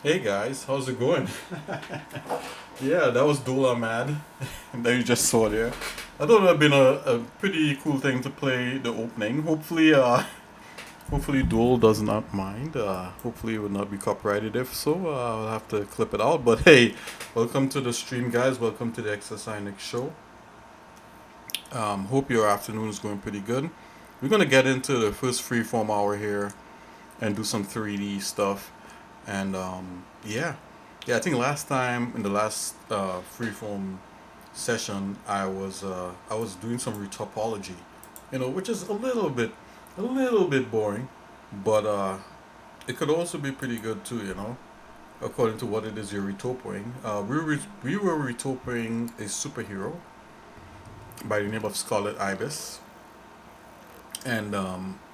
Hey guys, how's it going? Yeah, that was Dola Mad that you just saw there. I thought it would have been a pretty cool thing to play the opening. Hopefully Dole does not mind. Hopefully it will not be copyrighted. If so, I'll have to clip it out. But hey, welcome to the stream, guys. Welcome to the Exercise Show. Hope your afternoon is going pretty good. We're gonna get into the first freeform hour here and do some 3D stuff. And yeah, I think last time in the last freeform session, I was doing some retopology, which is a little bit boring, but it could also be pretty good too, according to what it is you're retoping. We were retoping a superhero by the name of Scarlet Ibis, and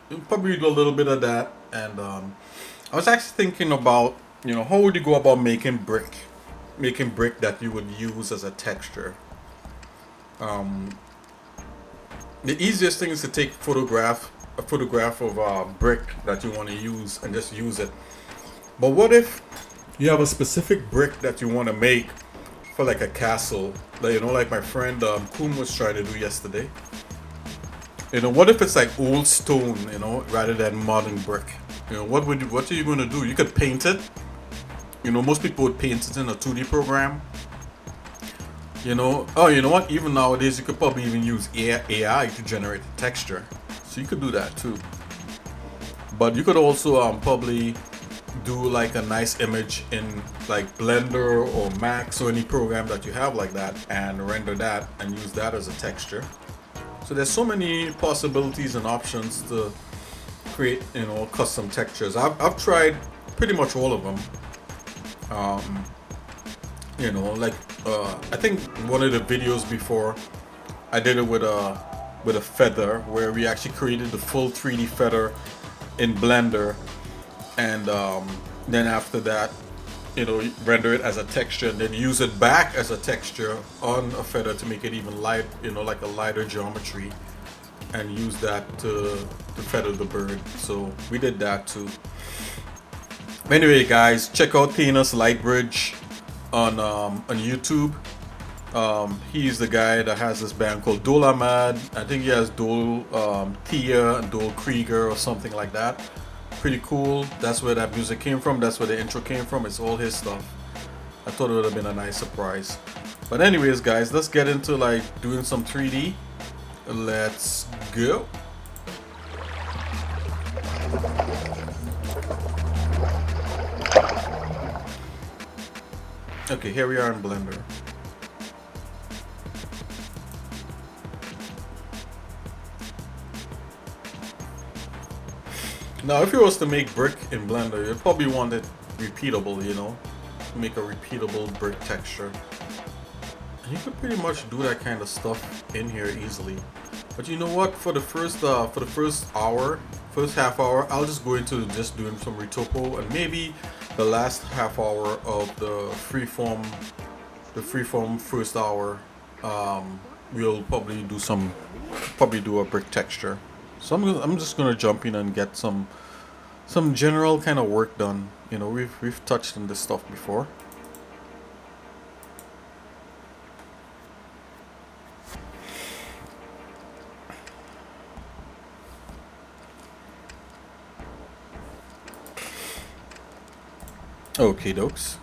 we'll probably do a little bit of that. And I was actually thinking about, how would you go about making brick that you would use as a texture. Um, the easiest thing is to take a photograph of a brick that you want to use and just use it. But what if you have a specific brick that you want to make for like a castle, like my friend Kum was trying to do yesterday. What if it's like old stone, rather than modern brick? What are you going to do? You could paint it. Most people would paint it in a 2D program. Oh, you know what? Even nowadays, you could probably even use AI to generate the texture. So you could do that too. But you could also probably do like a nice image in like Blender or Max or any program that you have like that and render that and use that as a texture. So there's so many possibilities and options to create, custom textures. I've tried pretty much all of them. Um, like I think one of the videos before I did it with a feather where we actually created the full 3D feather in Blender, and then after that, render it as a texture and then use it back as a texture on a feather to make it even light, like a lighter geometry, and use that to feather the bird. So we did that too. Anyway, guys, check out Thanos Lightbridge on YouTube. He's the guy that has this band called Dolamad. I think he has Dole Thea and Dole Krieger or something like that. Pretty cool. That's where that music came from. That's where the intro came from. It's all his stuff. I thought it would have been a nice surprise. But anyways, guys, let's get into like doing some 3D. Let's go. Okay, here we are in Blender. Now, if you was to make brick in Blender, you'd probably want it repeatable, make a repeatable brick texture. And you could pretty much do that kind of stuff in here easily. But you know what? For the first half hour, I'll just go into just doing some retopo, and maybe the last half hour of the freeform first hour, we'll probably do a brick texture. So I'm just gonna jump in and get some general kind of work done. We've touched on this stuff before. Okay, dokes.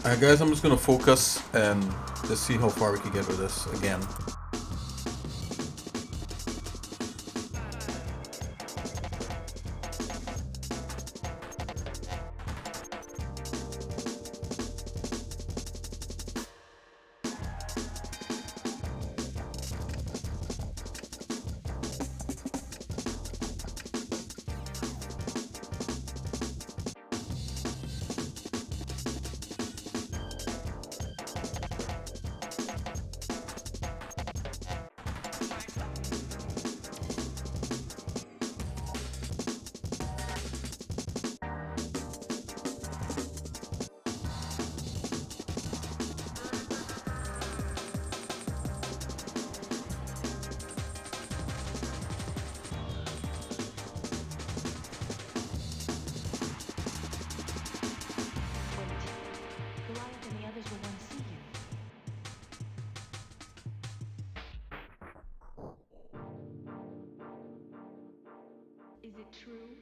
Alright, guys, I'm just gonna focus and just see how far we can get with this again. Is it true?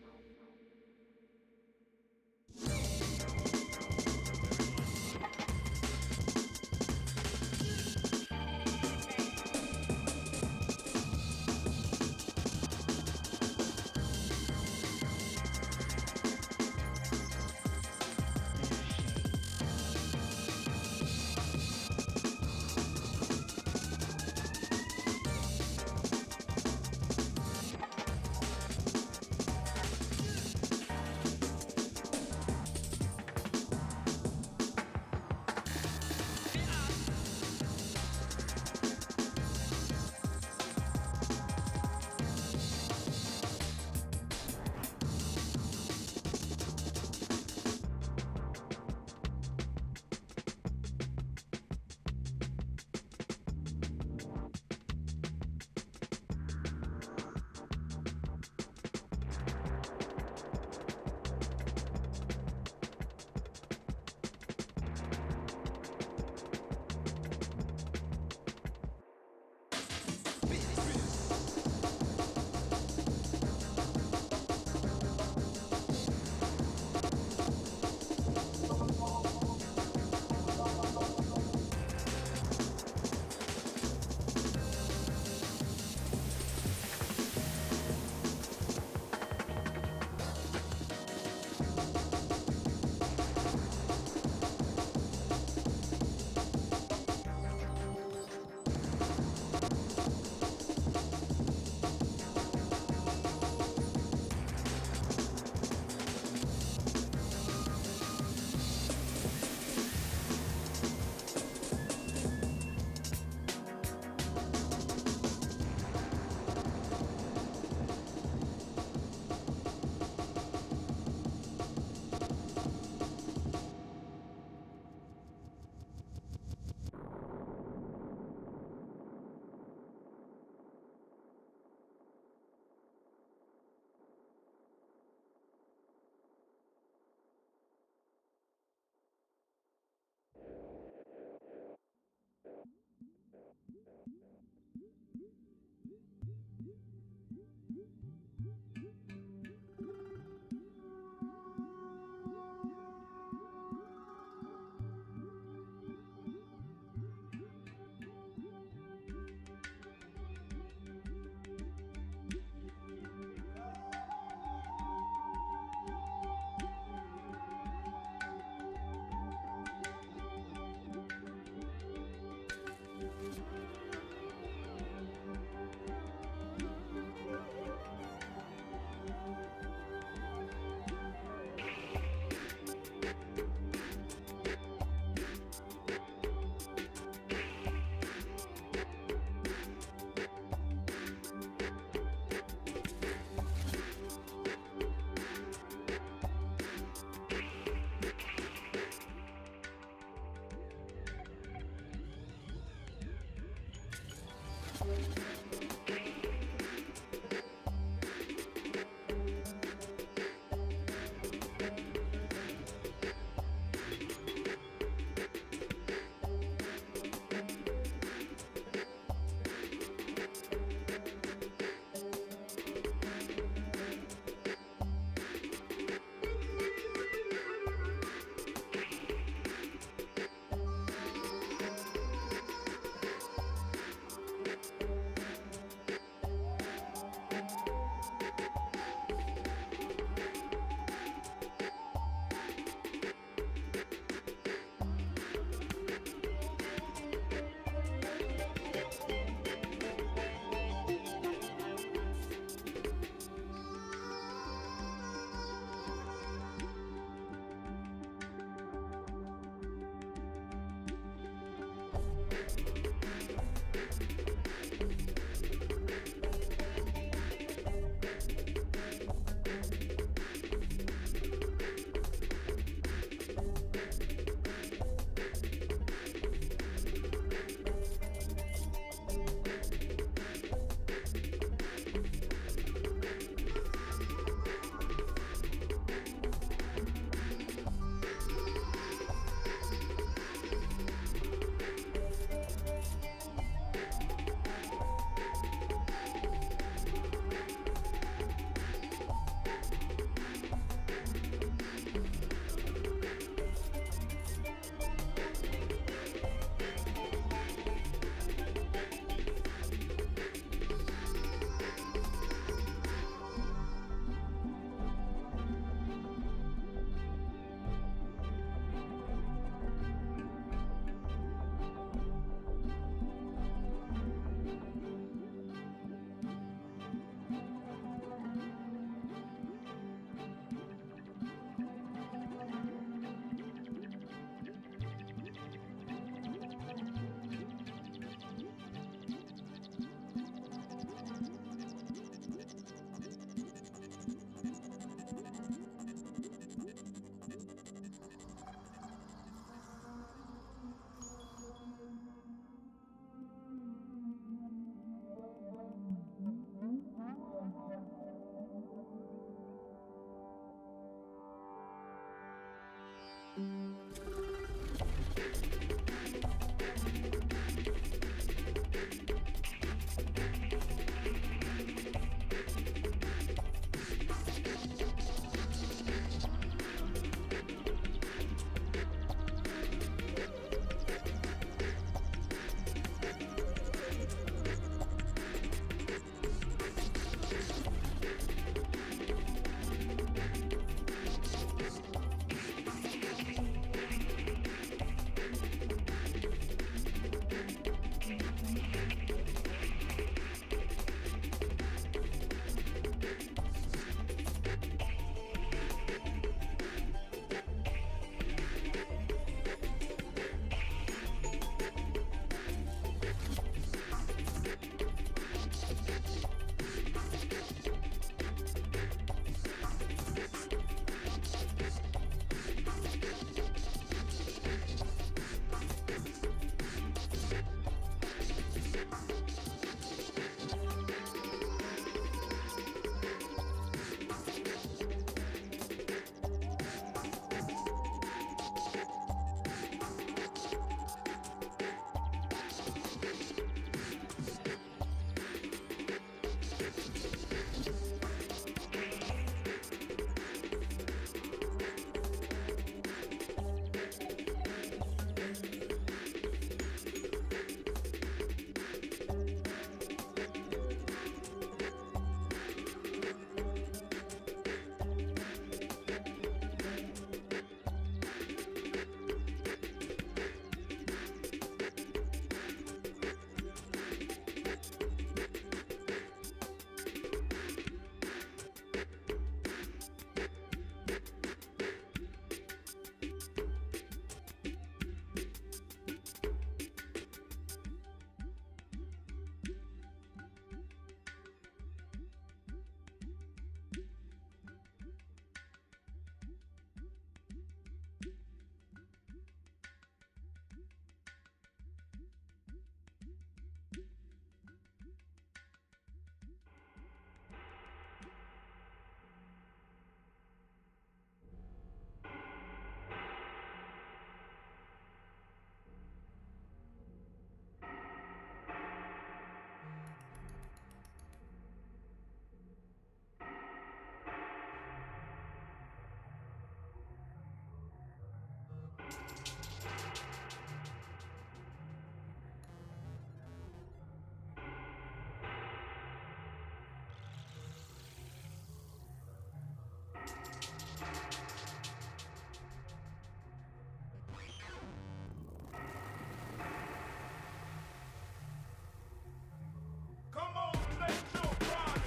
Come on, let your body.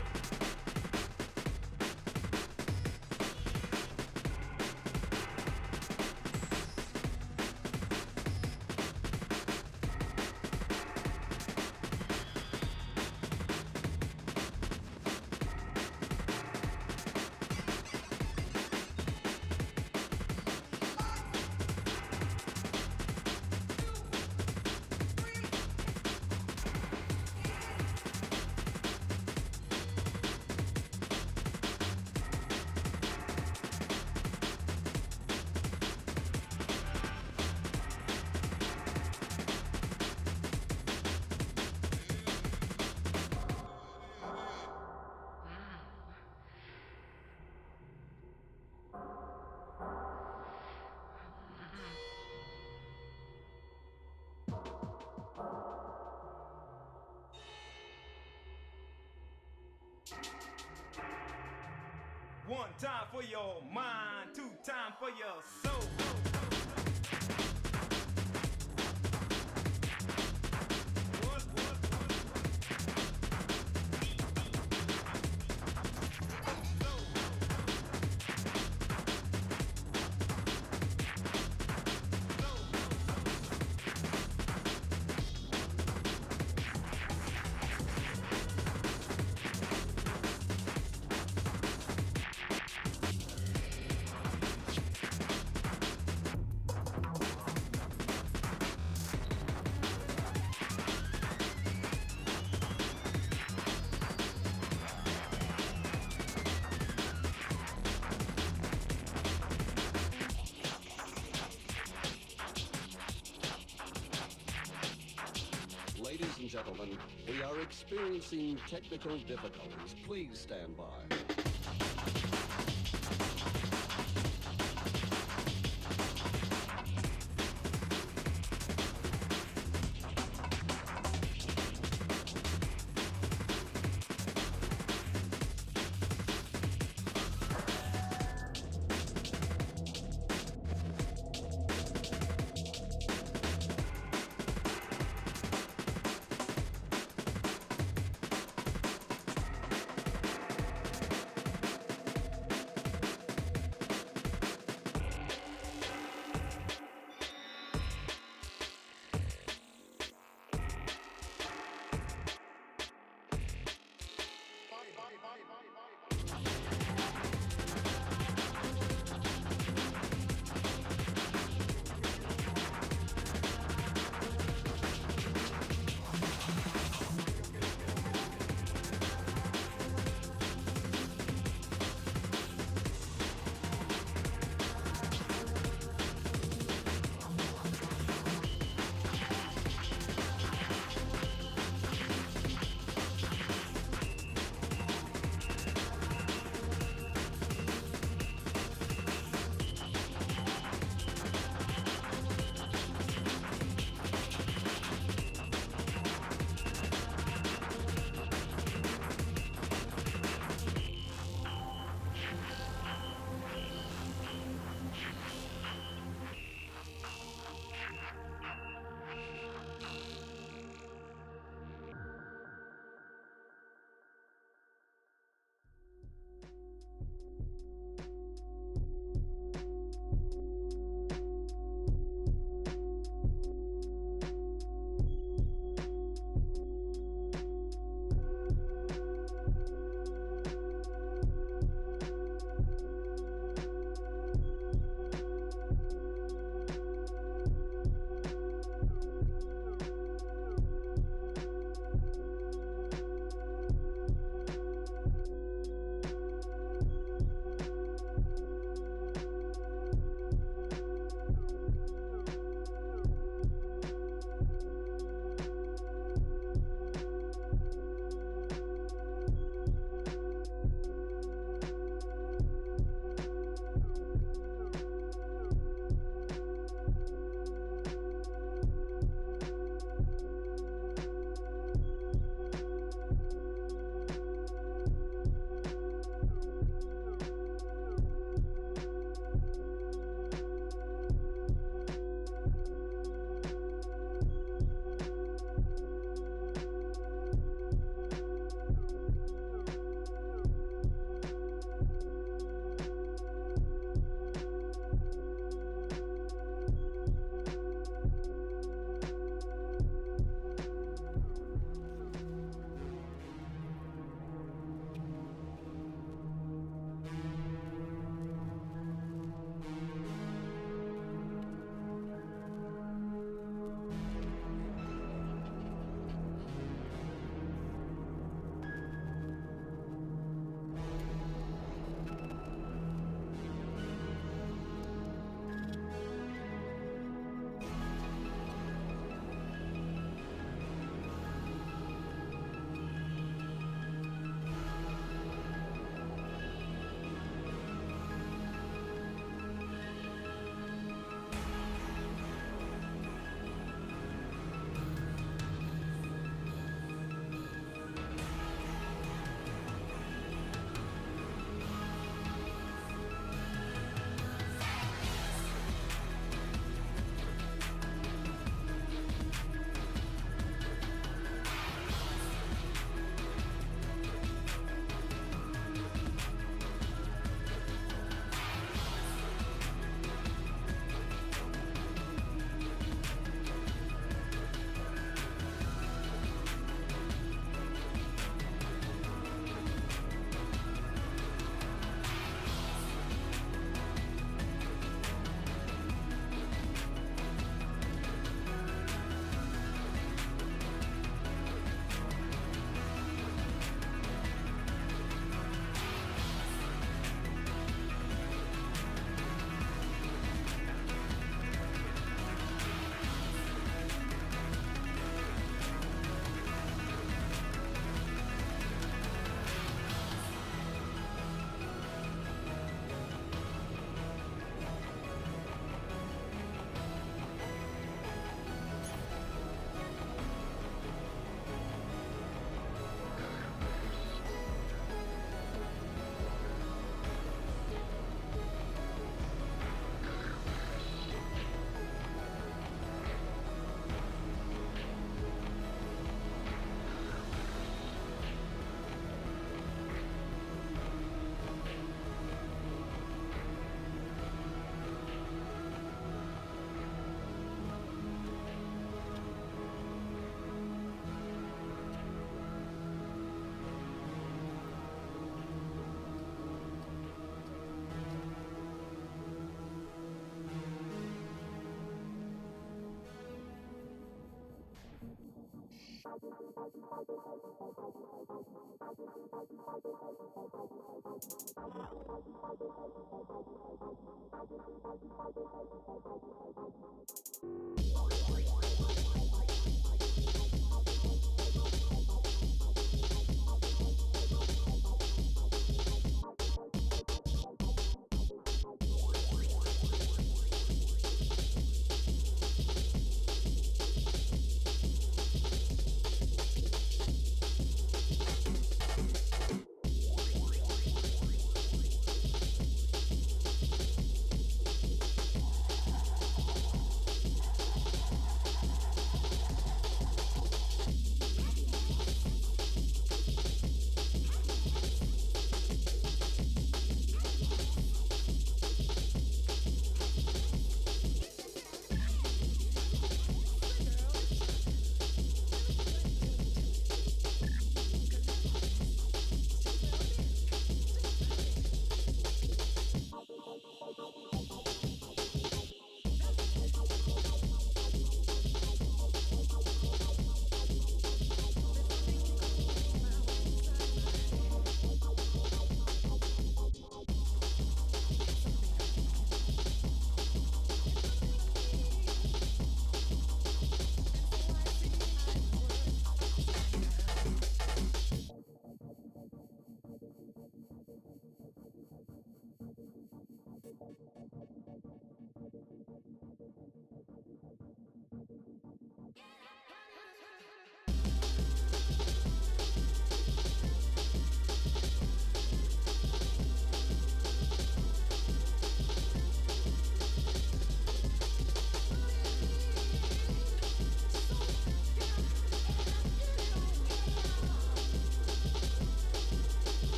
One time for your mind, two time for your soul. Ladies and gentlemen, we are experiencing technical difficulties. Please stand by.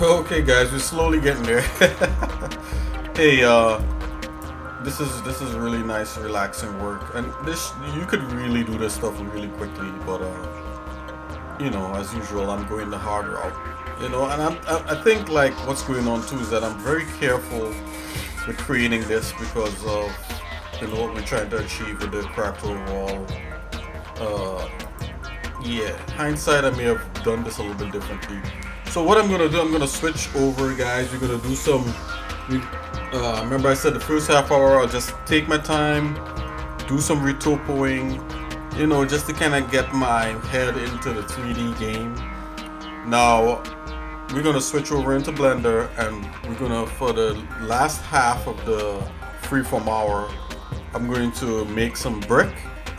Okay, guys, we're slowly getting there. Hey, this is really nice, relaxing work, and this you could really do this stuff really quickly. But you know, as usual, I'm going the hard route. You know, and I think like what's going on too is that I'm very careful with creating this because of what we're trying to achieve with the crackle wall. Uh, yeah, hindsight, I may have done this a little bit differently. So what I'm gonna do, I'm gonna switch over, guys. We're gonna do some. We, remember, I said the first half hour, I'll just take my time, do some retopoing, just to kind of get my head into the 3D game. Now, we're gonna switch over into Blender, and we're gonna, for the last half of the freeform hour, I'm going to make some brick.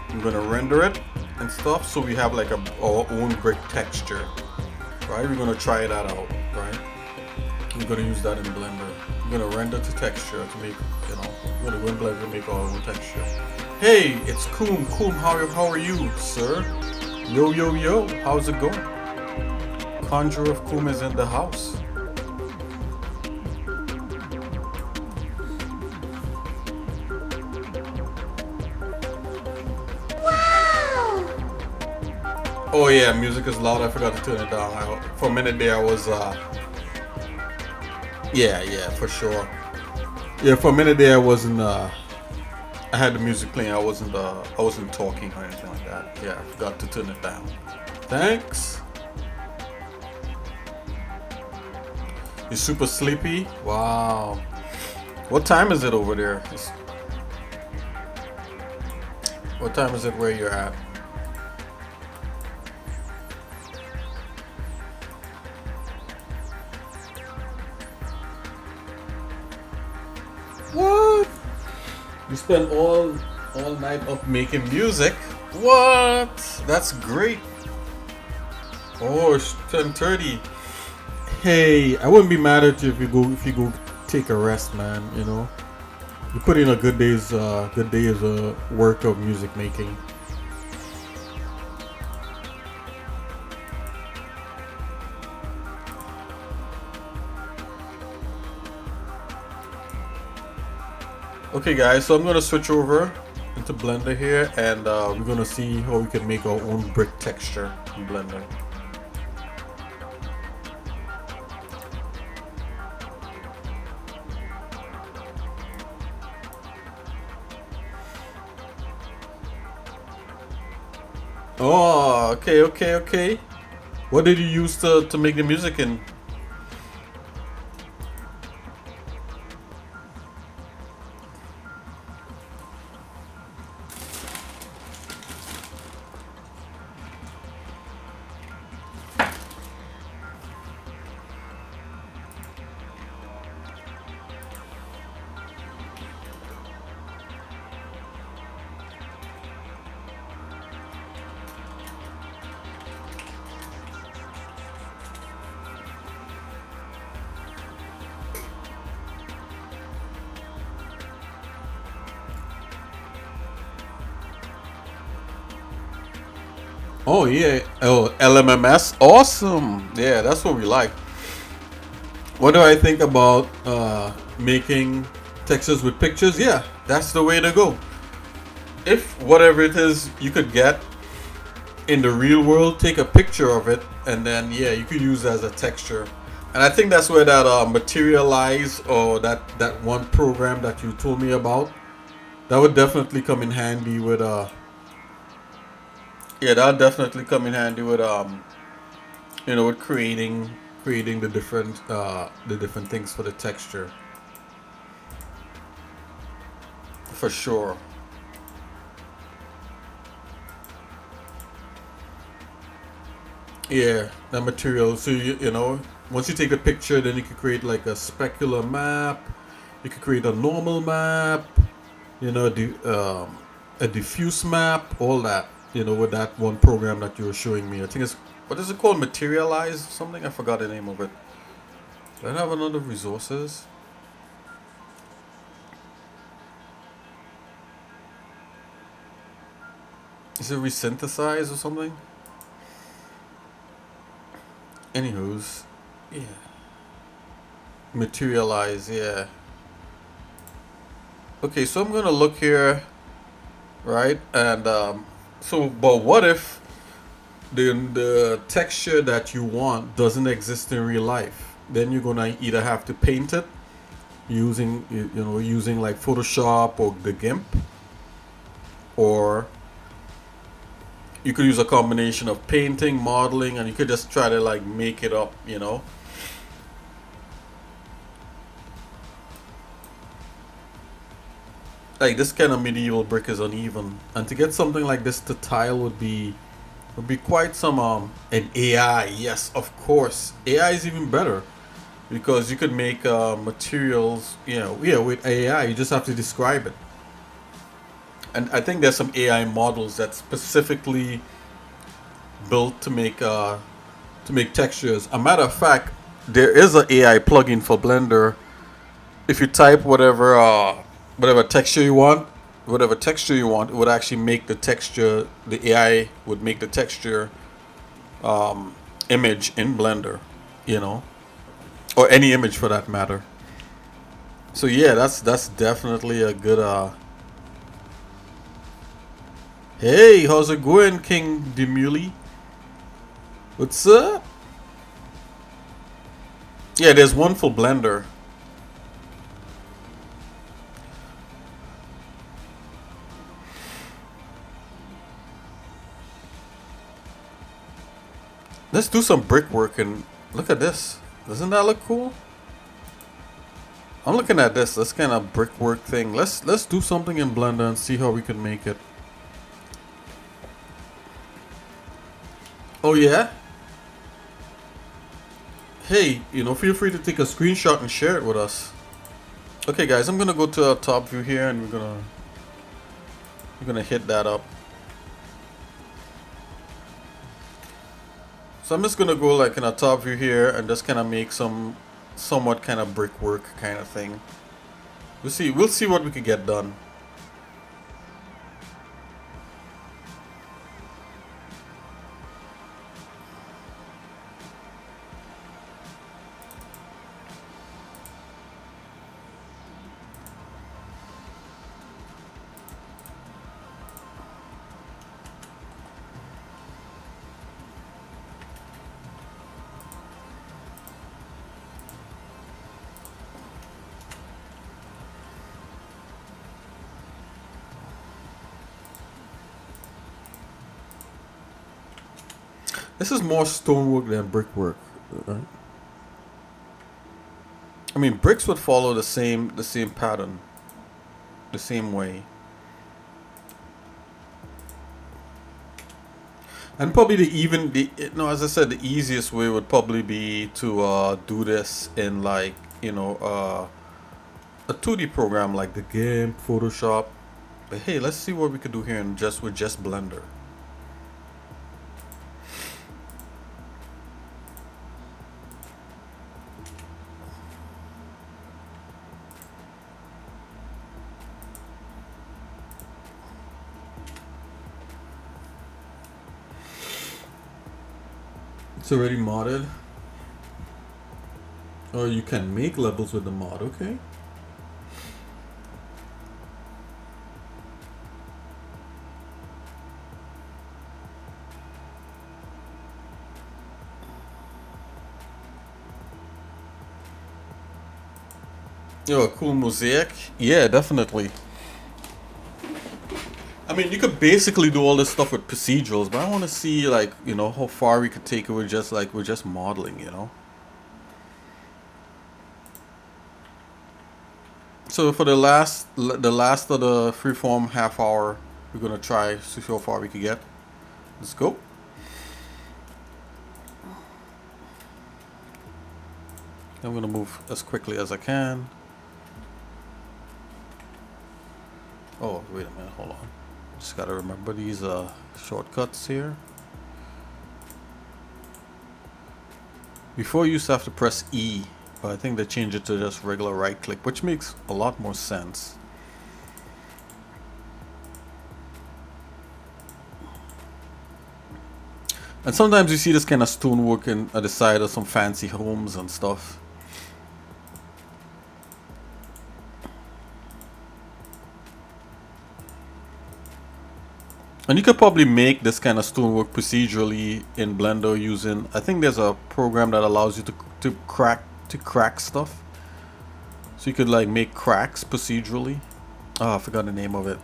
I'm gonna render it and stuff, so we have like our own brick texture. Right, we're gonna try that out. Right, we're gonna use that in Blender. We're gonna render to texture to make, we're gonna go in Blender to make our own texture. Hey, it's Coom. Coom, how are you, sir? Yo, yo, yo, how's it going? Conjurer of Coom is in the house. Oh yeah, music is loud. I forgot to turn it down. For a minute there, I was, yeah, for sure. Yeah, for a minute there, I wasn't, I had the music playing. I wasn't talking or anything like that. Yeah, I forgot to turn it down. Thanks. You're super sleepy? Wow. What time is it over there? What time is it where you're at? What? You spend all night up making music? What? That's great. Oh, it's 10:30. Hey, I wouldn't be mad at you if you go take a rest, man. You put in a good day's work of music making. Okay guys, so I'm gonna switch over into Blender here, and we're gonna see how we can make our own brick texture in Blender. Oh, okay. What did you use to make the music in? Oh yeah, oh LMMS, awesome. Yeah, that's what we like. What do I think about making textures with pictures? Yeah, that's the way to go. If whatever it is you could get in the real world, take a picture of it, and then yeah, you could use it as a texture. And I think that's where that materialize, or that one program that you told me about, that would definitely come in handy with yeah, that'll definitely come in handy with with creating the different things for the texture. For sure. Yeah, that material. So once you take a picture, then you can create like a specular map. You can create a normal map. A diffuse map. All that. With that one program that you were showing me. I think it's, what is it called? Materialize something? I forgot the name of it. Do I have another resources? Is it resynthesize or something? Anywho's, yeah. materialize. Yeah. Okay, so I'm gonna look here, right? And so, but what if the texture that you want doesn't exist in real life? Then you're gonna either have to paint it using using like Photoshop or the Gimp, or you could use a combination of painting, modeling, and you could just try to like make it up, you know. Like this kind of medieval brick is uneven, and to get something like this to tile would be quite some an AI. Yes, of course, AI is even better because you could make materials. You know, yeah, with AI you just have to describe it, and I think there's some AI models that specifically built to make textures. A matter of fact, there is an AI plugin for Blender. If you type whatever texture you want, it would actually make the texture. The AI would make the texture image in Blender, you know, or any image for that matter. So yeah, that's definitely a good. Hey, how's it going, King Demuli? What's up? Yeah, there's one for Blender. Let's do some brickwork and look at this. Doesn't that look cool? I'm looking at this kind of brickwork thing. Let's do something in Blender and see how we can make it. Oh yeah? Hey, you know, feel free to take a screenshot and share it with us. Okay guys, I'm gonna go to our top view here and we're gonna hit that up. So I'm just gonna go like in a top view here and just kind of make some somewhat kind of brickwork kind of thing. We'll see what we can get done. This is more stonework than brickwork, right? I mean, bricks would follow the same pattern, the same way. And probably as I said, the easiest way would probably be to do this in like, you know, a 2D program like the Gimp, Photoshop. But hey, let's see what we could do here with just Blender. It's already modded. Or you can make levels with the mod, okay. Yo, a cool mosaic? Yeah, definitely. I mean, you could basically do all this stuff with procedurals, but I want to see, like, you know, how far we could take it with just modeling, you know. So for the last of the freeform half hour, we're gonna try to see how far we can get. Let's go. I'm gonna move as quickly as I can. Oh, wait a minute, hold on. Just gotta remember these shortcuts here. Before you used to have to press E, but I think they changed it to just regular right click, which makes a lot more sense. And sometimes you see this kind of stonework at the side of some fancy homes and stuff. And you could probably make this kind of stonework procedurally in Blender using, I think there's a program that allows you to crack stuff. So you could like make cracks procedurally. Oh, I forgot the name of it.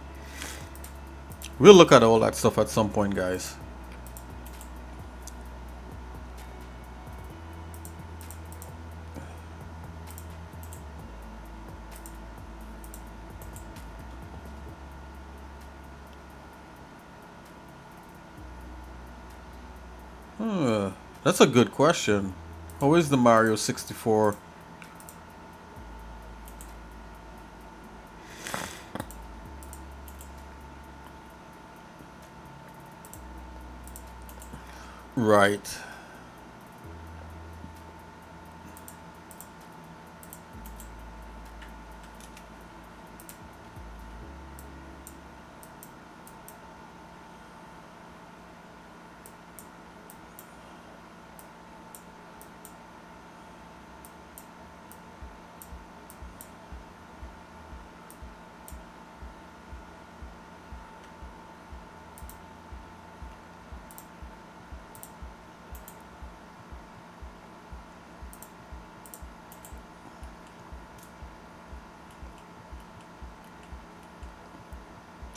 We'll look at all that stuff at some point, guys. That's a good question. How is the Mario 64? Right.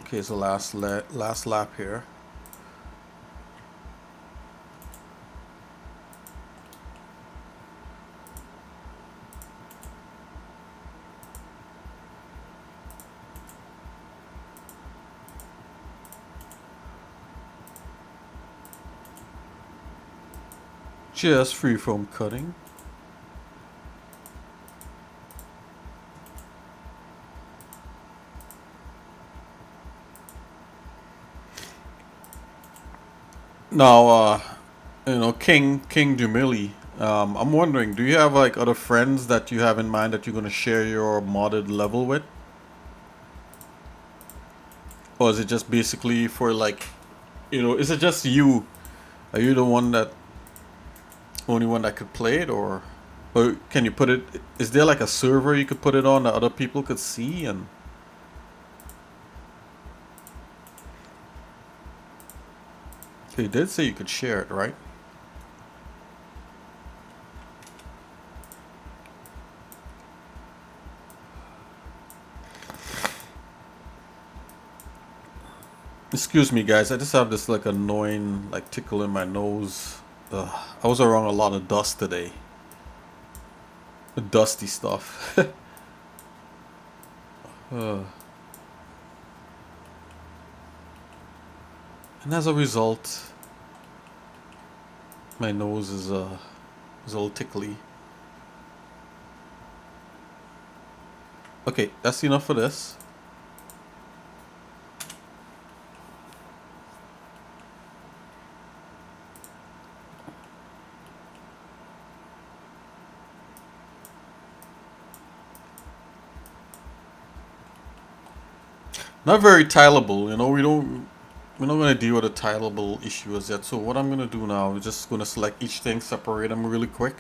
Okay, so last lap here. Just freeform cutting. Now, you know, King Dumili. I'm wondering, do you have like other friends that you have in mind that you're gonna share your modded level with, or is it just basically for like, you know, is it just you? Are you the only one that could play it, or can you put it? Is there like a server you could put it on that other people could see and? He did say you could share it, right? Excuse me, guys. I just have this like annoying like tickle in my nose. Ugh, I was around a lot of dust today. The dusty stuff. And as a result, my nose is a little tickly. Okay, that's enough for this. Not very tileable, you know. We're not gonna deal with a tileable issue as yet. So what I'm gonna do now is just gonna select each thing, separate them really quick.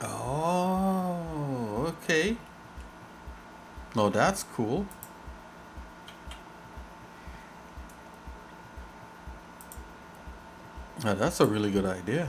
Oh, okay. No, that's cool. Now, that's a really good idea.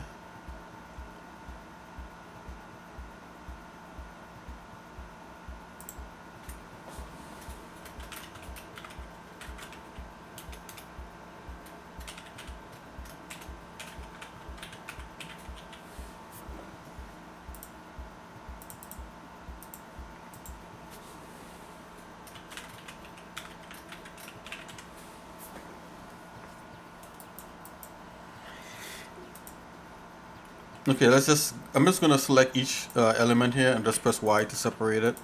Okay, I'm just gonna select each element here and just press Y to separate it.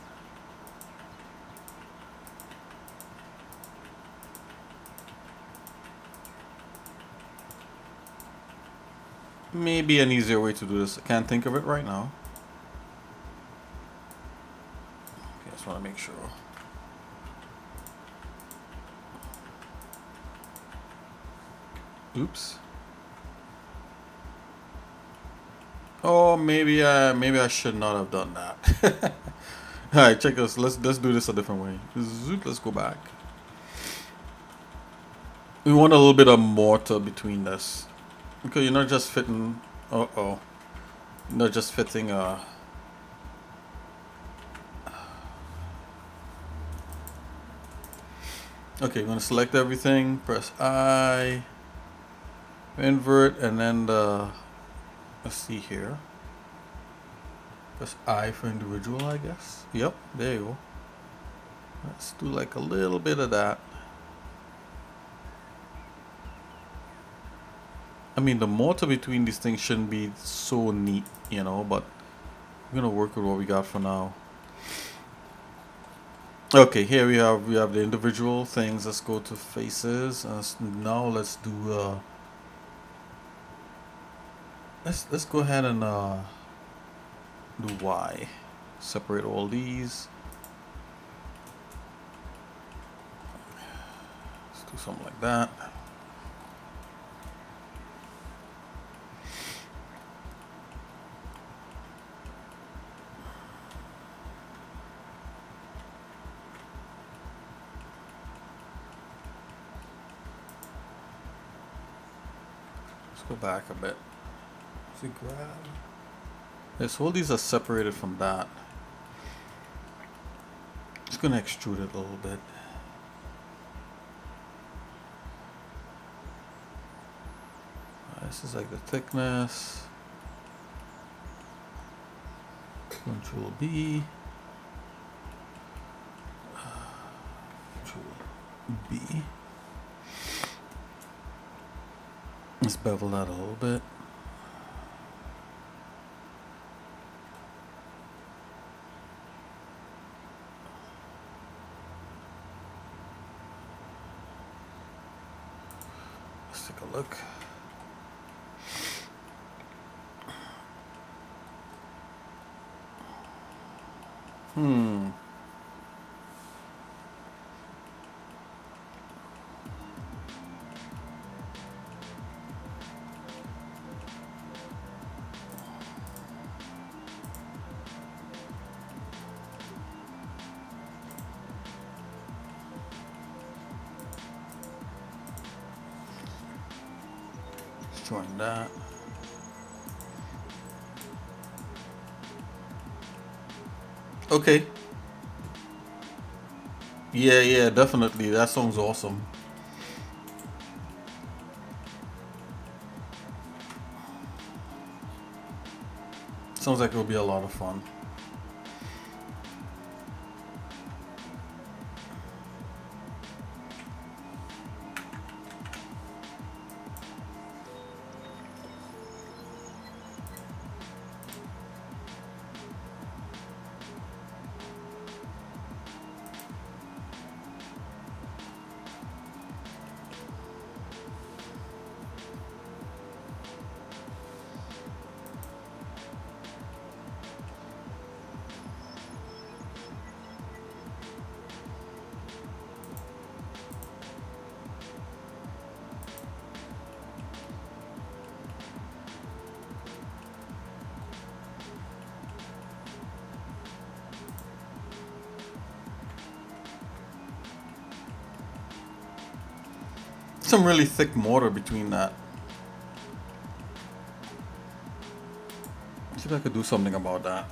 Maybe an easier way to do this. I can't think of it right now. Okay, just want to make sure. Oops. Oh, maybe I should not have done that. All right, check this. Let's do this a different way. Zoop, let's go back. We want a little bit of mortar between this. Okay, you're not just fitting. Uh-oh. You're not just fitting. Okay, I'm gonna select everything. Press I. Invert, and then the. Let's see here. Press I for individual, I guess. Yep, there you go. Let's do like a little bit of that. I mean, the mortar between these things shouldn't be so neat, you know, but we're gonna work with what we got for now. Okay, here we have the individual things. Let's go to faces. Now let's do let's go ahead and do Y. Separate all these. Let's do something like that. Let's go back a bit. See, grab. Yeah, so all these are separated from that. Just gonna extrude it a little bit. This is like the thickness. Control B. Control B. Let's bevel that a little bit. Let's take a look. Join that. Okay. Yeah, definitely. That song's awesome. Sounds like it'll be a lot of fun. Some really thick mortar between that. See if I could do something about that.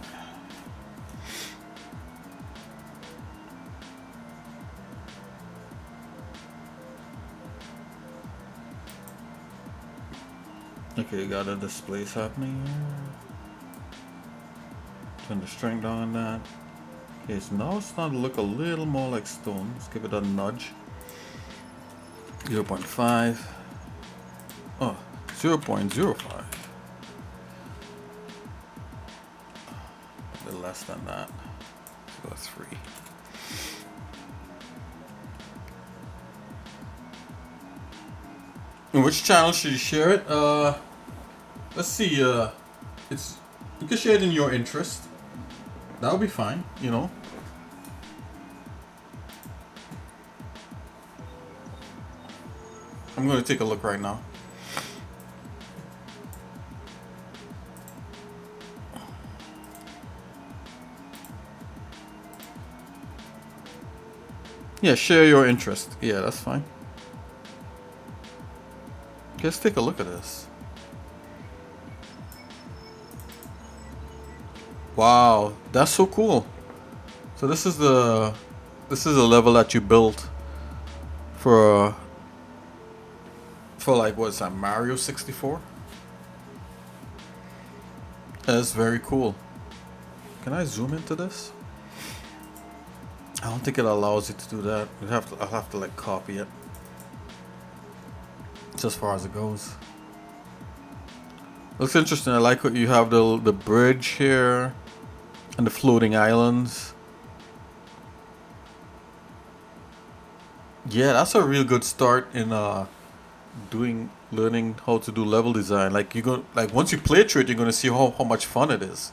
Okay, you got a displace happening here. Turn the strength down on that. Okay, so now it's starting to look a little more like stone. Let's give it a nudge. 0.5. Oh, 0.05. A bit less than that. Let's go 3. In which channel should you share it? Let's see. It's you can share it in your interest. That would be fine, you know. I'm going to take a look right now. Yeah, share your interest. Yeah, that's fine. Let's take a look at this. Wow, that's so cool. So this is a level that you built for like what's that, Mario 64? That's very cool. Can I zoom into this? I don't think it allows you to do that. I'll have to like copy it. It's as far as it goes. Looks interesting. I like what you have the bridge here and the floating islands. Yeah, that's a real good start in learning how to do level design. Like once you play through it, you're gonna see how much fun it is.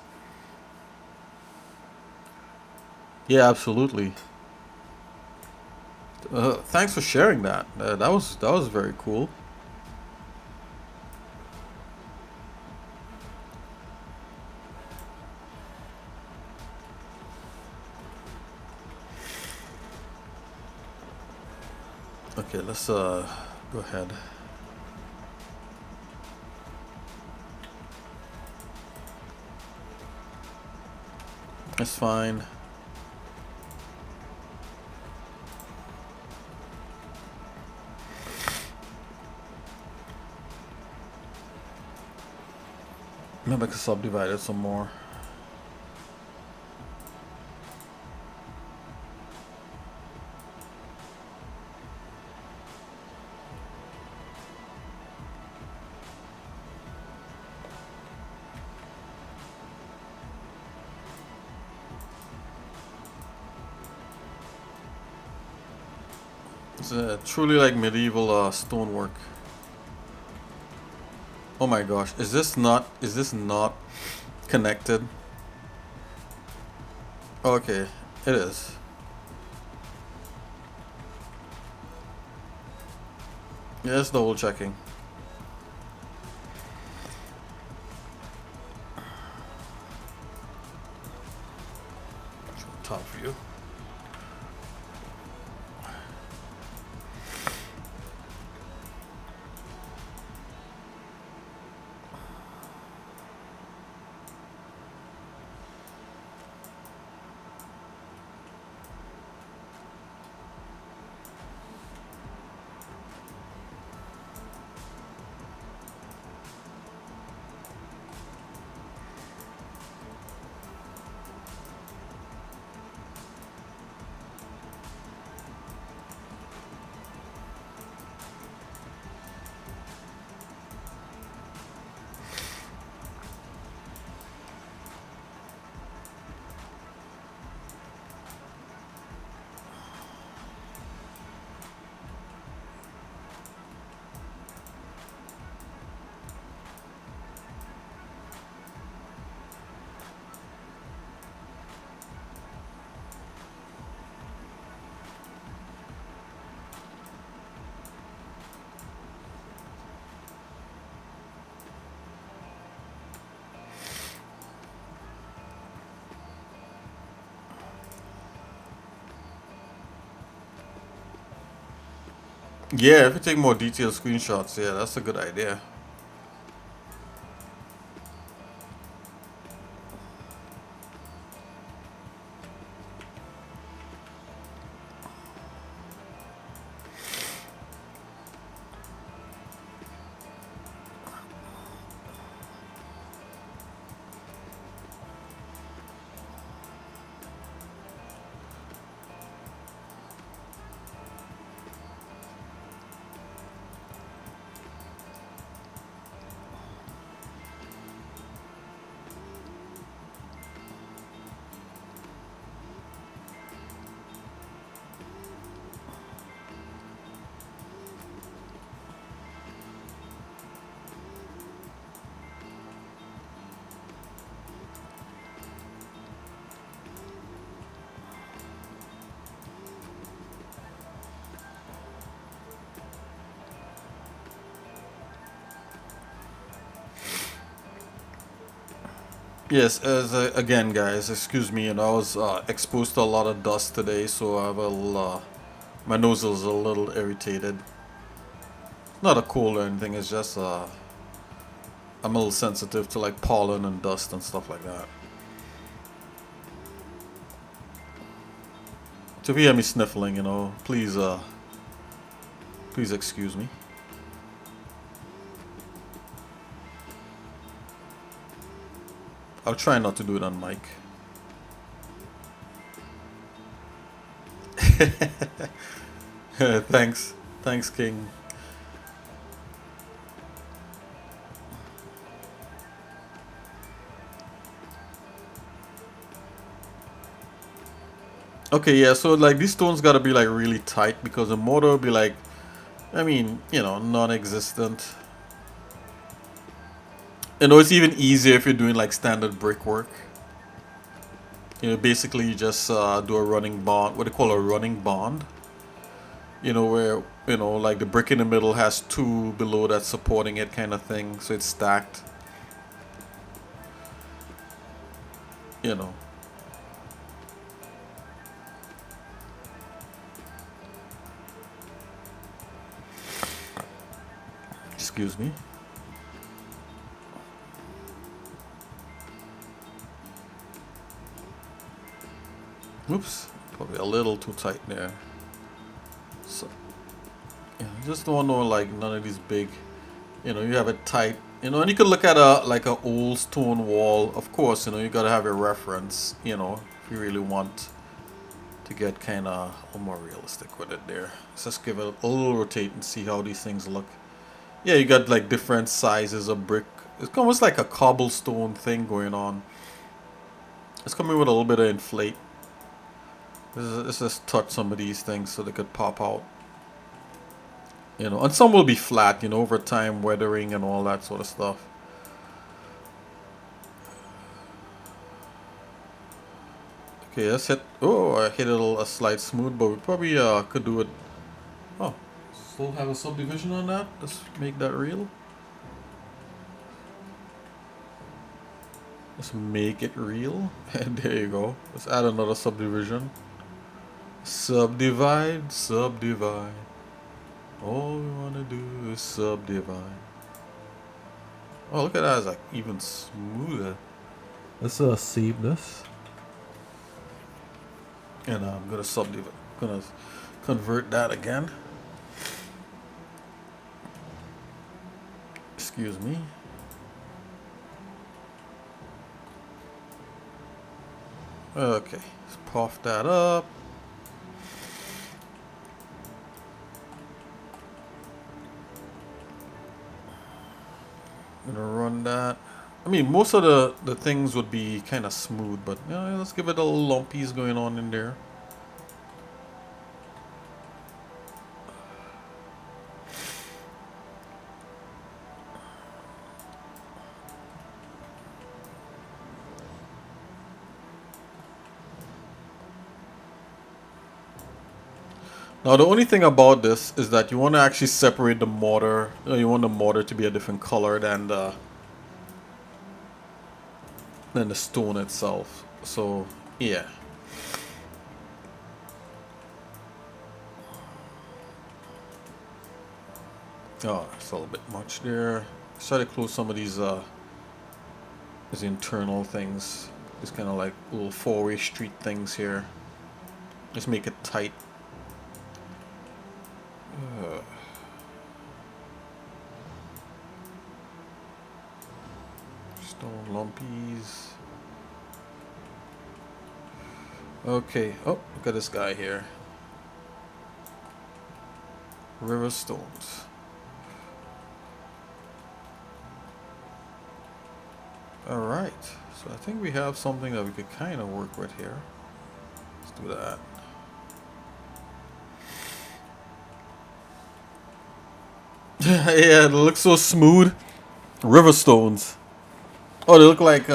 Yeah, absolutely. Thanks for sharing that. That was very cool. Okay, let's go ahead. That's fine. Maybe I can subdivide it some more. It's truly like medieval stonework. Oh my gosh, is this not connected? Okay, it is. Yeah, it's double checking. Top view. Yeah, if you take more detailed screenshots, yeah, that's a good idea. Yes, as again, guys, excuse me, and I was exposed to a lot of dust today, so I will My nose is a little irritated. Not a cold or anything, it's just I'm a little sensitive to like pollen and dust and stuff like that. So if you hear me sniffling, you know, please excuse me. I'll try not to do it on mic. Thanks. Thanks, King. Okay, yeah, so like these stones gotta be like really tight because the mortar will be like, I mean, you know, non-existent. You know, it's even easier if you're doing like standard brickwork. You know, basically you just do a running bond, what they call a running bond. You know, where, you know, like the brick in the middle has two below that supporting it kind of thing, so it's stacked. You know. Excuse me. Oops, probably a little too tight there. So, yeah, just don't know like none of these big, you know, you have it tight, you know, and you can look at a like a old stone wall. Of course, you know, you gotta have a reference, you know, if you really want to get kind of a little more realistic with it there. Let's just give it a little rotate and see how these things look. Yeah, you got like different sizes of brick. It's almost like a cobblestone thing going on. It's coming with a little bit of inflate. Let's just touch some of these things so they could pop out. You know, and some will be flat, you know, over time, weathering and all that sort of stuff. Okay, let's hit. Oh, I hit it a slight smooth, but we probably could do it. Oh, still have a subdivision on that. Let's make that real. Let's make it real. And there you go. Let's add another subdivision. Subdivide, subdivide. All we want to do is subdivide. Oh, look at that. It's like even smoother. Let's save this. And I'm gonna subdivide. Gonna convert that again. Excuse me. Okay, let's puff that up. Gonna run that. I mean, most of the things would be kind of smooth, but yeah, let's give it a little lumpies going on in there. Now the only thing about this is that you want to actually separate the mortar. You want the mortar to be a different color than the stone itself. So yeah. Oh, it's a little bit much there. Let's try to close some of these internal things. These kind of like little four-way street things here. Just make it tight. Stone lumpies. Okay. Oh, look at this guy here. River stones. Alright. So I think we have something that we could kind of work with here. Let's do that. Yeah, it looks so smooth. River stones. Oh, they look like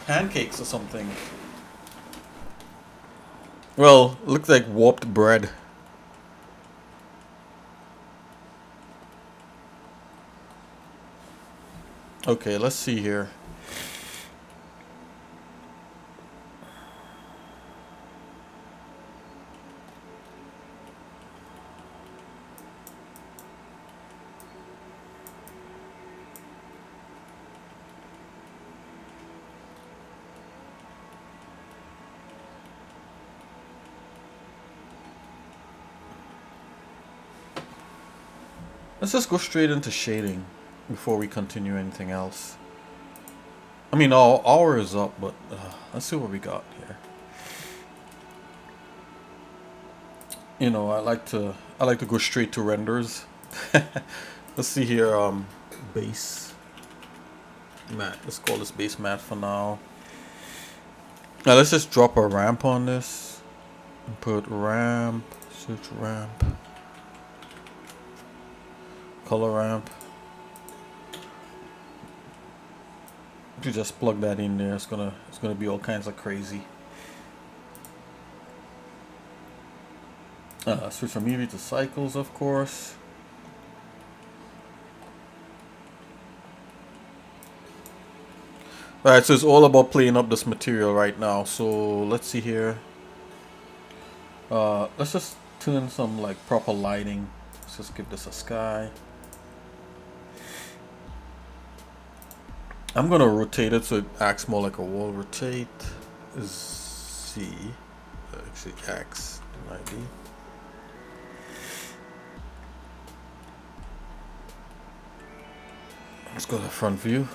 pancakes or something. Well, it looks like warped bread. Okay, let's see here. Let's just go straight into shading before we continue anything else. I mean, our hour is up, but let's see what we got here. You know, I like to go straight to renders. Let's see here. Base matte. Let's call this base matte for now. Now let's just drop a ramp on this and put ramp, search ramp, color ramp. If you just plug that in there, it's gonna be all kinds of crazy. Switch from UV to cycles, of course. Alright, so it's all about playing up this material right now. So let's see here. Let's just tune some like proper lighting. Let's just give this a sky. I'm gonna rotate it so it acts more like a wall. Rotate is C. Actually, X might be. Let's go to the front view.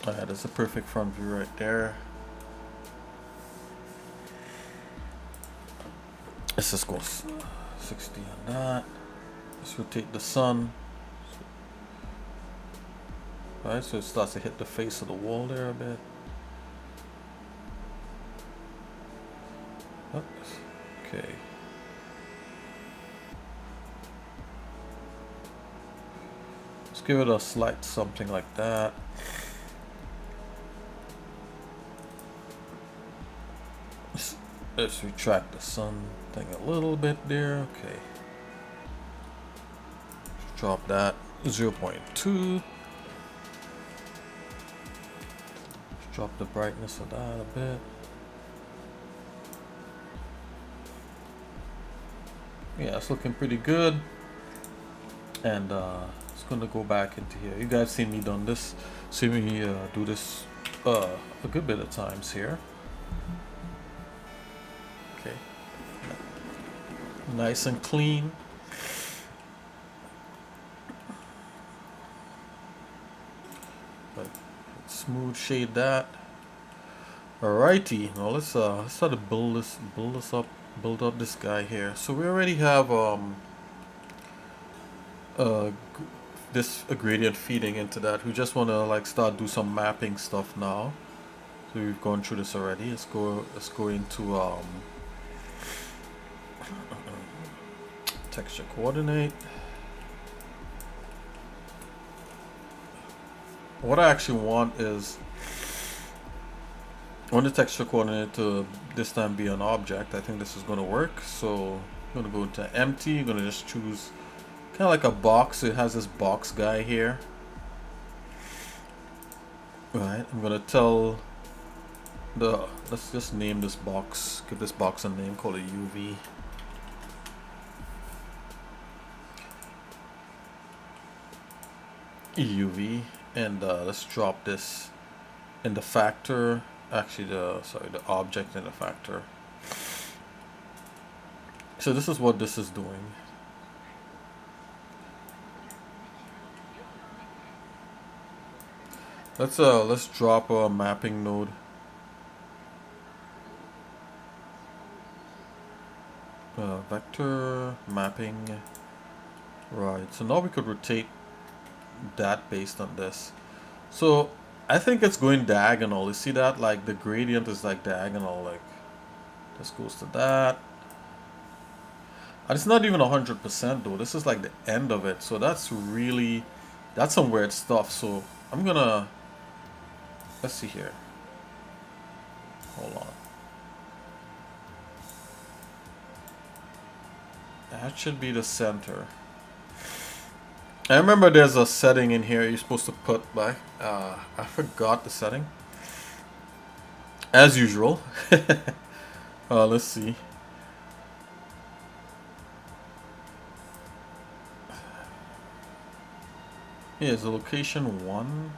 Alright, that's a perfect front view right there. Let's just go 60 on that. Let's rotate the sun. Alright, so it starts to hit the face of the wall there a bit. Oops. Okay. Let's give it a slight something like that. Let's retract the sun thing a little bit there. Okay. Drop that 0.2. Drop the brightness of that a bit. Yeah, it's looking pretty good. And it's gonna go back into here. You guys seen me done this, see me do this a good bit of times here. Okay, nice and clean. But smooth shade that. Alrighty, now let's start to build up this guy here. So we already have this gradient feeding into that. We just want to like start do some mapping stuff now. So we've gone through this already. Let's go into texture coordinate. What I actually want is I want the texture coordinate to this time be an object. I think this is going to work. So I'm going to go into empty. I'm going to just choose kind of like a box. It has this box guy here. Right. I'm going to tell let's just name this box. Give this box a name. Call it UV. UV. And let's drop this in the factor. Actually, the object in the factor. So this is what this is doing. Let's drop a mapping node. Vector mapping. Right. So now we could rotate that based on this. So I think it's going diagonal. You see that? Like the gradient is like diagonal. Like this goes to that. And it's not even 100% though. This is like the end of it. So that's some weird stuff. So I'm gonna, let's see here. Hold on. That should be the center. I remember there's a setting in here you're supposed to put by. I forgot the setting. As usual. Let's see. Here's the location 1.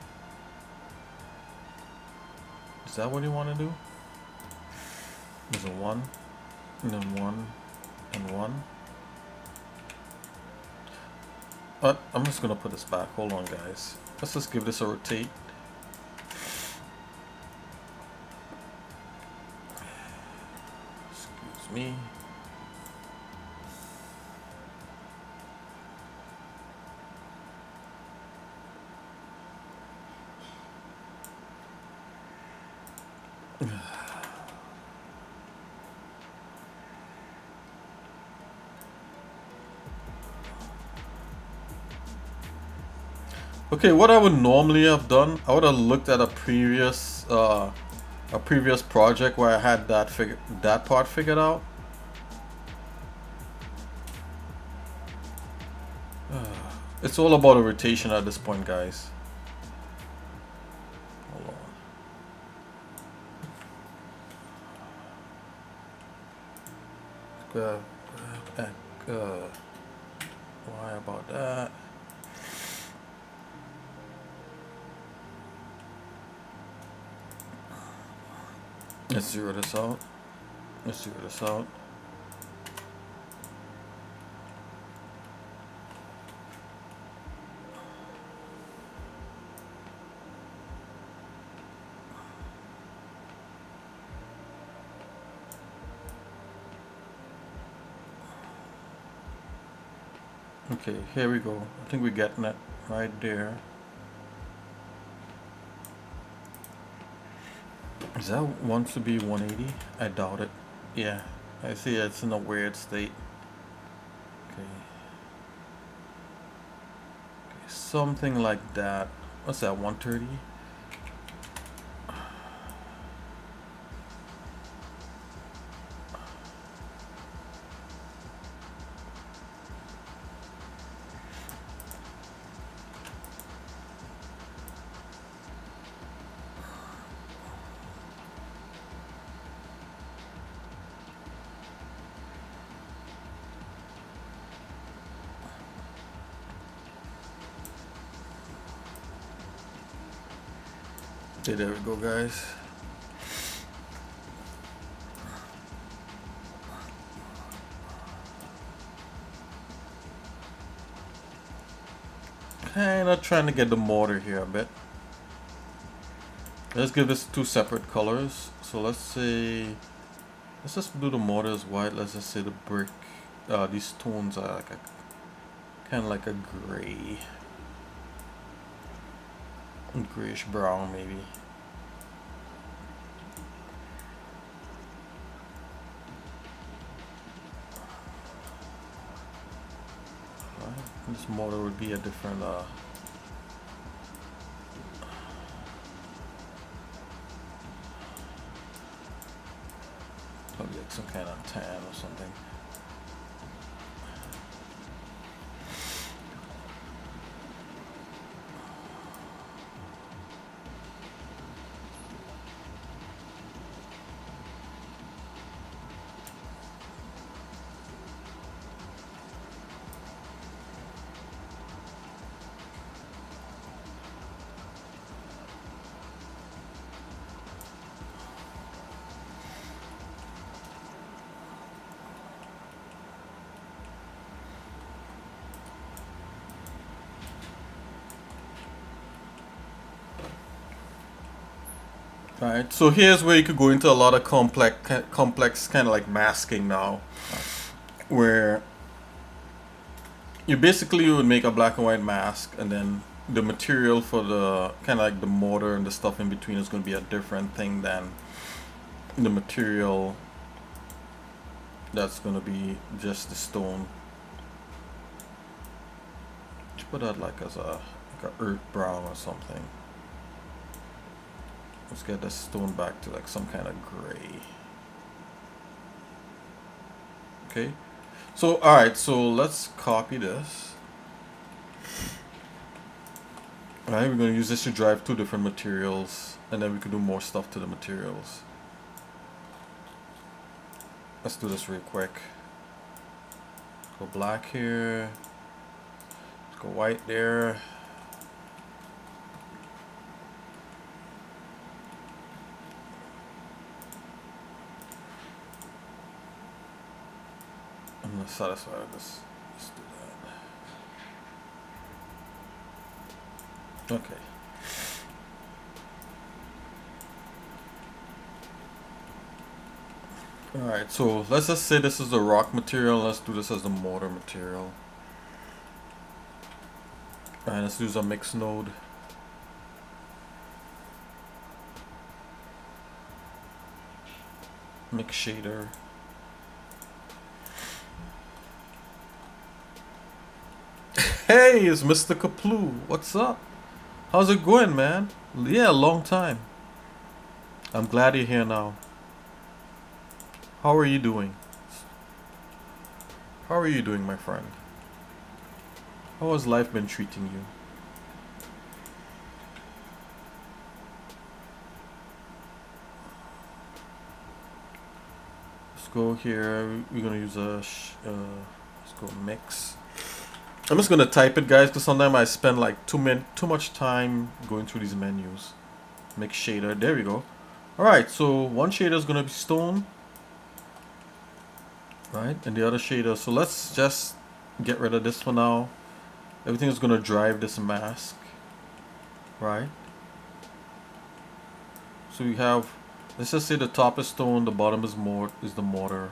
Is that what you want to do? There's a 1, and then 1, and 1. I'm just gonna put this back. Hold on, guys. Let's just give this a rotate. Excuse me. Okay, what I would normally have done, I would have looked at a previous project where I had that part figured out. It's all about a rotation at this point, guys. Hold on. Why about that? Let's zero this out. Let's zero this out. Okay, here we go. I think we're getting it right there. Is that wants to be 180? I doubt it. Yeah, I see it's in a weird state. Okay. Okay, something like that. What's that, 130? Okay, there we go, guys. Kinda trying to get the mortar here a bit. Let's give this two separate colors. So let's just do the mortar as white. Let's just say the brick, these tones are like kind of like a gray. Grayish brown, maybe. This mortar would be a different probably like some kind of tan or something. Alright, so here's where you could go into a lot of complex kind of like masking now, where you basically would make a black and white mask, and then the material for the kind of like the mortar and the stuff in between is going to be a different thing than the material that's going to be just the stone. Let's put that like as a earth brown or something. Let's get this stone back to like some kind of gray. Okay, so alright, so let's copy this. Alright, we're going to use this to drive two different materials, and then we can do more stuff to the materials. Let's do this real quick. Go black here. Let's go white there. I'm not satisfied with this. Let's do that. Okay. Alright, so let's just say this is the rock material. Let's do this as the mortar material. Alright, let's use a mix node. Mix shader. Hey, it's Mr. Kaplu. What's up? How's it going, man? Yeah, long time. I'm glad you're here now. How are you doing? How are you doing, my friend? How has life been treating you? Let's go here. We're gonna use a let's go mix. I'm just gonna type it, guys, because sometimes I spend like too much time going through these menus. Mix shader. There we go. All right. So one shader is gonna be stone. Right, and the other shader. So let's just get rid of this for now. Everything is gonna drive this mask, right? So we have, let's just say the top is stone, the bottom is the mortar,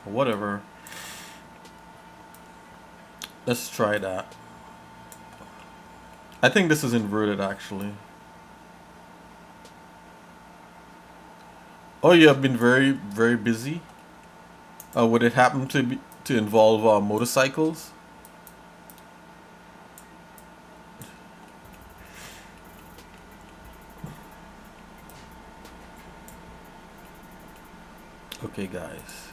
or whatever. Let's try that. I think this is inverted actually. Oh, you have been very, very busy. Would it happen to involve motorcycles? Okay, guys.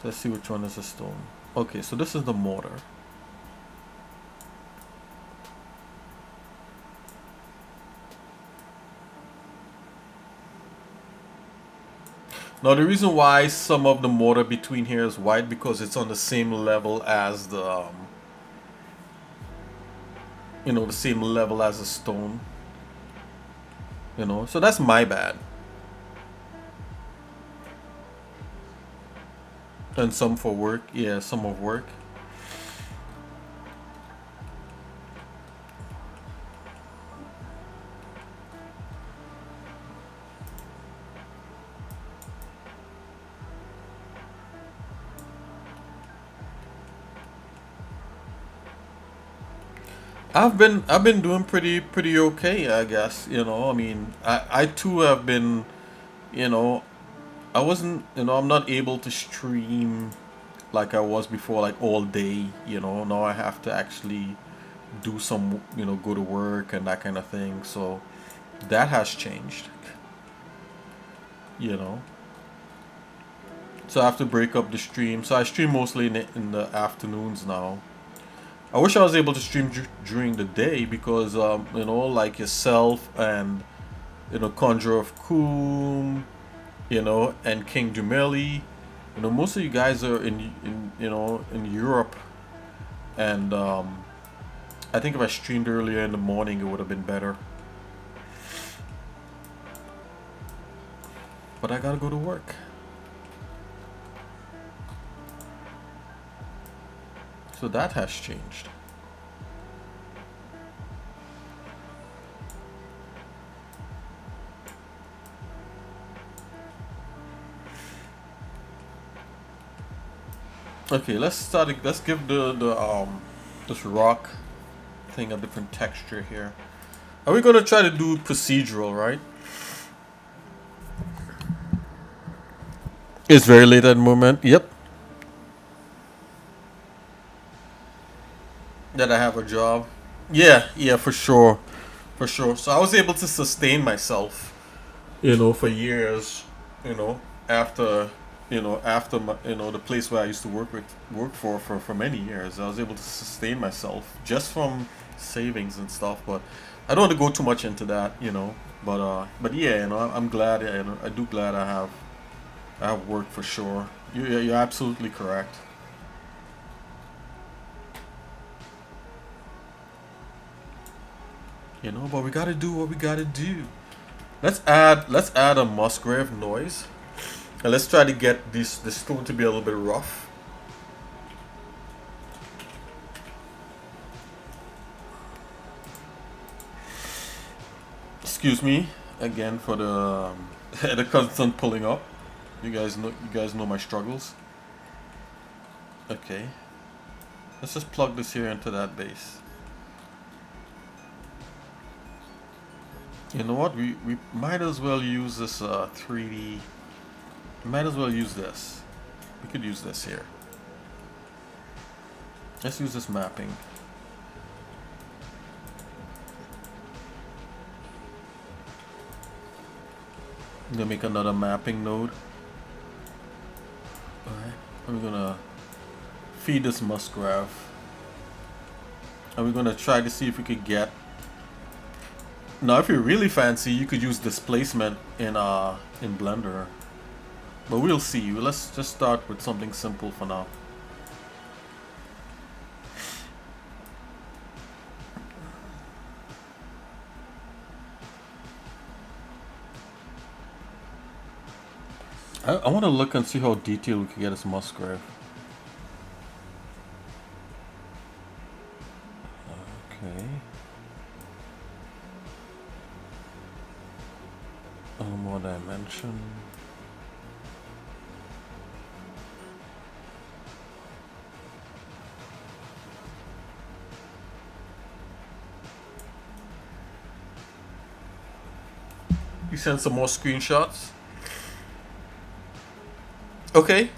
So let's see which one is a stone. Okay, so this is the mortar. Now the reason why some of the mortar between here is white because it's on the same level as the you know, the same level as the stone. You know, so that's my bad. And some for work, yeah, some of work. I've been doing pretty okay, I guess. You know, I mean, I too have been, you know, I wasn't, you know, I'm not able to stream like I was before, like all day. You know, now I have to actually do some, you know, go to work and that kind of thing. So that has changed. You know, so I have to break up the stream. So I stream mostly in the afternoons now. I wish I was able to stream during the day because, you know, like yourself and, you know, Conjure of Coom, you know, and King Jumeli, you know, most of you guys are in you know, in Europe, and I think if I streamed earlier in the morning, it would have been better. But I gotta go to work. So that has changed. Okay, let's give this rock thing a different texture here. Are we gonna try to do procedural, right? It's very late at the moment. Yep. That I have a job. Yeah, for sure. For sure. So I was able to sustain myself, you know, for years, you know, after, you know, after my, you know, the place where I used to work for many years. I was able to sustain myself just from savings and stuff, but I don't want to go too much into that, you know. But yeah, you know, I'm glad, you know, I do glad I have work for sure. You're absolutely correct. You know, but we gotta do what we gotta do. Let's add a Musgrave noise, and let's try to get this stone to be a little bit rough. Excuse me again for the the constant pulling up. You guys know my struggles. Okay, let's just plug this here into that base. You know what? We might as well use this 3D. Might as well use this. We could use this here. Let's use this mapping. I'm gonna make another mapping node. Alright, I'm gonna feed this musgrave. And we're gonna try to see if we could get. Now if you're really fancy, you could use displacement in Blender. But we'll see. Let's just start with something simple for now. I want to look and see how detailed we can get this musgrave. Okay. More dimension. You send some more screenshots. Okay.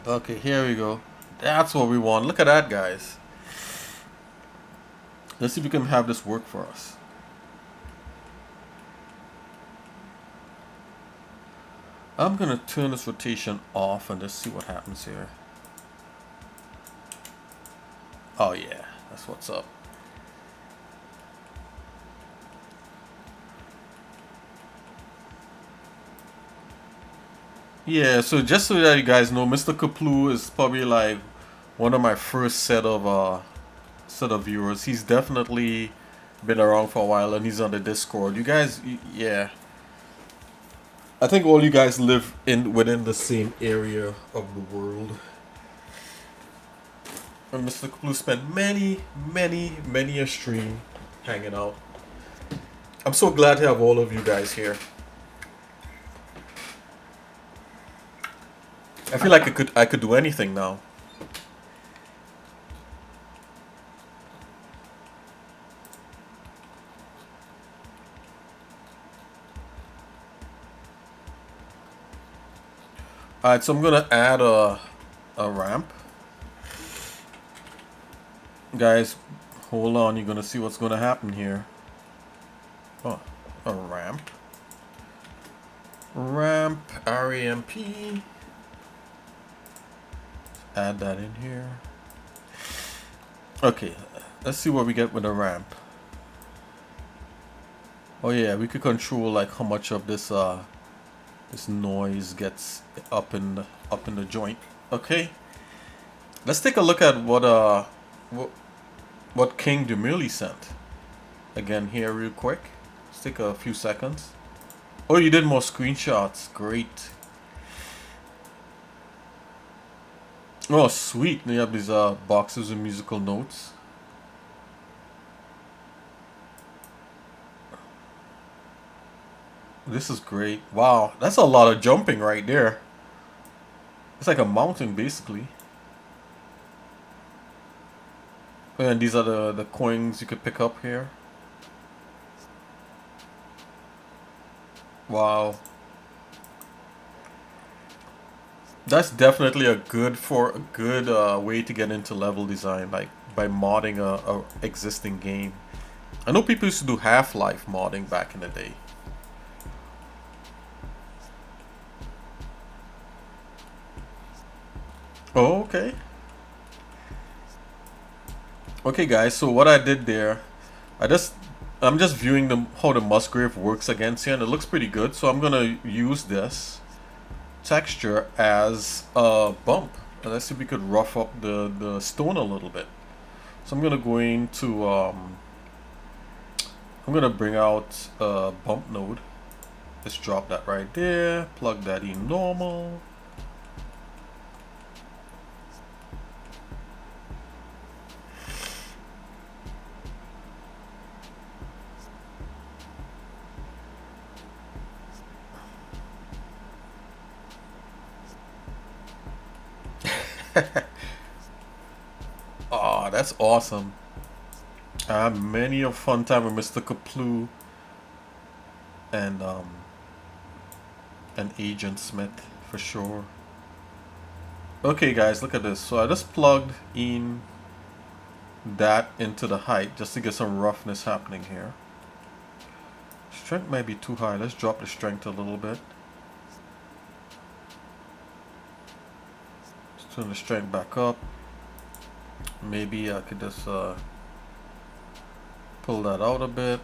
Okay, here we go. That's what we want. Look at that, guys. Let's see if we can have this work for us. I'm gonna turn this rotation off and just see what happens here. Oh yeah, that's what's up. Yeah, so just so that you guys know, Mr. Kaplu is probably like one of my first set of viewers. He's definitely been around for a while and he's on the Discord. You guys, yeah. I think all you guys live within the same area of the world. And Mr. Kaplu spent many a stream hanging out. I'm so glad to have all of you guys here. I feel like I could do anything now. Alright, so I'm gonna add a ramp. Guys, hold on, you're gonna see what's gonna happen here. Oh, a ramp. Ramp, RAMP. Add that in here. Okay, let's see what we get with a ramp. Oh yeah, we could control like how much of this this noise gets up in the joint. Okay, let's take a look at what King Demurley sent. Again here real quick. Let's take a few seconds. Oh, you did more screenshots. Great. Oh, sweet. You have these boxes with musical notes. This is great. Wow, that's a lot of jumping right there. It's like a mountain, basically. And these are the coins you could pick up here. Wow. That's definitely a good way to get into level design, like by modding a existing game. I know people used to do Half-Life modding back in the day. Oh, okay. Okay, guys. So what I did there, I'm just viewing how the musgrave works against here, and it looks pretty good. So I'm gonna use this texture as a bump, and let's see if we could rough up the stone a little bit. So I'm gonna go into I'm gonna bring out a bump node. Let's drop that right there, plug that in normal. Oh, that's awesome. I had many a fun time with Mr. Kaplu and Agent Smith for sure. Okay guys, look at this. So I just plugged in that into the height just to get some roughness happening here. Strength might be too high. Let's drop the strength a little bit. Let's turn the strength back up. Maybe I could just pull that out a bit.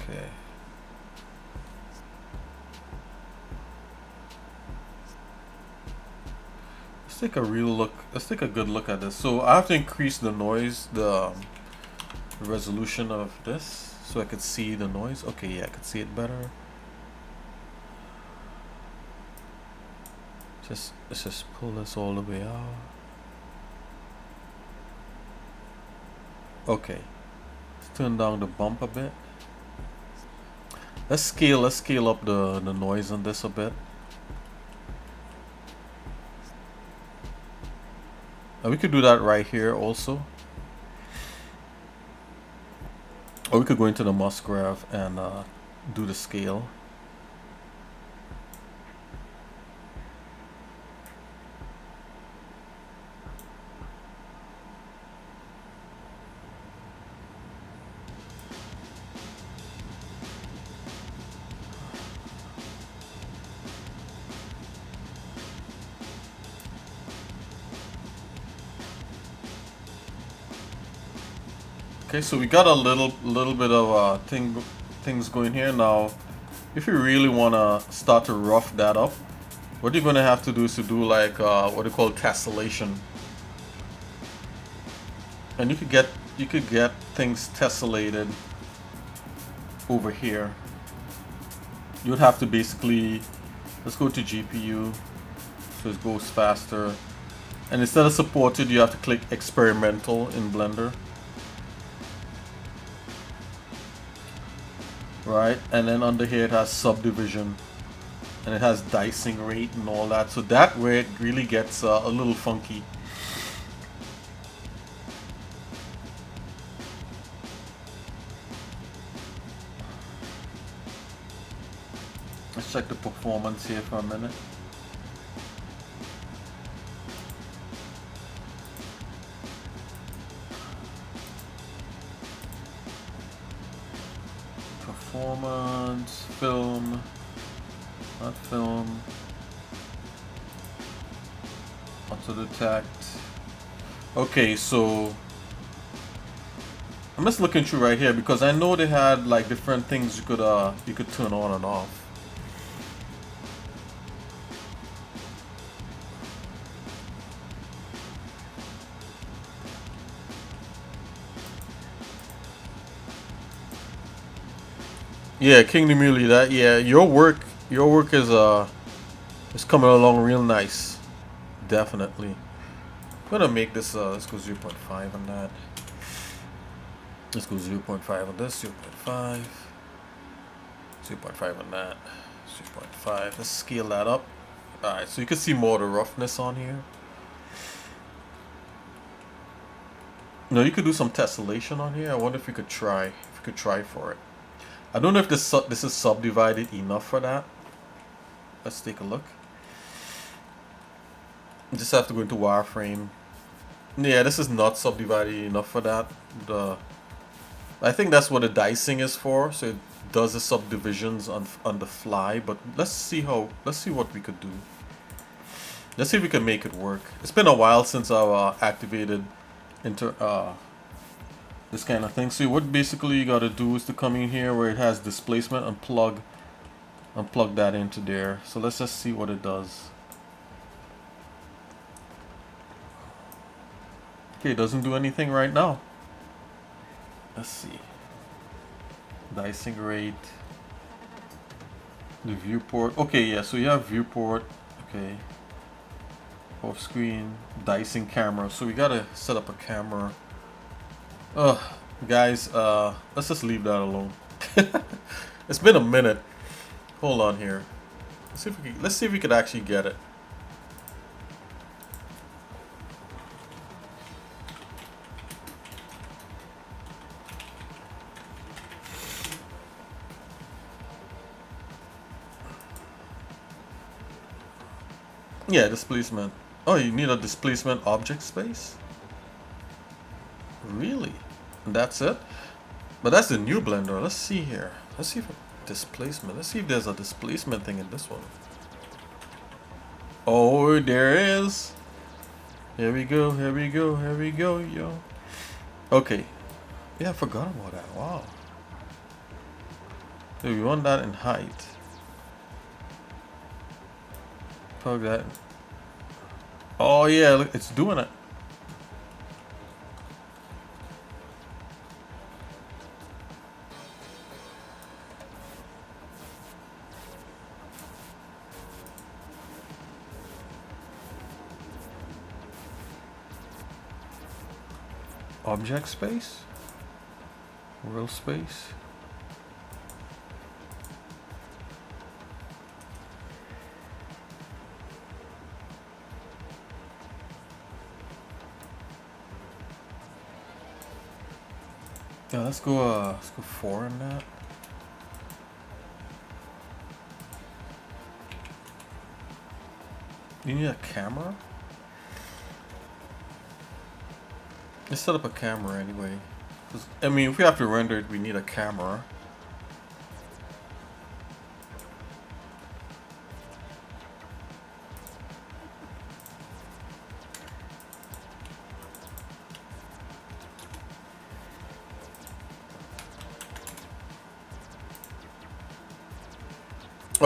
Okay. Let's take a real look. Let's take a good look at this. So I have to increase the noise, the resolution of this, so I could see the noise. Okay, yeah, I could see it better. Let's just pull this all the way out. Okay. Let's turn down the bump a bit. Let's scale up the noise on this a bit. And we could do that right here also. Or we could go into the Musgrave and do the scale. Okay, so we got a little bit of things going here now. If you really wanna start to rough that up, what you're gonna have to do is to do like what they call tessellation, and you could get things tessellated over here. You would have to basically, let's go to GPU, so it goes faster, and instead of supported, you have to click experimental in Blender. Right, and then under here it has subdivision, and it has dicing rate and all that, so that way it really gets a little funky. Let's check the performance here for a minute. Performance, film, not film, auto detect. Okay, so I'm just looking through right here because I know they had like different things you could turn on and off. Yeah, Kingdom Muley, that, yeah, your work is coming along real nice. Definitely. I'm gonna make this let's go 0.5 on that. Let's go 0.5 on this, 0.5. 0.5 on that. 0.5. Let's scale that up. Alright, so you can see more of the roughness on here. No, you could do some tessellation on here. I wonder if you could try for it. I don't know if this is subdivided enough for that. Let's take a look. You just have to go into wireframe. Yeah, this is not subdivided enough for that. I think that's what the dicing is for, so it does the subdivisions on the fly. But let's see what we could do. Let's see if we can make it work. It's been a while since I've activated this kind of thing. So what basically you gotta do is to come in here where it has displacement and plug that into there. So let's just see what it does. Okay, it doesn't do anything right now. Let's see. Dicing rate. The viewport. Okay, yeah, so you have viewport. Okay. Off screen. Dicing camera. So we gotta set up a camera. Ugh, guys, let's just leave that alone. It's been a minute. Hold on here. Let's see if we could actually get it. Yeah, displacement. Oh, you need a displacement object space? Really? And that's it? But that's the new blender. Let's see here. Let's see if displacement. Let's see if there's a displacement thing in this one. Oh, there is. Here we go. Here we go. Here we go, yo. Okay. Yeah, I forgot about that. Wow. So we want that in height. Plug that in. Oh yeah, look, it's doing it. Object space? World space? Yeah, let's go 4 in that. You need a camera? Let's set up a camera anyway. 'Cause, I mean, if we have to render it, we need a camera.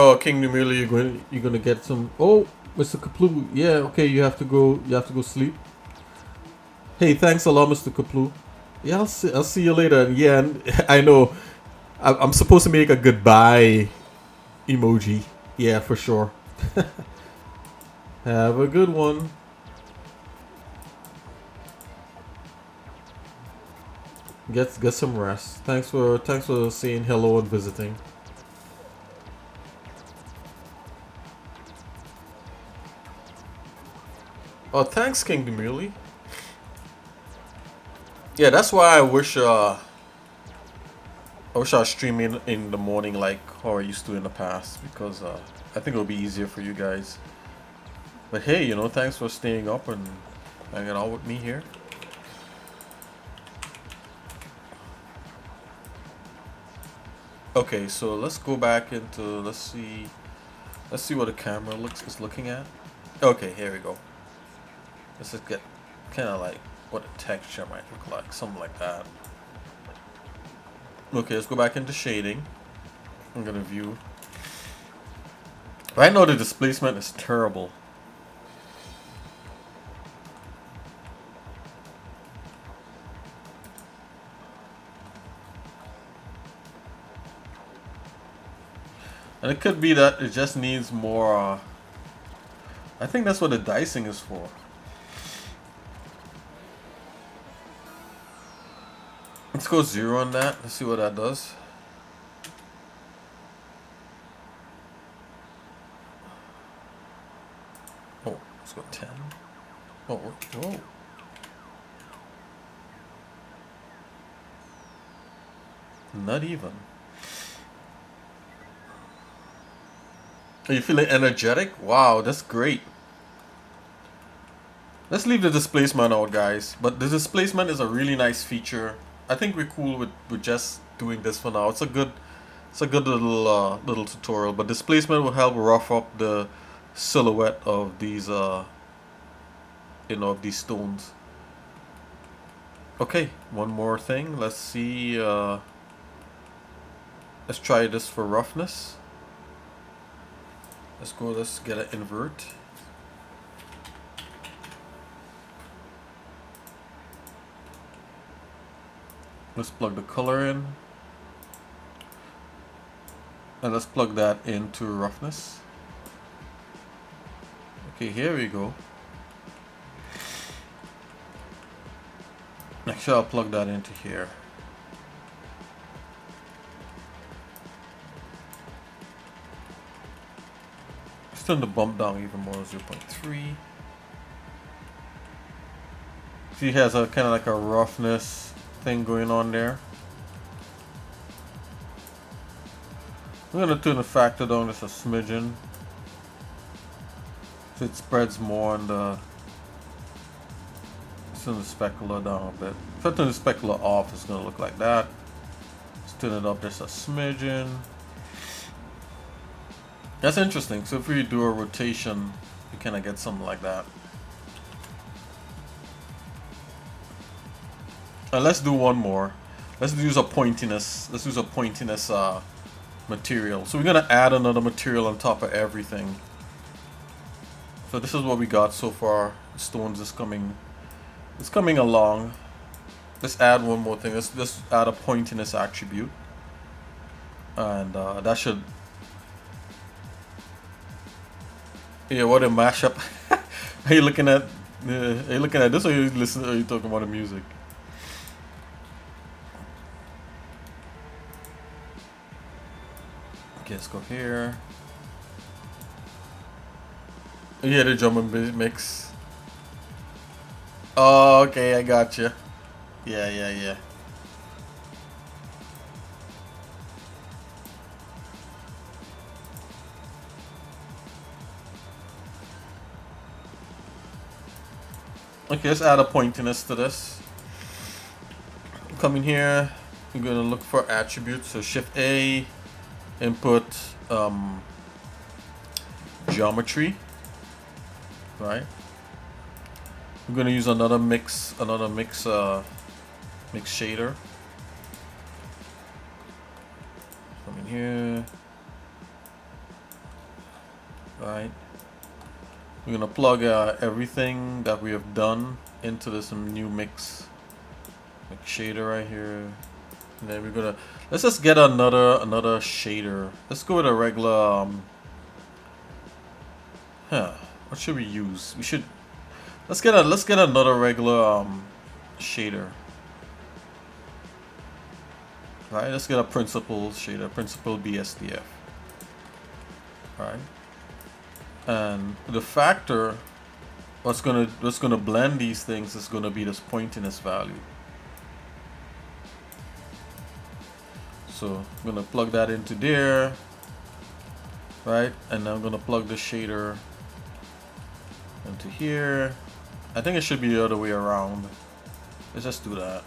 Oh, King Numila, you're gonna get some. Oh, Mr. Kaplu. Yeah, okay. You have to go sleep. Hey, thanks a lot, Mr. Kaplu. Yeah, I'll see you later. Yeah, and I know. I'm supposed to make a goodbye emoji. Yeah, for sure. Have a good one. Get some rest. Thanks for saying hello and visiting. Oh, thanks, King Demurely. Yeah, that's why I wish I was streaming in the morning like how I used to in the past, because I think it'll be easier for you guys. But hey, you know, thanks for staying up and hanging out with me here. Okay, so let's go back into let's see what the camera is looking at. Okay, here we go. Let's just get kind of like what the texture might look like, something like that. Okay, let's go back into shading. I'm gonna view. Right now the displacement is terrible. And it could be that it just needs more. I think that's what the dicing is for. Let's go 0 on that. Let's see what that does. Oh, let's go 10. Oh, whoa. Not even. Are you feeling energetic? Wow, that's great. Let's leave the displacement out, guys. But the displacement is a really nice feature. I think we're cool with just doing this for now. It's a good little tutorial. But displacement will help rough up the silhouette of these of these stones. Okay, one more thing. Let's see. Let's try this for roughness. Let's get an invert. Let's plug the color in. And let's plug that into roughness. Okay, here we go. Actually, I'll plug that into here. Let's turn the bump down even more, 0.3. See, it has a kind of like a roughness thing going on there. I'm gonna turn the factor down just a smidgen, so it spreads more on the. Let's turn the specular down a bit. If I turn the specular off, it's gonna look like that. Let's turn it up just a smidgen. That's interesting. So if we do a rotation, you kind of get something like that. And let's do one more. Let's use a pointiness. Let's use a pointiness material. So we're gonna add another material on top of everything. So this is what we got so far. The stones is coming. It's coming along. Let's add one more thing. Let's add a pointiness attribute, and that should. Yeah, what a mashup! Are you looking at? Are you looking at this, or are you listening? Or are you talking about the music? Okay, let's go here. Yeah, the drum and bass mix. Oh, okay, I got you. Yeah. Okay, let's add a pointiness to this. Come in here. We're gonna look for attributes. So Shift A, input geometry. Right. We're gonna use another mix shader. Come in here. Right. We're gonna plug everything that we have done into this new mix shader right here, and then we're gonna let's just get another shader. Let's go with a regular. What should we use? Let's get another regular shader. Right. Let's get a principal shader, principal BSDF. Right. And the factor, what's gonna blend these things is gonna be this pointiness value. So I'm gonna plug that into there, right? And I'm gonna plug the shader into here. I think it should be the other way around. Let's just do that.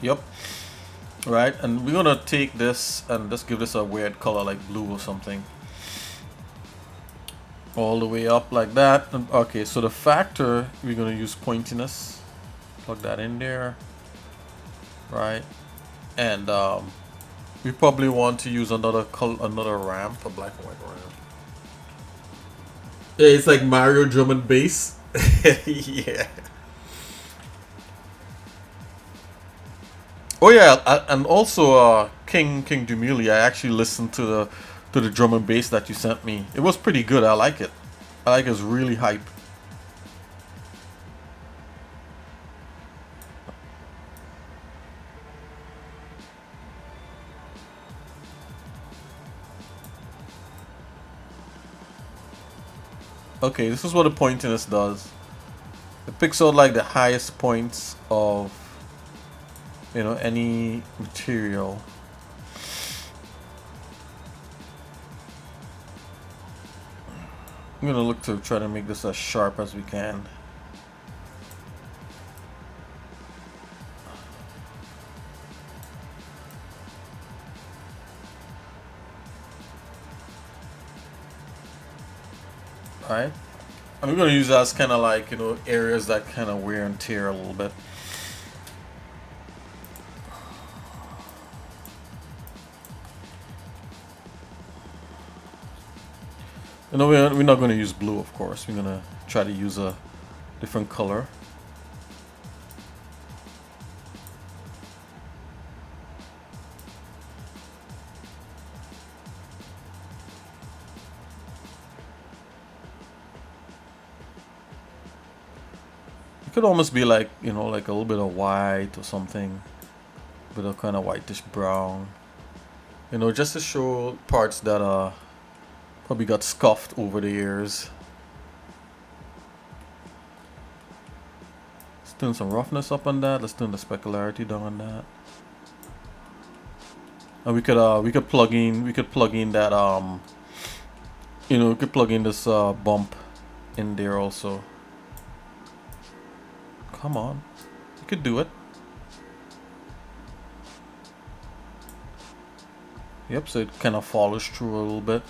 Yep. Right, and we're gonna take this and just give this a weird color like blue or something. All the way up like that. And, okay, so the factor, we're gonna use pointiness. Plug that in there. Right. And we probably want to use another ramp, a black and white ramp. Yeah, it's like Mario drum and bass. Yeah. Oh yeah, and also King Dumili, I actually listened to the drum and bass that you sent me. It was pretty good. I like it. I like it's really hype. Okay, this is what the pointiness does. It picks out like the highest points of any material. I'm gonna look to try to make this as sharp as we can. Alright, and we're gonna use that as kind of like areas that kind of wear and tear a little bit. We're not going to use blue, of course. We're going to try to use a different color. It could almost be like, you know, like a little bit of white or something, a bit of kind of whitish brown, you know, just to show parts that probably got scuffed over the years. Let's turn some roughness up on that. Let's turn the specularity down on that. And we could plug in that you know, we could plug in this bump in there also. Come on, you could do it. Yep, so it kind of follows through a little bit.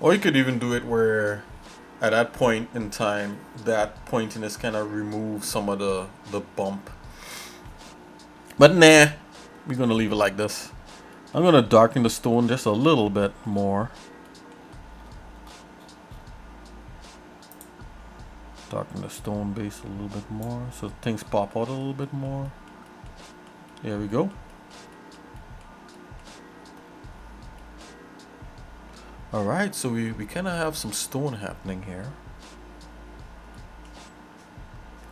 Or you could even do it where at that point in time, that pointiness kind of removes some of the bump. But nah, we're gonna leave it like this. I'm gonna darken the stone just a little bit more. Darken the stone base a little bit more so things pop out a little bit more. There we go. Alright, so we kind of have some stone happening here.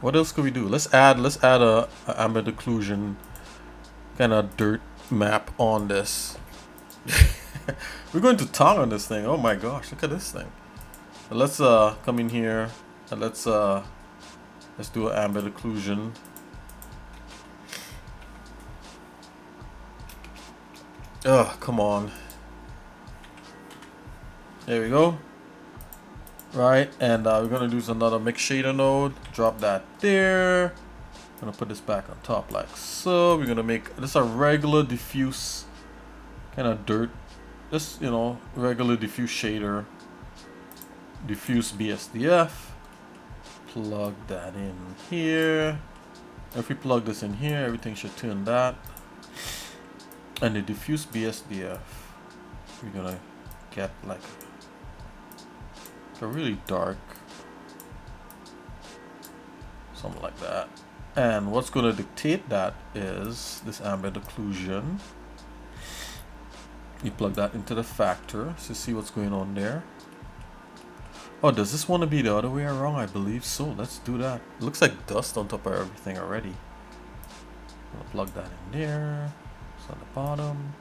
What else could we do? Let's add a ambient occlusion kind of dirt map on this. We're going to town on this thing. Oh my gosh, look at this thing. So let's come in here and let's do an ambient occlusion. Oh, come on. There we go. Right, and we're gonna use another mix shader node. Drop that there. Gonna put this back on top like so. We're gonna make this a regular diffuse kind of dirt. Just, you know, regular diffuse shader. Diffuse BSDF. Plug that in here. If we plug this in here, everything should turn that. And the diffuse BSDF, we're gonna get like a really dark, something like that. And what's going to dictate that is this ambient occlusion. You plug that into the factor to see what's going on there. Oh, does this want to be the other way around? I believe so. Let's do that. It looks like dust on top of everything already. I'll plug that in there. It's on the bottom.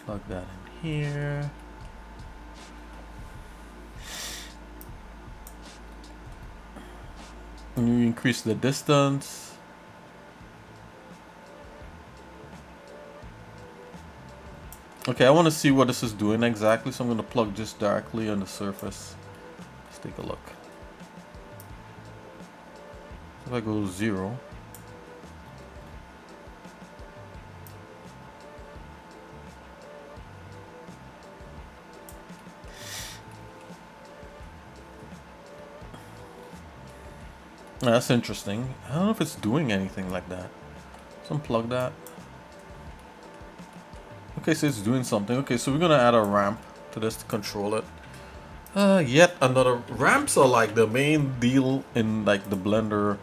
Plug that in here. And you increase the distance. Okay, I want to see what this is doing exactly, so I'm going to plug just directly on the surface. Let's take a look. If I go 0. That's interesting. I don't know if it's doing anything like that. Let's unplug that. Okay, so it's doing something. Okay, so we're gonna add a ramp to this to control it. Yet another. Ramps are like the main deal in like the Blender.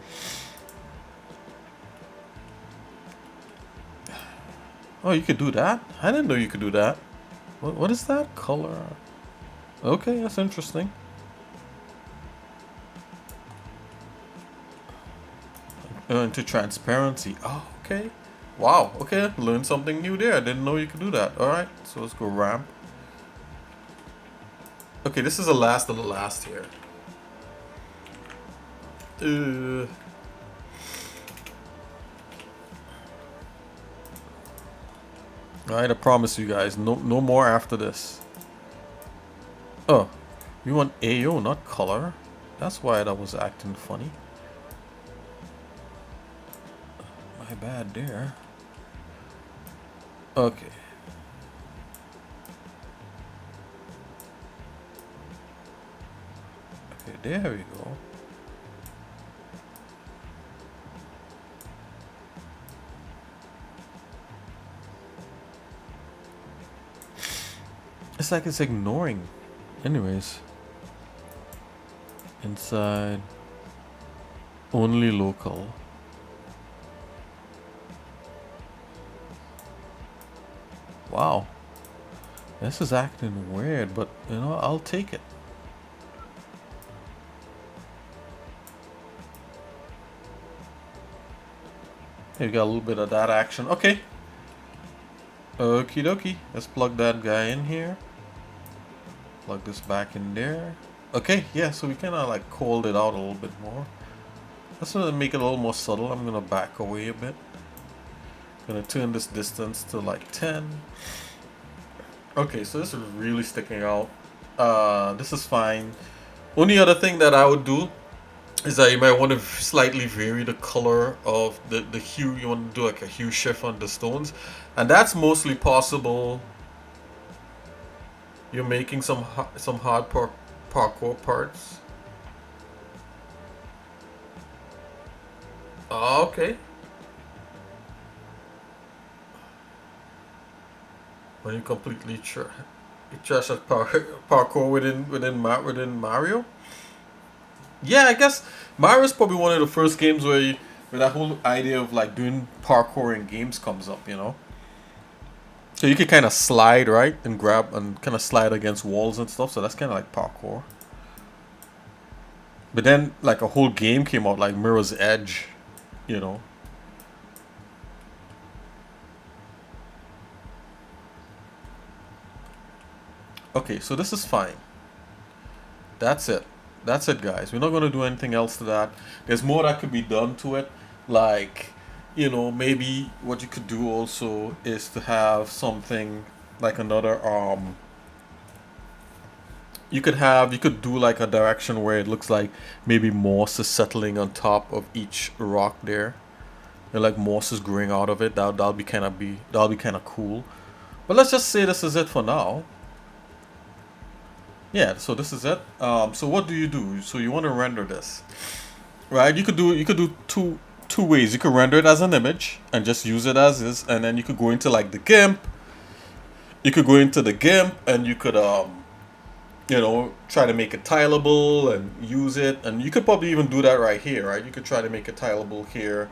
Oh, you could do that? I didn't know you could do that. What is that? Color. Okay, that's interesting. Into transparency. Oh, okay. Wow. Okay, learned something new there. I didn't know you could do that. All right, so let's go ramp. Okay, this is the last of the last here. All right, I promise you guys, no more after this. Oh, we want AO, not color. That's why that was acting funny. My bad there. Okay. Okay, there we go. It's like it's ignoring. Anyways. Inside. Only local. Wow. This is acting weird, but you know, I'll take it. Hey, we got a little bit of that action. Okay. Okie dokie. Let's plug that guy in here. Plug this back in there. Okay, yeah, so we kind of like coiled it out a little bit more. Let's make it a little more subtle. I'm gonna back away a bit. Gonna turn this distance to like 10. Okay, so this is really sticking out. This is fine. Only other thing that I would do is that you might want to slightly vary the color of the hue. You want to do like a hue shift on the stones, and that's mostly possible. You're making some hard parkour parts. Okay. When you completely trash at parkour within Mario. Yeah, I guess Mario's probably one of the first games where that whole idea of like doing parkour in games comes up, you know. So you can kind of slide, right, and grab and kind of slide against walls and stuff. So that's kind of like parkour. But then like a whole game came out like Mirror's Edge, you know. Okay, so this is fine. That's it. That's it, guys. We're not going to do anything else to that. There's more that could be done to it. Like, you know, maybe what you could do also is to have something like another, you could do like a direction where it looks like maybe moss is settling on top of each rock there. And like moss is growing out of it. That'll be kind of cool. But let's just say this is it for now. Yeah, so this is it. So what do you do? So you want to render this, right? You could do two ways. You could render it as an image and just use it as is, and then you could go into like the Gimp. You could go into the Gimp and you could you know, try to make it tileable and use it, and you could probably even do that right here, right? You could try to make it tileable here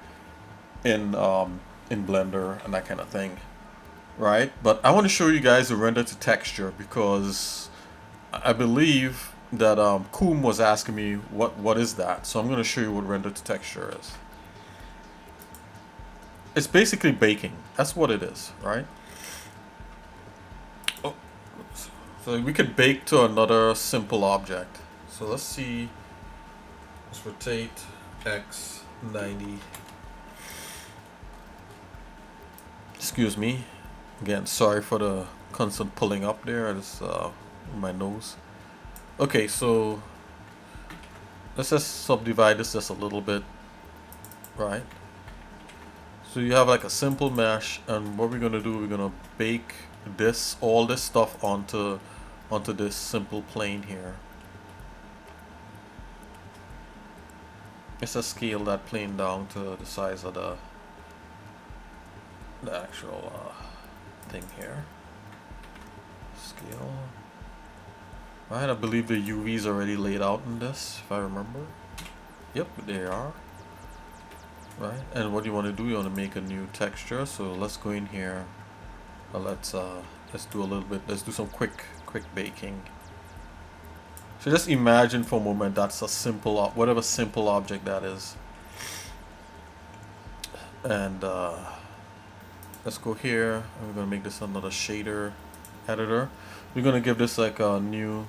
in Blender and that kind of thing, right? But I want to show you guys the render to texture because I believe that Koom was asking me what is that, so I'm going to show you what render to texture is. It's basically baking. That's what it is, right? Oh, so we could bake to another simple object. So let's see. Let's rotate X 90. Excuse me. Again, sorry for the constant pulling up there. It's my nose. Okay, so let's just subdivide this just a little bit, right? So you have like a simple mesh, and what we're gonna do, we're gonna bake all this stuff onto this simple plane here. Let's just scale that plane down to the size of the actual thing here. Scale. Right, I believe the UVs already laid out in this, if I remember. Yep, they are. Right, and what you want to do, you want to make a new texture. So let's go in here. Let's do a little bit. Let's do some quick baking. So just imagine for a moment that's a simple, whatever simple object that is. And let's go here. I'm gonna make this another shader editor. We're gonna give this like a new,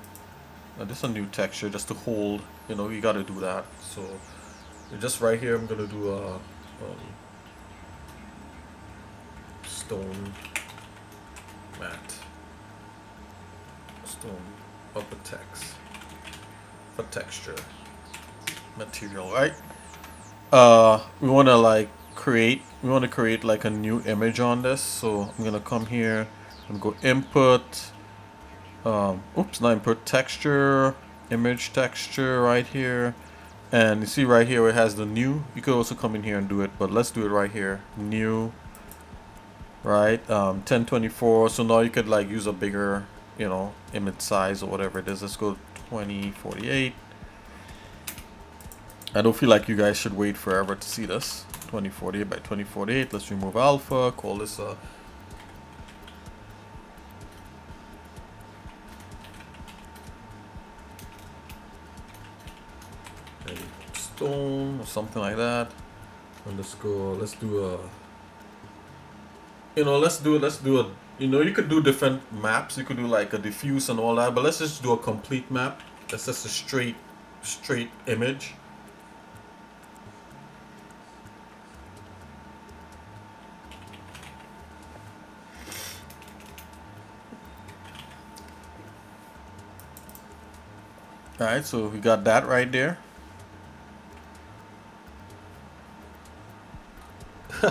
just a new texture just to hold. You know, you gotta do that. So just right here, I'm gonna do a stone matte, stone upper text for texture material, right? We want to create like a new image on this. So I'm gonna come here and go input. Oops, not input, texture, image texture right here. And you see right here where it has the new. You could also come in here and do it, but let's do it right here. New, right? 1024. So now you could like use a bigger you know, image size or whatever it is. Let's go 2048. I don't feel like you guys should wait forever to see this. 2048 by 2048. Let's remove alpha. Call this a stone or something like that. And let's go. Let's do a. You know, let's do a. You know, you could do different maps. You could do like a diffuse and all that. But let's just do a complete map. That's just a straight image. Alright, so we got that right there.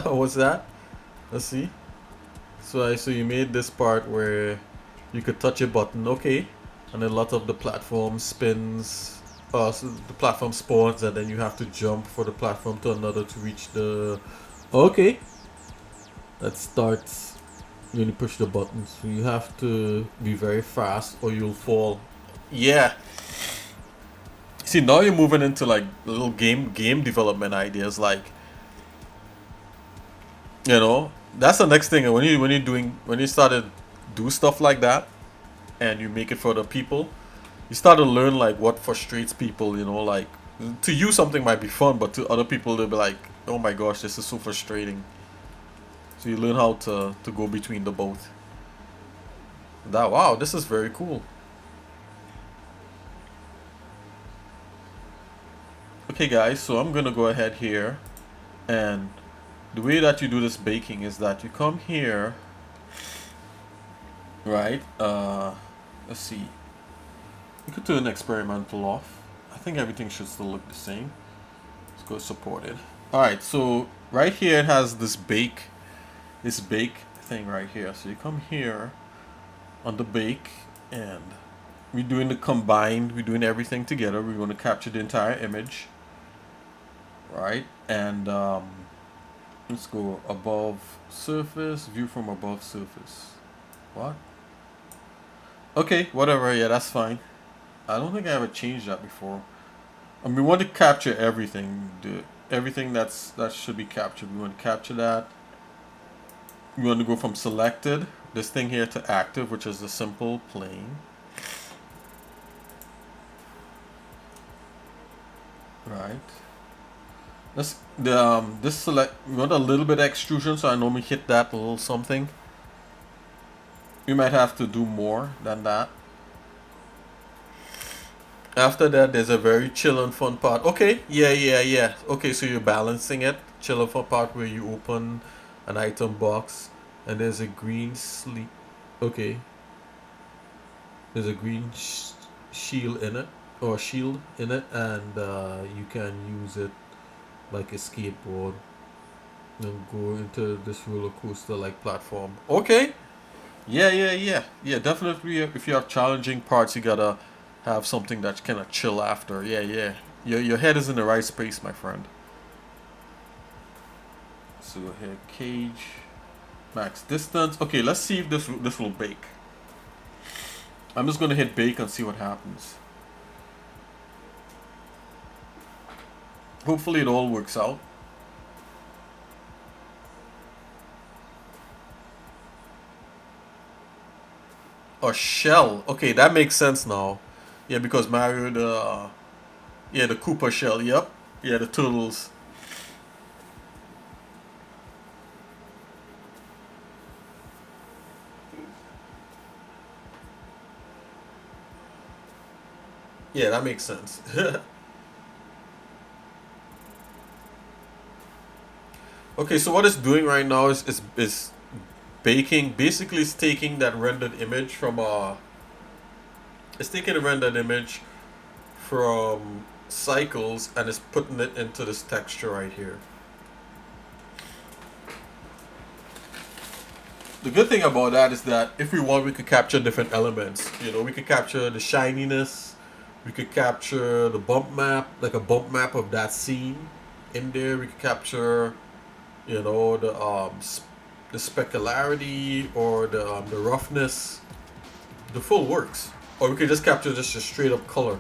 What's that? Let's see. So you made this part where you could touch a button, okay, and a lot of the platform spins. So the platform spawns, and then you have to jump for the platform to another to reach the. Okay. That starts when you push the button, so you have to be very fast or you'll fall. Yeah. See, now you're moving into like little game development ideas, like, you know, that's the next thing. When you started do stuff like that, and you make it for the people, you start to learn like what frustrates people. You know, like to you something might be fun, but to other people they'll be like, oh my gosh, this is so frustrating. So you learn how to go between the both. That, wow, this is very cool. Okay guys, so I'm gonna go ahead here, and the way that you do this baking is that you come here, right? Let's see. You could turn experimental off. I think everything should still look the same. Let's go supported. Alright, so right here it has this bake thing right here. So you come here on the bake, and we're doing the combined, we're doing everything together. We're going to capture the entire image. Right, and let's go above surface, view from above surface. What? Okay, whatever, yeah, that's fine. I don't think I ever changed that before. I mean, we want to capture everything, everything that should be captured. We want to capture that. We want to go from selected, this thing here, to active, which is the simple plane. Right. This select, we want a little bit of extrusion, so I normally hit that little something. You might have to do more than that. After that, there's a very chill and fun part. Okay, yeah. Okay, so you're balancing it. Chill and fun part where you open an item box, and there's a green sleep. Okay. There's a green shield in it, or shield in it, and you can use it like a skateboard and go into this roller coaster like platform. Okay. Yeah, definitely. If you have challenging parts, you gotta have something that's kind of chill after. Yeah. Your head is in the right space, my friend. So here, cage, max distance. Okay, let's see if this will bake. I'm just gonna hit bake and see what happens. Hopefully it all works out. A shell. Okay, that makes sense now. Yeah, because Mario, the Koopa shell. Yep. Yeah, the turtles. Yeah, that makes sense. Okay, so what it's doing right now is baking. Basically, it's taking that rendered image from it's taking a rendered image from cycles and it's putting it into this texture right here. The good thing about that is that if we want, we could capture different elements. You know, we could capture the shininess. We could capture the bump map, like a bump map of that scene in there. We could capture, you know, the specularity or the roughness. The full works. Or we could just capture just a straight up color.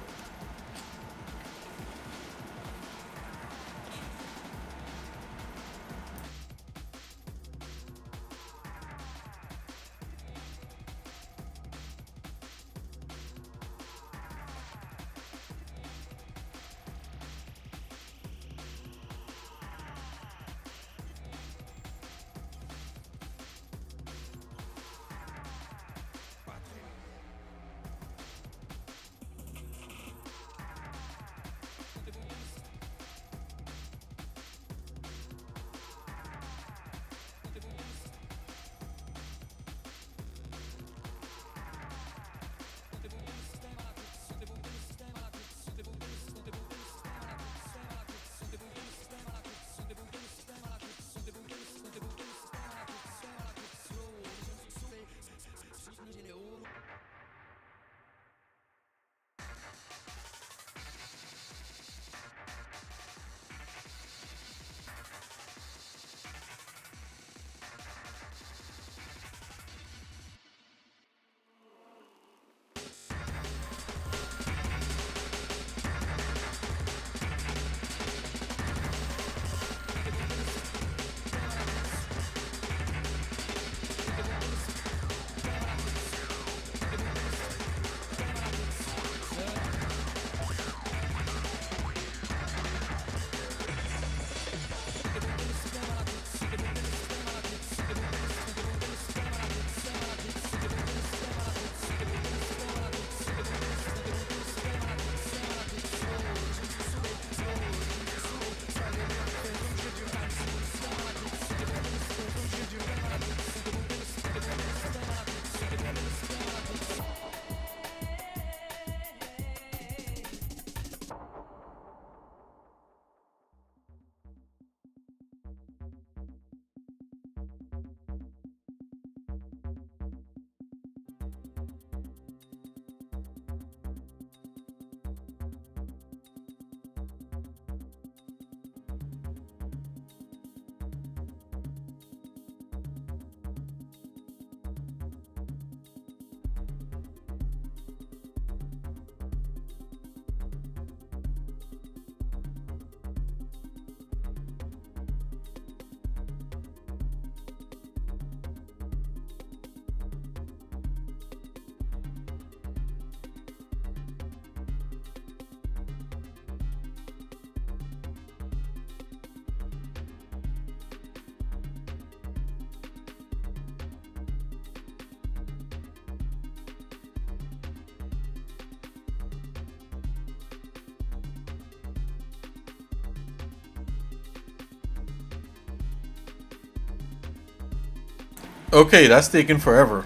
Okay, that's taking forever.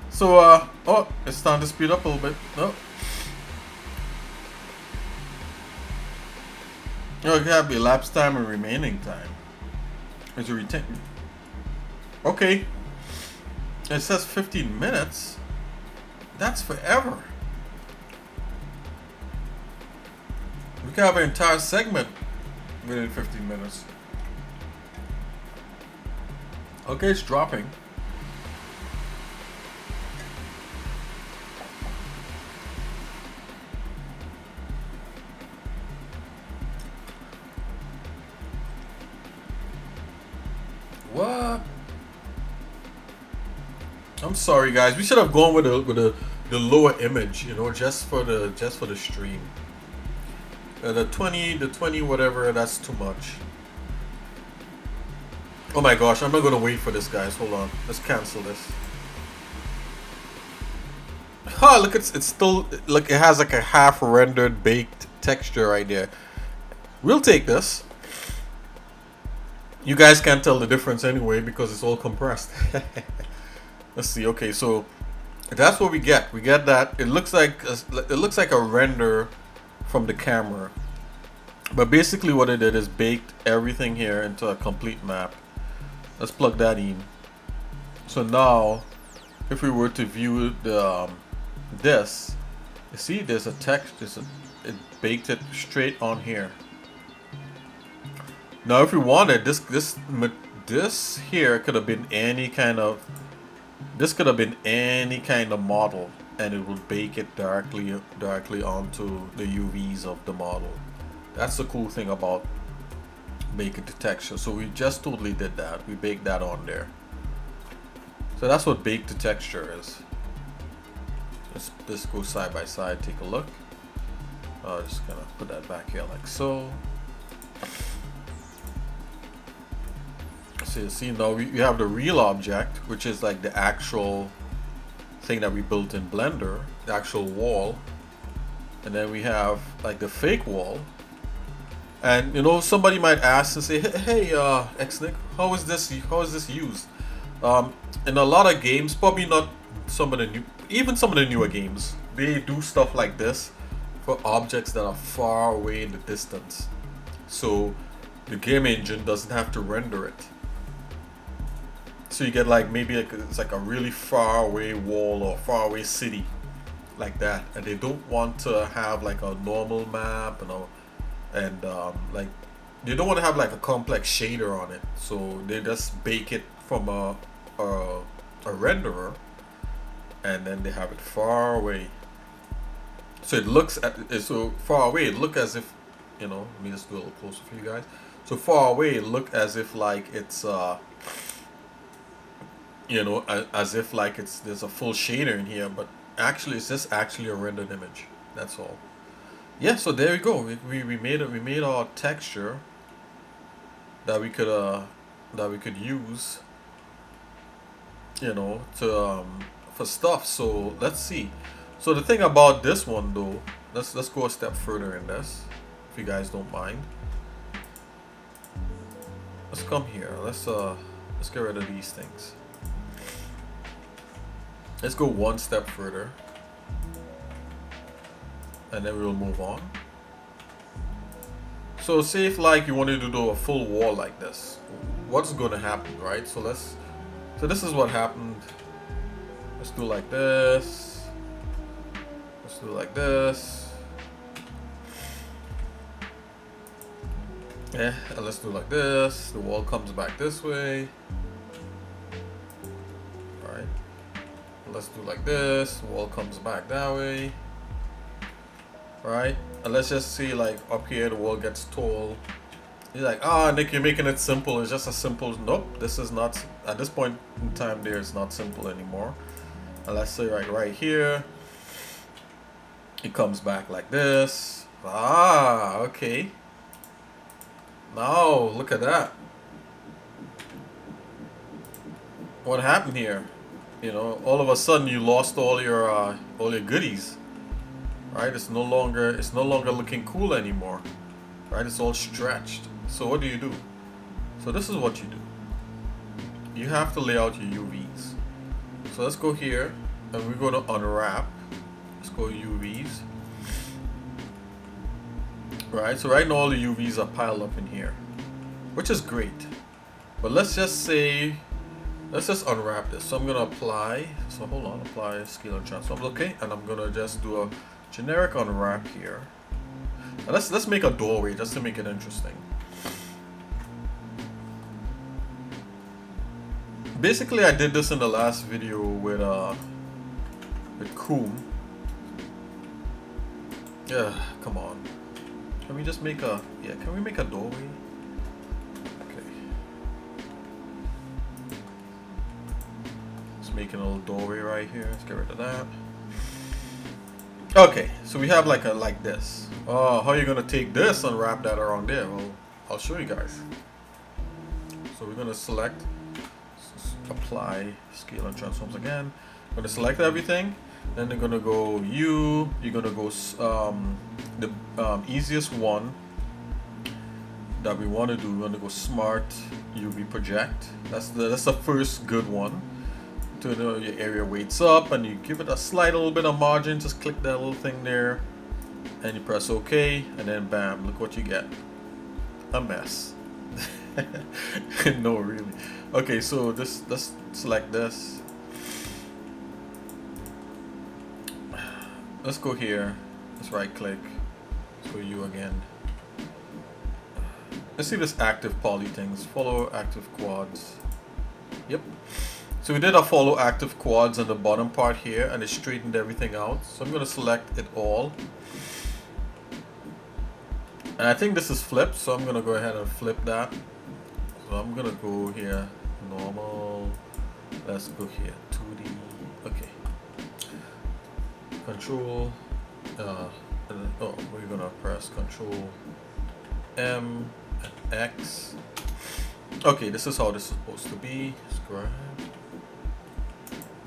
So, oh, it's time to speed up a little bit. No. Oh, it gotta be elapsed time and remaining time. Is it retain? Okay. It says 15 minutes. That's forever. We can have an entire segment within 15 minutes. Okay, it's dropping. What? I'm sorry, guys. We should have gone with the lower image, you know, just for the stream. The 20 whatever. That's too much. Oh my gosh, I'm not gonna wait for this, guys. Hold on. Let's cancel this. Oh, look, it's still, look, it has like a half rendered baked texture right there. We'll take this. You guys can't tell the difference anyway because it's all compressed. Let's see. Okay, so that's what we get. We get that. It looks like a render from the camera. But basically what it did is baked everything here into a complete map. Let's plug that in. So now, if we were to view the this, you see there's a text. It baked it straight on here. Now, if we wanted this here could have been any kind of This could have been any kind of model, and it will bake it directly onto the UVs of the model. That's the cool thing about baking the texture. So we just totally did that. We baked that on there. So that's what bake the texture is. Let's go side by side, take a look. Just gonna put that back here like so. So you see now we have the real object, which is like the actual thing that we built in Blender, the actual wall. And then we have like the fake wall. And you know, somebody might ask and say, hey, Xnick, how is this used? In a lot of games, probably not some of the newer games, they do stuff like this for objects that are far away in the distance. So the game engine doesn't have to render it. So you get like maybe it's like a really far away wall or far away city like that, and they don't want to have like a normal map, you know, and like they don't want to have like a complex shader on it, so they just bake it from a renderer, and then they have it far away. So it looks so far away. It look as if, you know. Let me just do a little closer for you guys. So far away, it look as if like it's you know, as if like there's a full shader in here, but actually it's just actually a rendered image. That's all. Yeah. So there we go. We made our texture that we could use, you know, to for stuff. So let's see. So the thing about this one though, let's go a step further in this, if you guys don't mind. Let's come here. Let's get rid of these things. Let's go one step further, and then we'll move on. So say if like you wanted to do a full wall like this, what's going to happen, right? So this is what happened. Let's do like this. Let's do like this. Yeah, and let's do like this. The wall comes back this way. Alright. Let's do like this. The wall comes back that way. Right? And let's just see like up here the wall gets tall. You're like, ah, Nick, you're making it simple. It's just a simple. Nope, this is not, at this point in time there, it's not simple anymore. And let's say right here, it comes back like this. Ah, okay. Now look at that. What happened here? You know, all of a sudden you lost all your goodies. Right? It's no longer looking cool anymore. Right? It's all stretched. So what do? So this is what you do. You have to lay out your UVs. So let's go here and we're going to unwrap. Let's go UVs. Right, so right now all the UVs are piled up in here, which is great. But let's just unwrap this. So I'm gonna apply. So hold on, apply scale and transforms. Okay, and I'm gonna just do a generic unwrap here. And let's make a doorway just to make it interesting. Basically, I did this in the last video with Coom. Yeah, come on. Can we just make a, can we make a doorway? Okay. Let's make a little doorway right here. Let's get rid of that. Okay, so we have like this. Oh, how are you gonna take this and wrap that around there? Well, I'll show you guys. So we're gonna select, apply, scale and transforms again. I'm gonna select everything. Then they're gonna go you're gonna go the easiest one that we want to do. We're gonna go smart UV project. That's the first good one. To know your area weights up, and you give it a slight little bit of margin. Just click that little thing there, and you press OK, and then bam! Look what you get. A mess. No, really. Okay, so let's select this. Let's go here. Let's right click. Let's go U again. Let's see this active poly things. Follow active quads. Yep. So we did a follow active quads on the bottom part here, and it straightened everything out. So I'm going to select it all. And I think this is flipped, so I'm going to go ahead and flip that. So I'm going to go here, normal. Let's go here, 2D. Okay. Control. We're going to press Control M and X. Okay, this is how this is supposed to be. Scribe.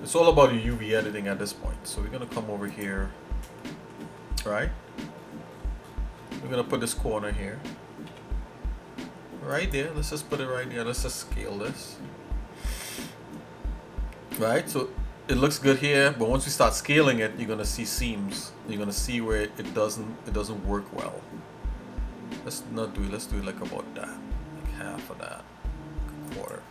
It's all about the UV editing at this point. So we're gonna come over here, right? We're gonna put this corner here, right there. Let's just put it right there. Let's just scale this, right? So it looks good here, but once we start scaling it, you're gonna see seams. You're gonna see where it doesn't work well. Let's not do it. Let's do it like about that, like half of that, quarter.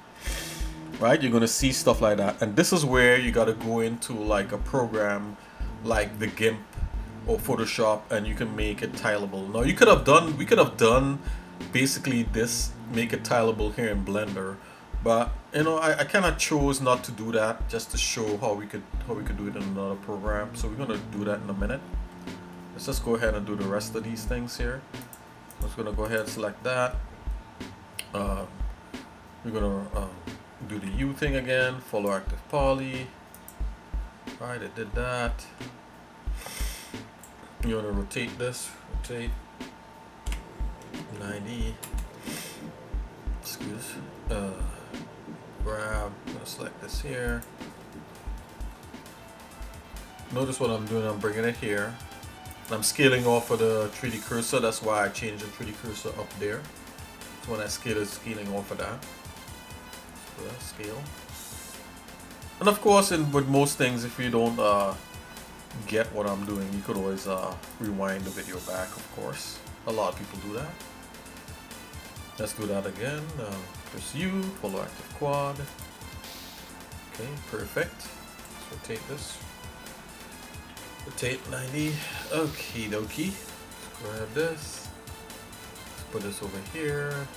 Right, you're gonna see stuff like that, and this is where you gotta go into like a program like the Gimp or Photoshop, and you can make it tileable. Now we could have done basically this, make it tileable here in Blender, but you know I kind of chose not to do that, just to show how we could do it in another program. So we're gonna do that in a minute. Let's just go ahead and do the rest of these things here. I'm just gonna go ahead and select that. We're gonna do the U thing again, follow active poly. Right, it did that. You want to rotate this, rotate 90. Excuse. Grab, I'm gonna select this here. Notice what I'm doing, I'm bringing it here. I'm scaling off of the 3D cursor, that's why I changed the 3D cursor up there. So when I scale, it's scaling off of that. Scale. And of course, with most things, if you don't get what I'm doing, you could always rewind the video back, of course. A lot of people do that. Let's do that again. Press U, follow active quad. Okay, perfect. Let's rotate this. Rotate 90. Okie dokie. Let's grab this. Let's put this over here.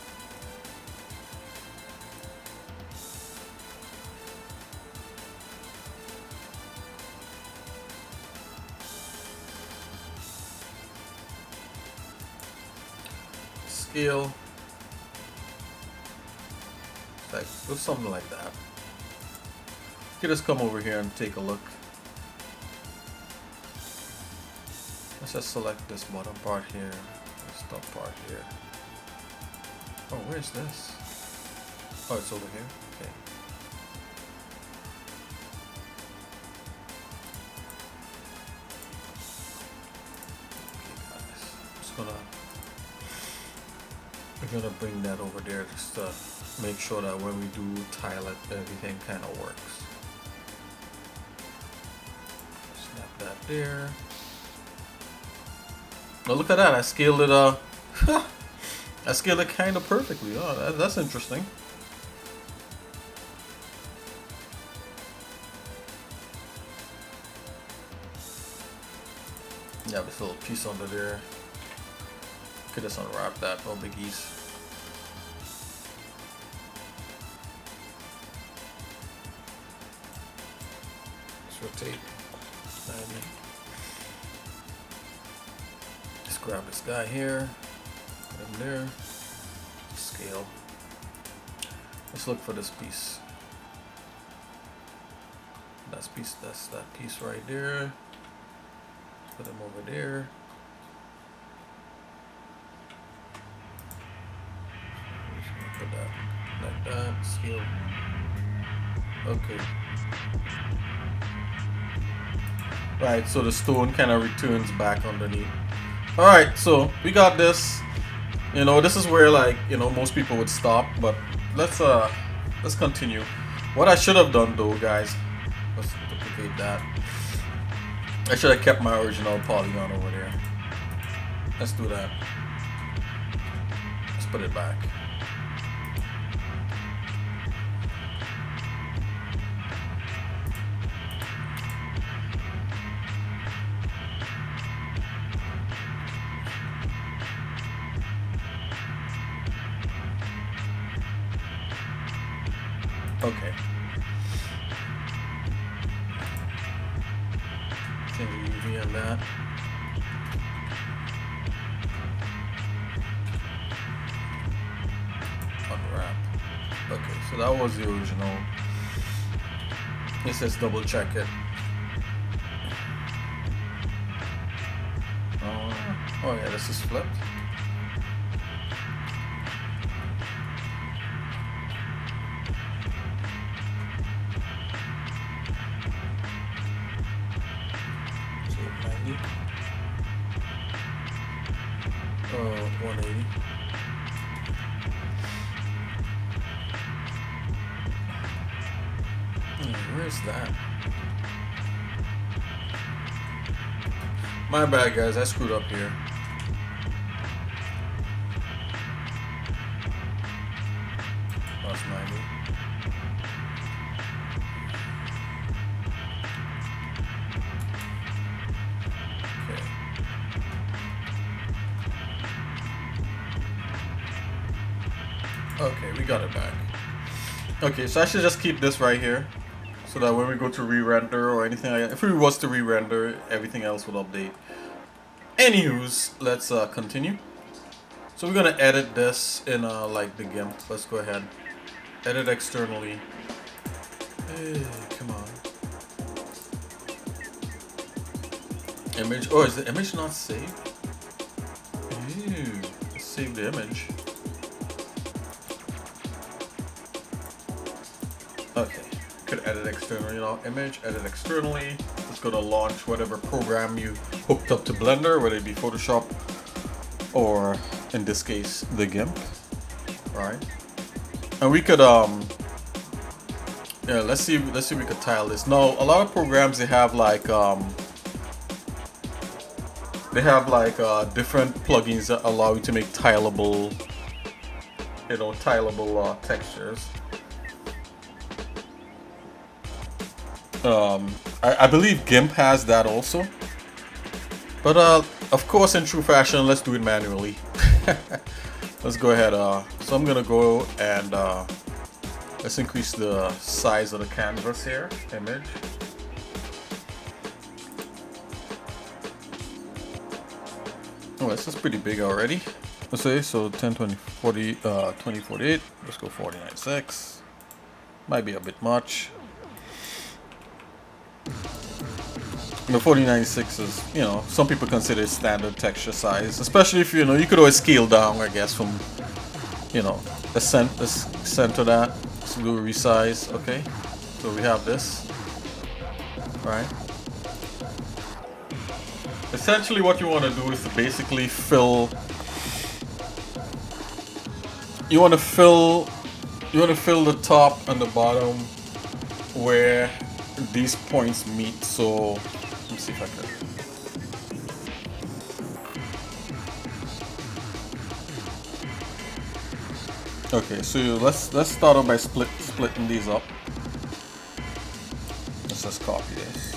Scale, like something like that. You can just come over here and take a look. Let's just select this bottom part here, this top part here. Oh, where's this? Oh, it's over here. Okay. Okay, guys. We're gonna bring that over there just to make sure that when we do tile it, everything kind of works. Snap that there. Oh, look at that! I scaled it. I scaled it kind of perfectly. Oh, that's interesting. Yeah, this little piece under there. Could just unwrap that, no biggies. Let's rotate 90. Just grab this guy here, put him there, scale. Let's look for this piece. That's that piece right there. Put him over there. Put that like that, scale. Okay. Right, so the stone kind of returns back underneath. Alright, so we got this. You know, this is where, like, you know, most people would stop, but let's continue. What I should have done though, guys, let's duplicate that. I should have kept my original polygon over there. Let's do that. Let's put it back. Okay. Change the UV on that. Unwrap. Okay, so that was the original. It says double check it. Oh yeah, this is flipped. So 90. 180. Where's that? My bad, guys. I screwed up here. That's 90. Okay. Okay, we got it back. Okay, so I should just keep this right here, so that when we go to re-render or anything like that, if we was to re-render, everything else will update. Anywho's, let's continue. So we're gonna edit this in like the Gimp. Let's go ahead. Edit externally. Hey, come on. Image. Oh, is the image not saved? Ew. Let's save the image. Okay. Could edit externally, you know, image, edit externally. It's gonna launch whatever program you hooked up to Blender, whether it be Photoshop or in this case the Gimp. Right. And we could yeah, let's see if we could tile this. Now a lot of programs they have like different plugins that allow you to make tileable, you know, tileable textures. I believe Gimp has that also, but of course in true fashion, let's do it manually. Let's go ahead. So I'm gonna go and let's increase the size of the canvas here. Image. Oh, this is pretty big already. Let's say so 10, 20, 40, 20, 48. Let's go 49.6. Might be a bit much. The 49.6 is, you know, some people consider it standard texture size, especially if you know you could always scale down, I guess, from, you know, the center that. So do a resize. Okay, so we have this, right? Essentially, what you want to do is to basically fill. You want to fill the top and the bottom where these points meet. So let me see if I can. Okay, so let's start off by splitting these up. Let's just copy this.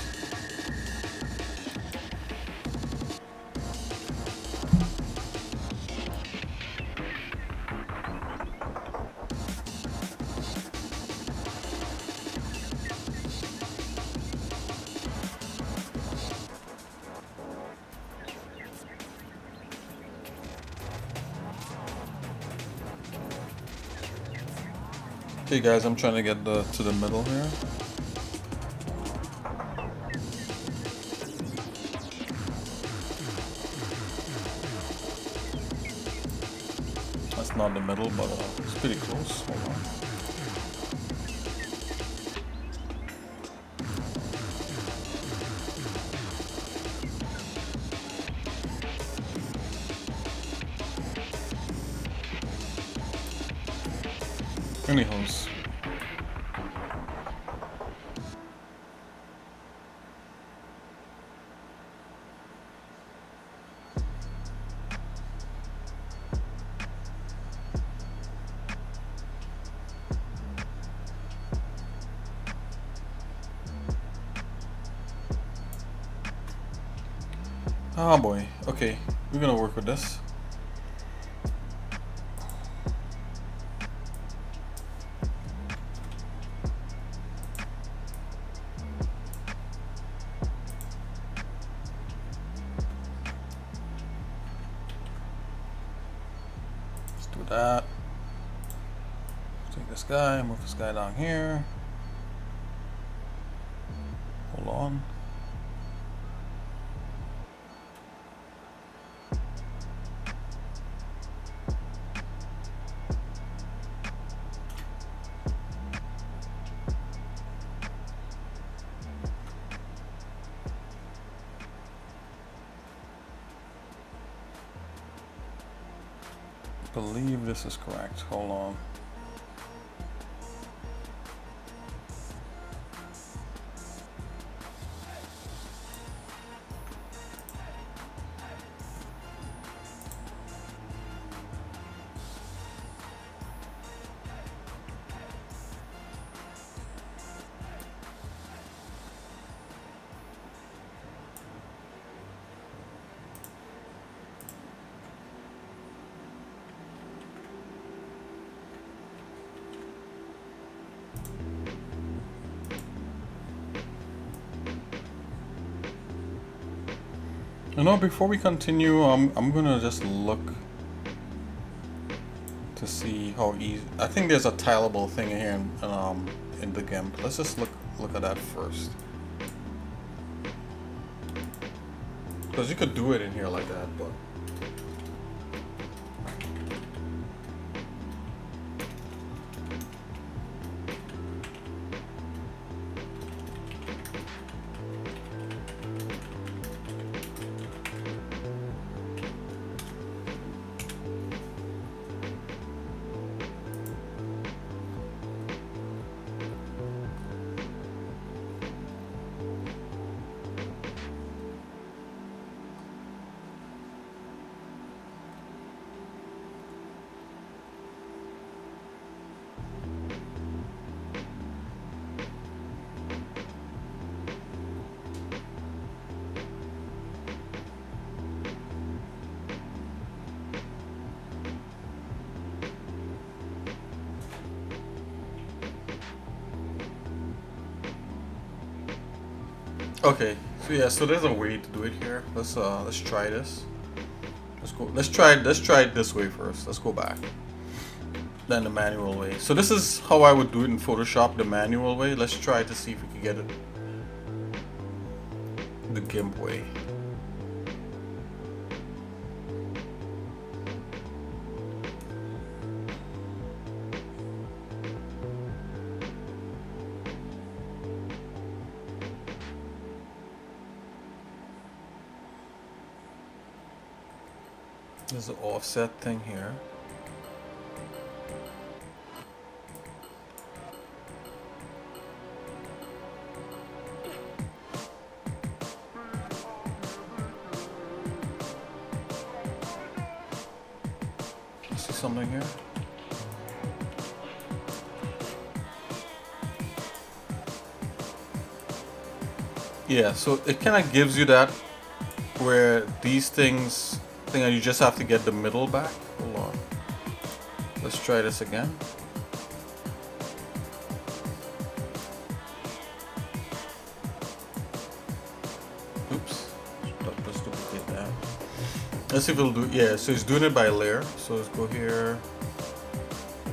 Okay guys, I'm trying to get to the middle here. That's not the middle, but it's pretty close. Hold on. Anyhows. Oh boy. Okay, we're gonna work with this. do that. Take this guy, move this guy down here. Hold on. I believe this is correct. Hold on. You know, before we continue, I'm gonna just look to see how easy. I think there's a tileable thing here in the Gimp. Let's just look at that first, because you could do it in here like that, but. Okay, so yeah, so there's a way to do it here. Let's try this. Let's try it this way first. Let's go back. Then the manual way. So this is how I would do it in Photoshop, the manual way. Let's try to see if we can get it the Gimp way. There's an offset thing here. See something here? Yeah, so it kind of gives you that where these things you just have to get the middle back. Hold on. Let's try this again. Oops. Let's duplicate that. Let's see if it'll do. Yeah, so it's doing it by layer. So let's go here.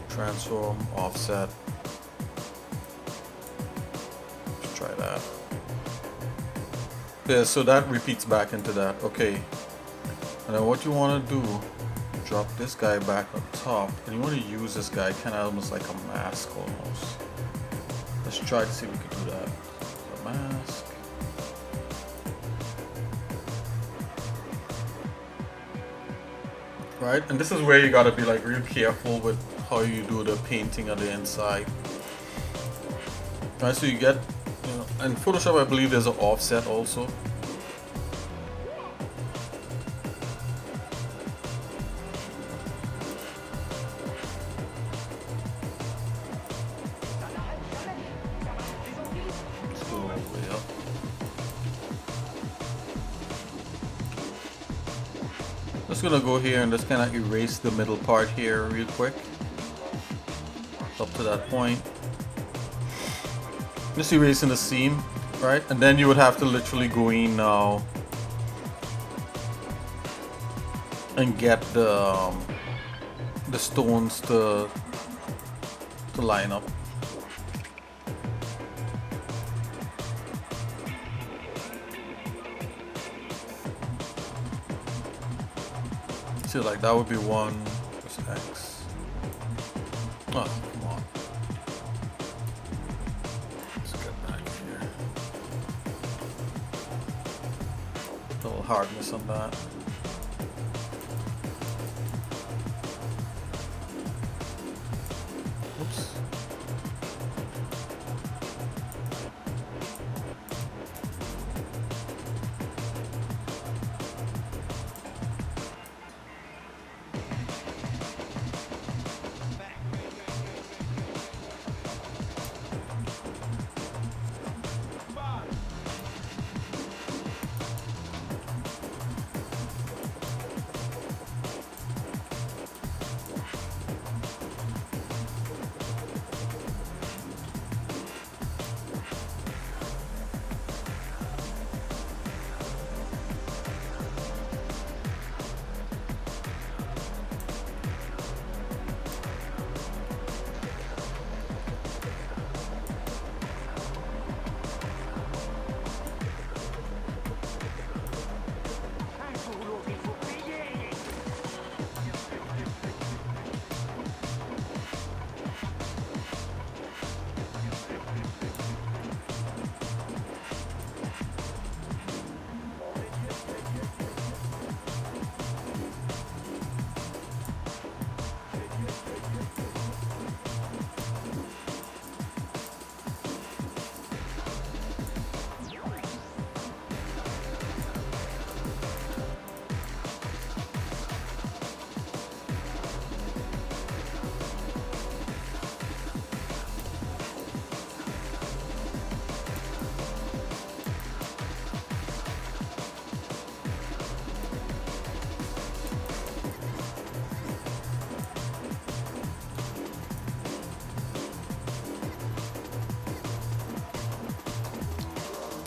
Transform, offset. Let's try that. Yeah, so that repeats back into that. Okay. And then what you want to do, drop this guy back on top, and you want to use this guy kind of almost like a mask almost. Let's try to see if we can do that. So mask. Right, and this is where you gotta be like real careful with how you do the painting on the inside. Right, so you get, you know, in Photoshop I believe there's an offset also. Just gonna go here and just kind of erase the middle part here real quick up to that point. Just erasing the seam, right? And then you would have to literally go in now and get the the stones to line up. See, like that would be 1 plus X. Oh, come on. Let's get back here. A little hardness on that. Oops.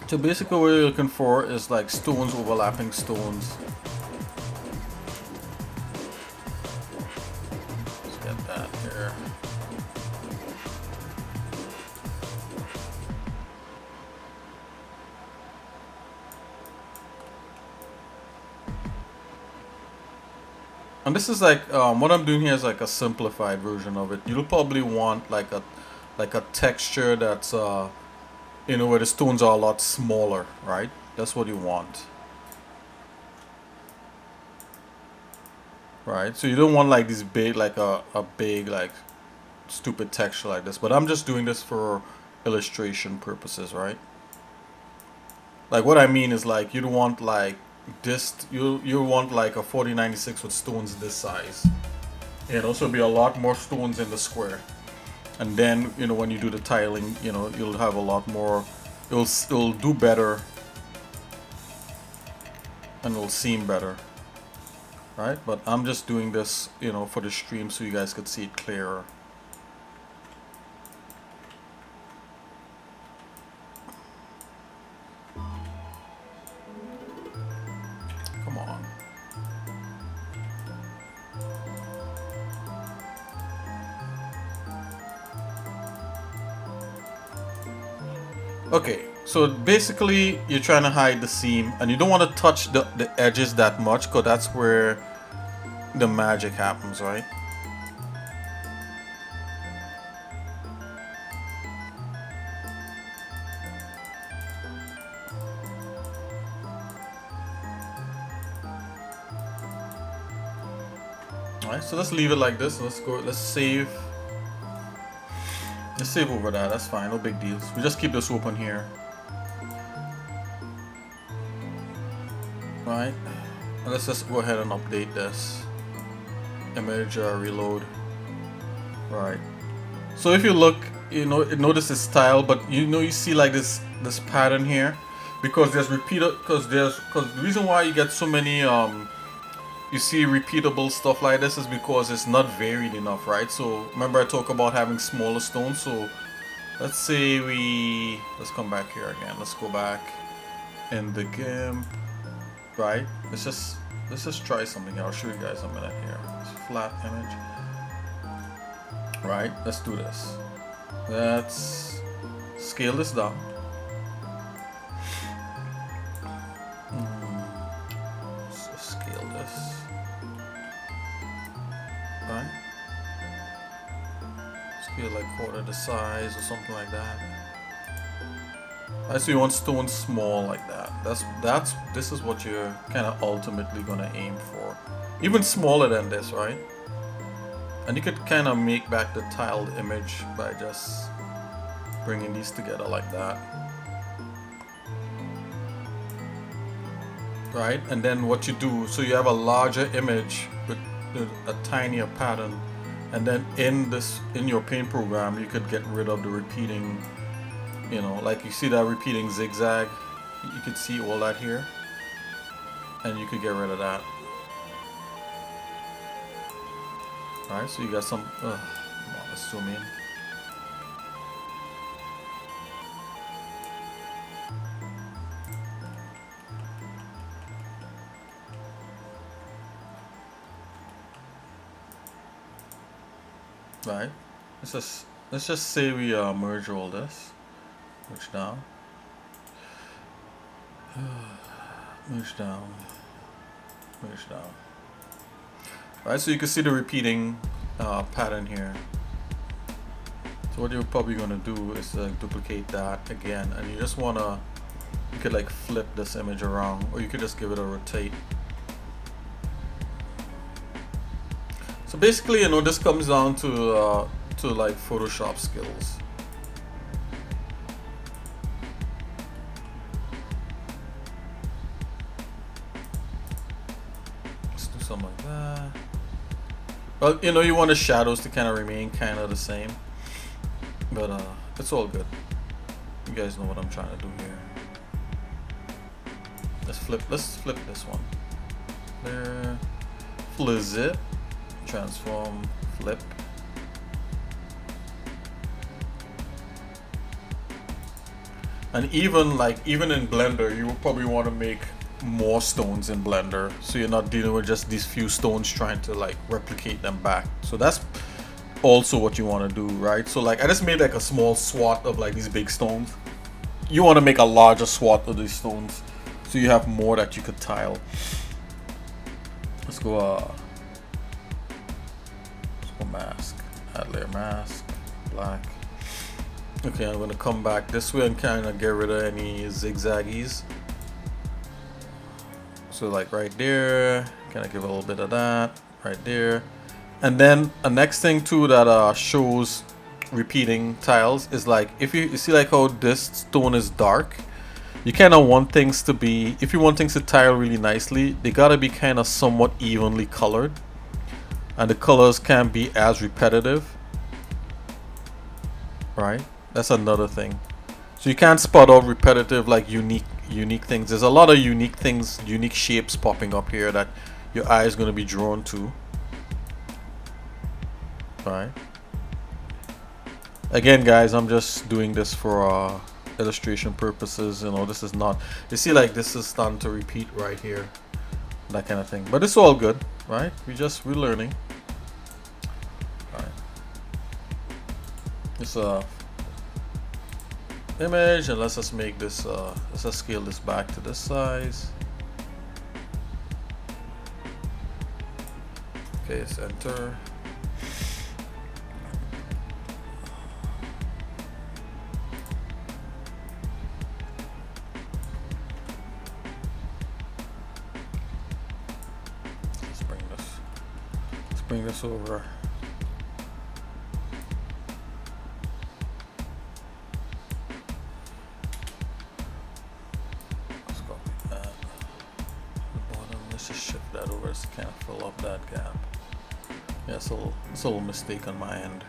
So basically what you're looking for is like stones overlapping stones. Let's get that here. And this is like what I'm doing here is like a simplified version of it. You'll probably want like a texture that's you know, where the stones are a lot smaller, right? That's what you want. Right? So you don't want like this big, like a big, like stupid texture like this. But I'm just doing this for illustration purposes, right? Like what I mean is like you don't want like this, you want like a 4096 with stones this size. And also be a lot more stones in the square. And then, you know, when you do the tiling, you know, you'll have a lot more, it'll do better and it'll seem better, right? But I'm just doing this, you know, for the stream so you guys could see it clearer. Come on. Okay, so basically you're trying to hide the seam and you don't want to touch the edges that much because that's where the magic happens, right? Alright, so let's leave it like this. Let's go, let's save over that, that's fine, no big deals. We just keep this open here. Right, let's just go ahead and update this image, reload. Right, so if you look, you know, notice the style, but you know, you see like this pattern here because there's because the reason why you get so many you see repeatable stuff like this is because it's not varied enough, right? So remember I talk about having smaller stones. So let's say let's come back here again. Let's go back in the Gimp, right? Let's just try something here. I'll show you guys a minute here. It's flat image. Right, let's do this. Let's scale this down. So scale this. Right? Scale like quarter the size or something like that. I see you want stones small like that. This is what you're kind of ultimately gonna aim for. Even smaller than this, right? And you could kind of make back the tiled image by just bringing these together like that. Right? And then what you do, so you have a larger image with a tinier pattern. And then in your paint program, you could get rid of the repeating, you know, like you see that repeating zigzag. You could see all that here. And you could get rid of that. Alright, so you got some, come on, let's zoom in. Right, let's just say we merge all this, merge down, merge down, merge down. Right, so you can see the repeating pattern here. So what you're probably going to do is duplicate that again, and you just want to, you could like flip this image around, or you could just give it a rotate. So basically, you know, this comes down to like Photoshop skills. Let's do something like that. Well, you know, you want the shadows to kind of remain kind of the same, but it's all good. You guys know what I'm trying to do here. Let's flip this one. There, flip, transform, flip. And even in Blender, you will probably want to make more stones in Blender, so you're not dealing with just these few stones trying to like replicate them back. So that's also what you want to do, right? So like I just made like a small swat of like these big stones. You want to make a larger swat of these stones so you have more that you could tile. Let's go mask, add layer mask, black. Okay, I'm gonna come back this way and kind of get rid of any zigzaggies. So like right there, kind of give a little bit of that right there. And then the next thing too that shows repeating tiles is like, if you see like how this stone is dark, you kind of want things to be, if you want things to tile really nicely, they gotta be kind of somewhat evenly colored. And the colors can't be as repetitive, right? That's another thing. So you can't spot out repetitive, like unique things. There's a lot of unique things, unique shapes popping up here that your eye is going to be drawn to, right? Again, guys, I'm just doing this for illustration purposes. You know, this is not, you see like this is starting to repeat right here, that kind of thing, but it's all good, right? We're learning. All right, this image, and let's just make this let's just scale this back to this size. Okay, let's enter. Bring this over. Let's copy that. The bottom, let's just shift that over to kind of fill up that gap. Yeah, it's a little mistake on my end.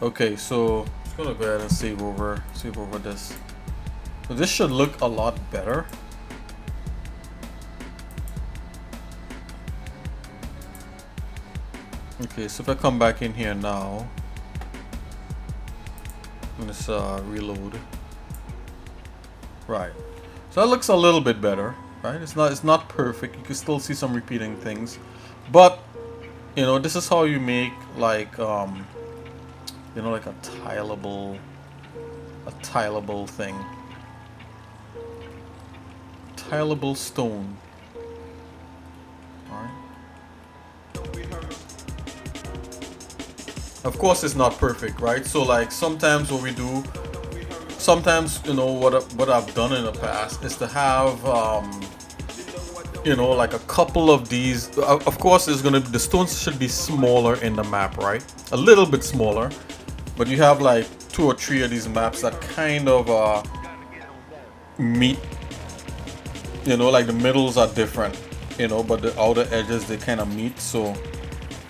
Okay, so I'm just gonna go ahead and save over this. So this should look a lot better. Okay, so if I come back in here now, let's reload. Right, so that looks a little bit better, right? It's not perfect. You can still see some repeating things, but you know, this is how you make like You know, like a tileable thing. Tileable stone. Alright. Of course it's not perfect, right? So like sometimes what we do, sometimes, you know, what I've done in the past is to have you know, like a couple of these. Of course the stones should be smaller in the map, right? A little bit smaller. But you have like 2 or 3 of these maps that kind of meet, you know, like the middles are different, you know, but the outer edges they kind of meet. So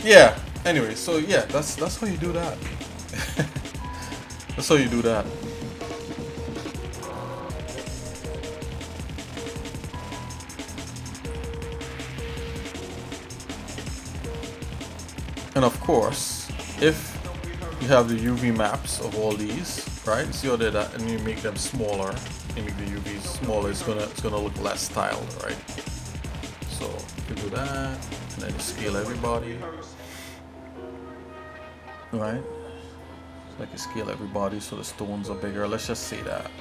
yeah, anyway, so yeah, that's how you do that. That's how you do that. And of course, if you have the UV maps of all these, right? See how they that, and you make them smaller. You make the UVs smaller. It's gonna look less tiled, right? So you do that, and then you scale everybody, right? So like you scale everybody so the stones are bigger. Let's just say that,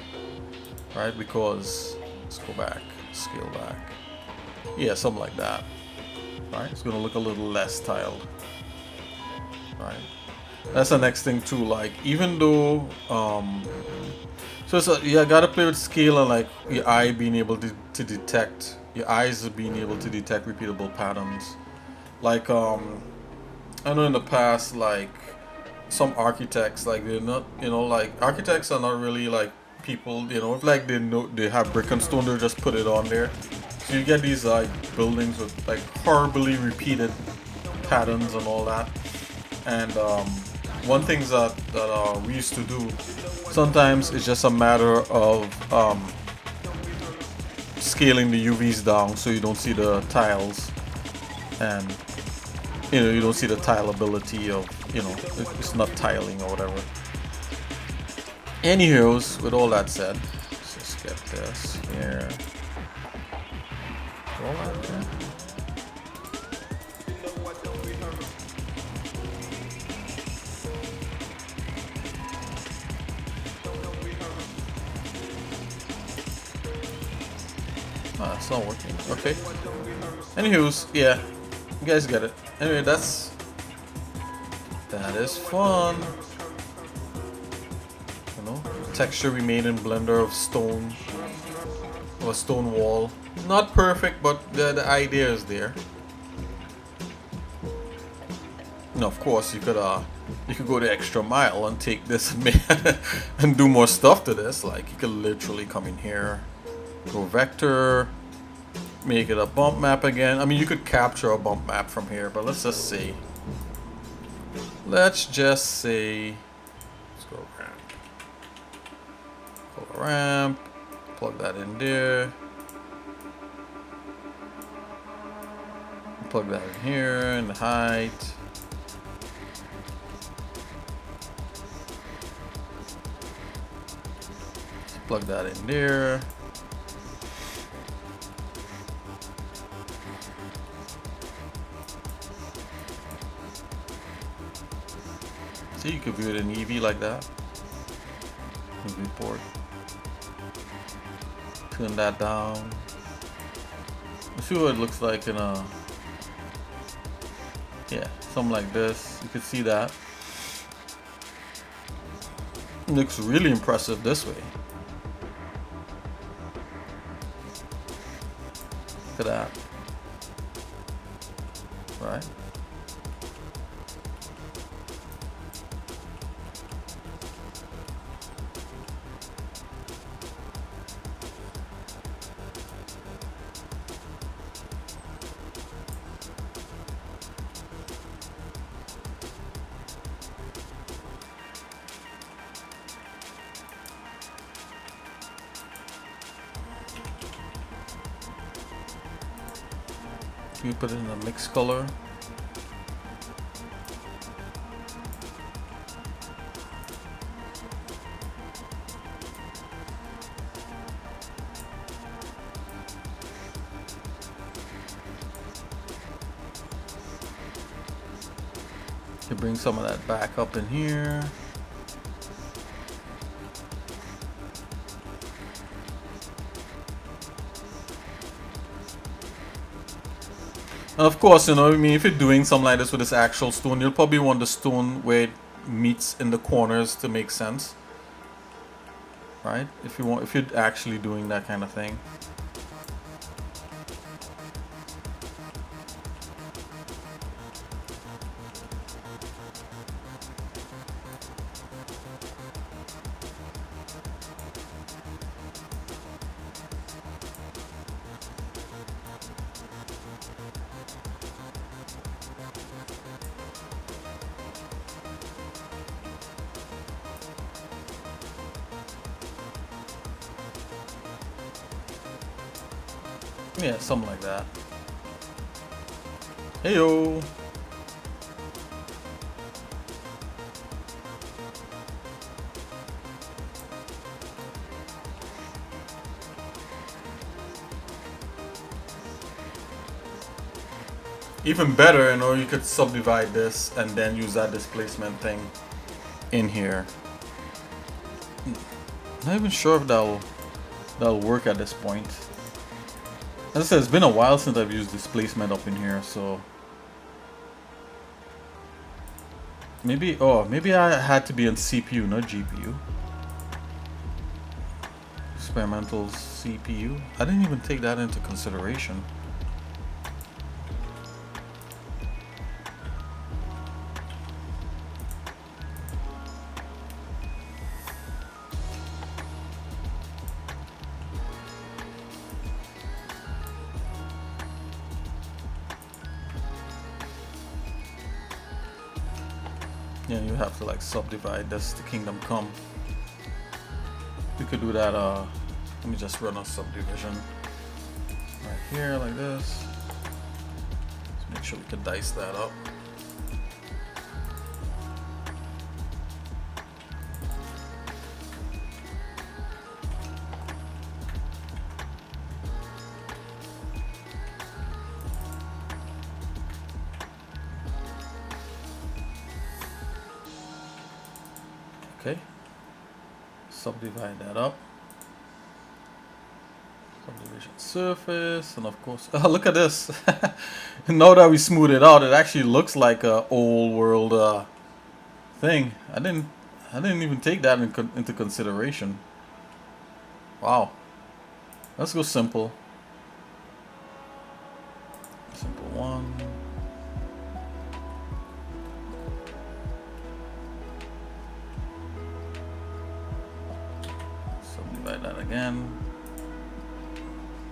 right? Because let's go back, scale back. Yeah, something like that, right? It's gonna look a little less tiled, right? That's the next thing too. Like even though so it's you gotta play with scale and like your eye being able to detect, your eyes are being able to detect repeatable patterns. Like I know in the past, like some architects, like they're not, you know, like architects are not really like people, you know, if like they know they have brick and stone, they just put it on there. So you get these like buildings with like horribly repeated patterns and all that. And one thing that we used to do sometimes it's just a matter of scaling the UVs down so you don't see the tiles, and you know, you don't see the tileability of, you know, it's not tiling or whatever. Anywho's, with all that said, let's just get this here. All that there. Ah, it's not working. Okay. Anywho's, yeah, you guys get it. Anyway, that is fun. You know, texture we made in Blender of stone, or stone wall. Not perfect, but the idea is there. And of course, you could go the extra mile and take this and do more stuff to this. Like you could literally come in here, go vector, make it a bump map again. I mean, you could capture a bump map from here, but let's just say, let's go ramp. Pull a ramp, plug that in there, plug that in here, and the height. Plug that in there. See, you could view it in EV like that. Viewport. Turn that down. Let's see what it looks like in a, yeah, something like this. You could see that. It looks really impressive this way. Look at that. Right? You put it in a mixed color. You bring some of that back up in here. And of course, you know, I mean, if you're doing something like this with this actual stone, you'll probably want the stone where it meets in the corners to make sense, right? If you're actually doing that kind of thing. Yeah, something like that. Heyo. Even better, you know, you could subdivide this and then use that displacement thing in here. Not even sure if that'll work at this point. As I said, it's been a while since I've used displacement up in here, so maybe I had to be on CPU, not GPU. Experimental CPU. I didn't even take that into consideration. Yeah, you have to like subdivide this to Kingdom Come. We could do that, let me just run a subdivision right here like this. Let's make sure we can dice that up. Okay, subdivide that up. Subdivision surface, and of course, oh, look at this. Now that we smooth it out, it actually looks like a old world thing. I didn't even take that into consideration. Wow. Let's go simple. Simple one. Subdivide that again.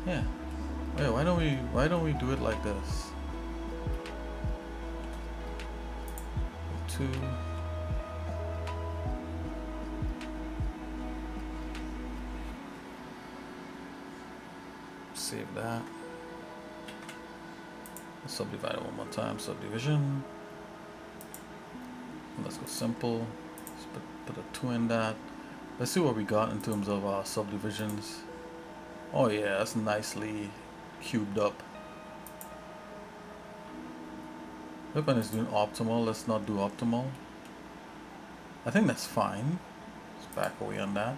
Yeah. Wait, why don't we do it like this? 2. Save that. Let's subdivide it one more time. Subdivision. Let's go simple. Let's put a 2 in that. Let's see what we got in terms of subdivisions. Oh yeah, that's nicely cubed up. Weapon is doing optimal. Let's not do optimal. I think that's fine. Let's back away on that.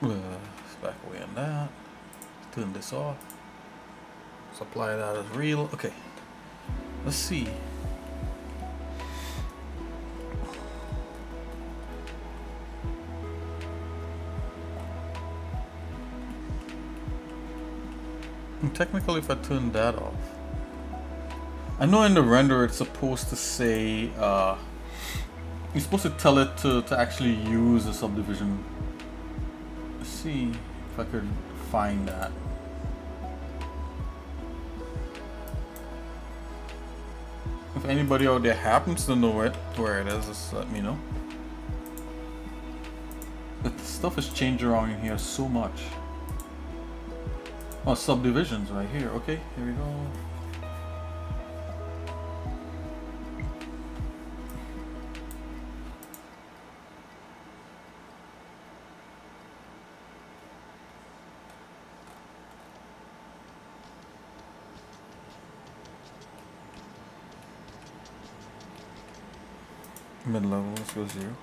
Let's back away on that. Turn this off. Supply that as real. Okay. Let's see. Technically, if I turn that off, I know in the render it's supposed to say you're supposed to tell it to actually use a subdivision. Let's see if I could find that. If anybody out there happens to know it, where it is, just let me know. The stuff has changed around in here so much. Oh, subdivisions right here. Okay, here we go. Mid-level, let's go 0.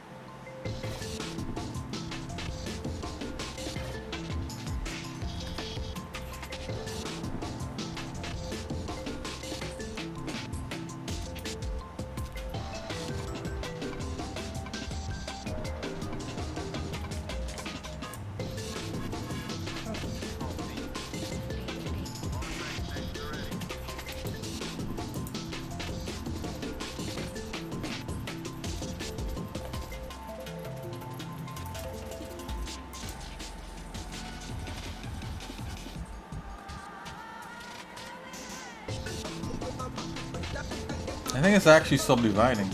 I think it's actually subdividing.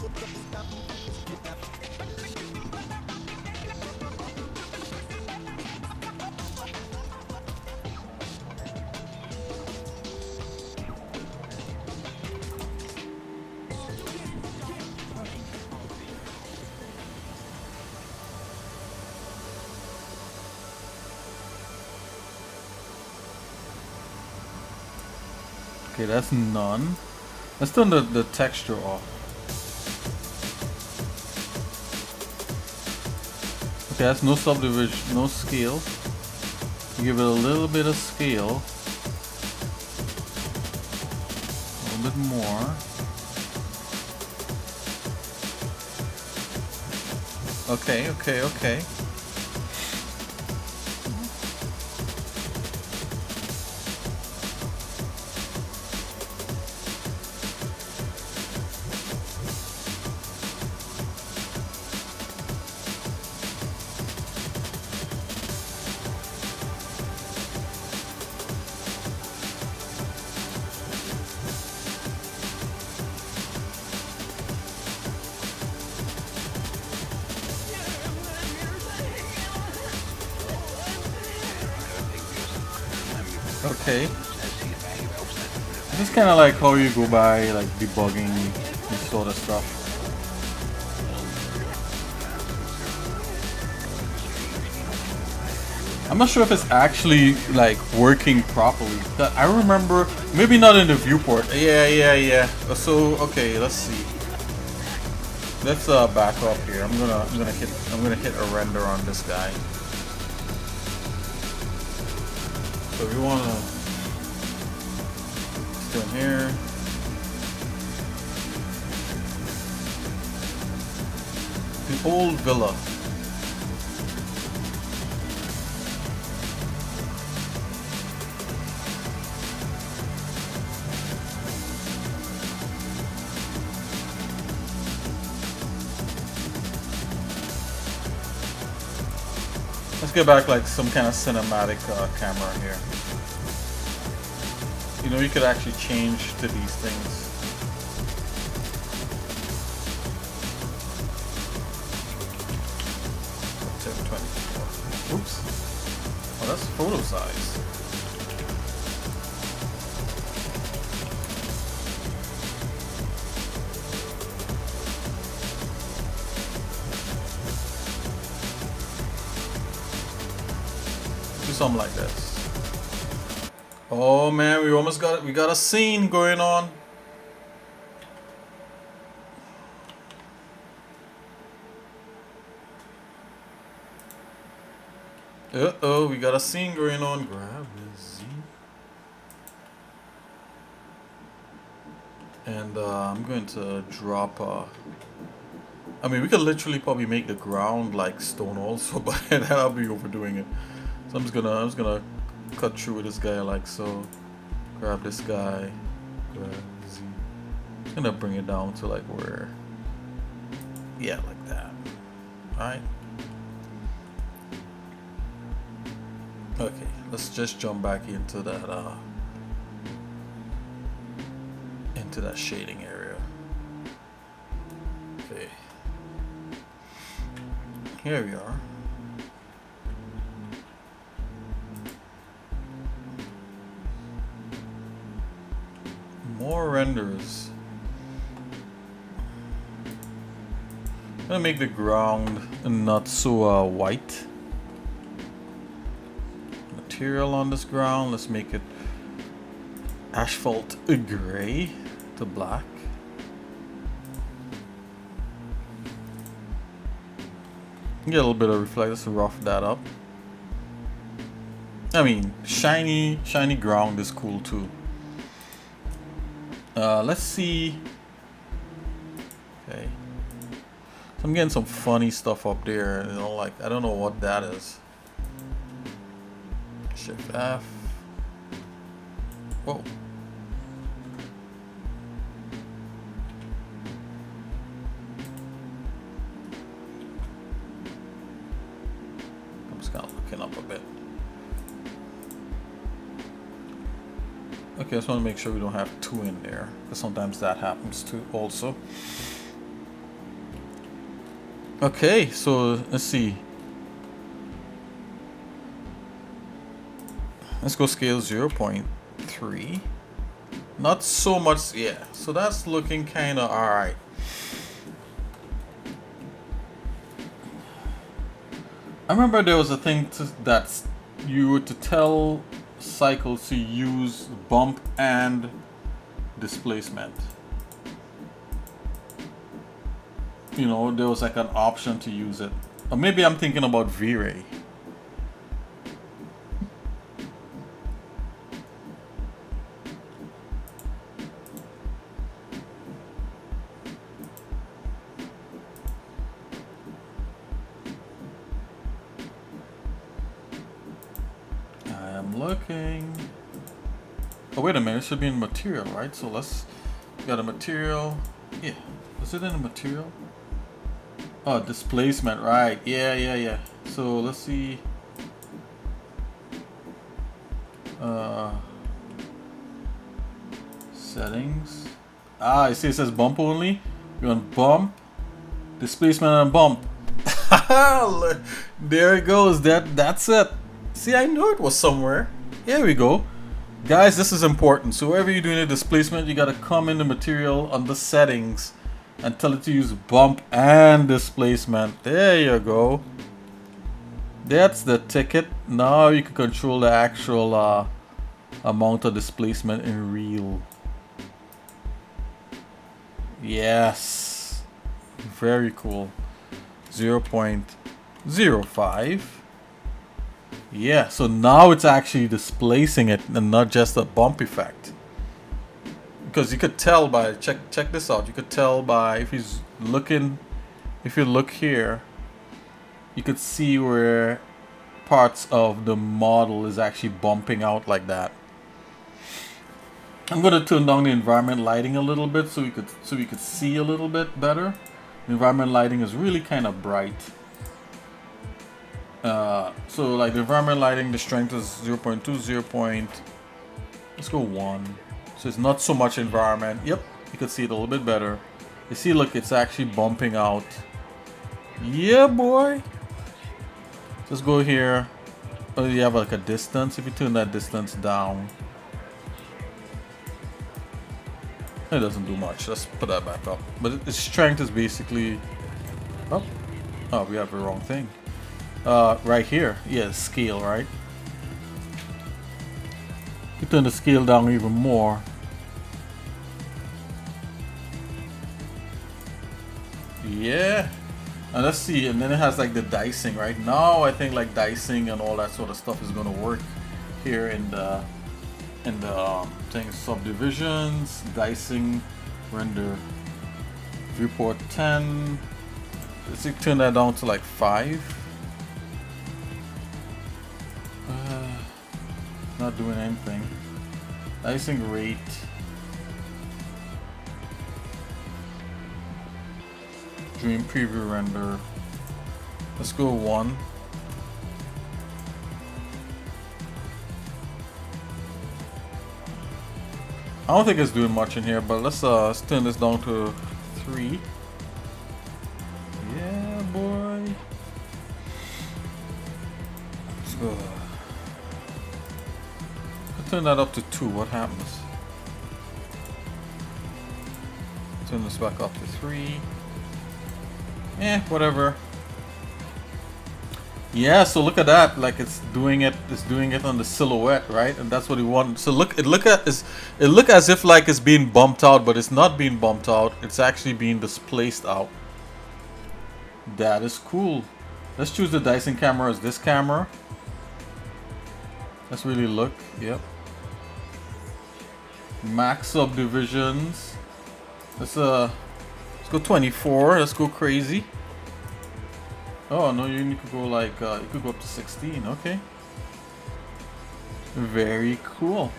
Okay, that's none. Let's turn the texture off. Okay, that's no subdivision, no scale. Give it a little bit of scale. A little bit more. Okay, okay, okay. Okay. This is kind of like how you go by like debugging this sort of stuff. I'm not sure if it's actually like working properly. I remember, maybe not in the viewport. Yeah. So okay, let's see. Let's back up here. I'm gonna hit a render on this guy. So we wanna still in here. The old villa. Let's get back like some kind of cinematic camera here. You know, you could actually change to these things. Oops. Oh, that's photo size. Do something like this. Oh man, we got a scene going on. Uh-oh, we got a scene going on. Grab the Z. And I'm going to drop I mean, we could literally probably make the ground like stone also, but that'll be overdoing it. So I'm just gonna cut through with this guy like so. Grab this guy. Grab Z. Just gonna bring it down to like where, yeah, like that. Alright. Okay, let's just jump back into that shading area. Okay. Here we are. More renders. I'm gonna make the ground not so white. Material on this ground, let's make it asphalt gray to black. Get a little bit of reflect, let's rough that up. I mean, shiny ground is cool too. Let's see. Okay. So I'm getting some funny stuff up there, you know, like I don't know what that is. Shift F. Whoa. I'm just kind of looking up a bit. Okay, I just want to make sure we don't have 2 in there, because sometimes that happens too also. Okay, so let's see. Let's go scale 0.3. Not so much, yeah. So that's looking kind of alright. I remember there was a thing that you were to tell cycles to use bump and displacement. You know, there was like an option to use it. Or maybe I'm thinking about V-Ray. Looking. Oh, wait a minute. It should be in material, right? So let's. Got a material. Yeah. Was it in a material? Oh, displacement, right. Yeah. So let's see. Settings. Ah, you see it says bump only. You want bump, displacement, and bump. There it goes. That's it. See, I knew it was somewhere. Here we go. Guys, this is important. So wherever you're doing a displacement, you gotta come in the material on the settings and tell it to use bump and displacement. There you go. That's the ticket. Now you can control the actual amount of displacement in real. Yes. Very cool. 0.05. Yeah, so now it's actually displacing it and not just a bump effect. Because you could tell by, check this out, you could tell by, if he's looking, if you look here, you could see where parts of the model is actually bumping out like that. I'm going to turn down the environment lighting a little bit so we could see a little bit better. The environment lighting is really kind of bright. So like the environment lighting, the strength is 0.2, let's go 1. So it's not so much environment. Yep, you can see it a little bit better. You see, look, it's actually bumping out. Yeah, boy. Just go here. Oh, you have like a distance. If you turn that distance down, it doesn't do much. Let's put that back up. But its strength is basically up. Oh, we have the wrong thing. Right here. Yeah, scale, right? You turn the scale down even more. Yeah. And let's see, and then it has like the dicing, right? Now I think like dicing and all that sort of stuff is gonna work here in the thing, subdivisions, dicing, render, viewport 10. Let's turn that down to like 5. Not doing anything. Dicing rate. Dream preview render. Let's go 1. I don't think it's doing much in here, but let's turn this down to 3. Yeah, boy. Let's go. Turn that up to 2. What happens? Turn this back up to 3. Whatever. Yeah, so look at that. Like it's doing it on the silhouette, right? And that's what we want. So look as if like it's being bumped out, but it's not being bumped out. It's actually being displaced out. That is cool. Let's choose the Dyson camera as this camera. Let's really look. Yep. Max subdivisions. Let's go 24. Let's go crazy. Oh no, you could go like you could go up to 16. Okay. Very cool.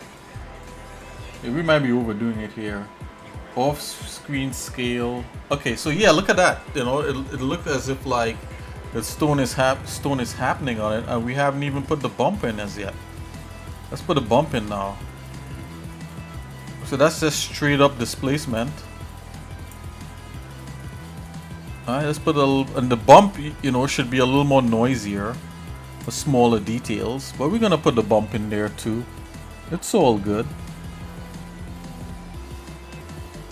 Yeah, we might be overdoing it here. Off-screen scale. Okay, so yeah, look at that. You know, it looks as if like the stone is happening on it, and we haven't even put the bump in as yet. Let's put a bump in now. So that's just straight up displacement. Alright, let's put a little, and the bump, you know, should be a little more noisier for smaller details, but we're gonna put the bump in there too. It's all good.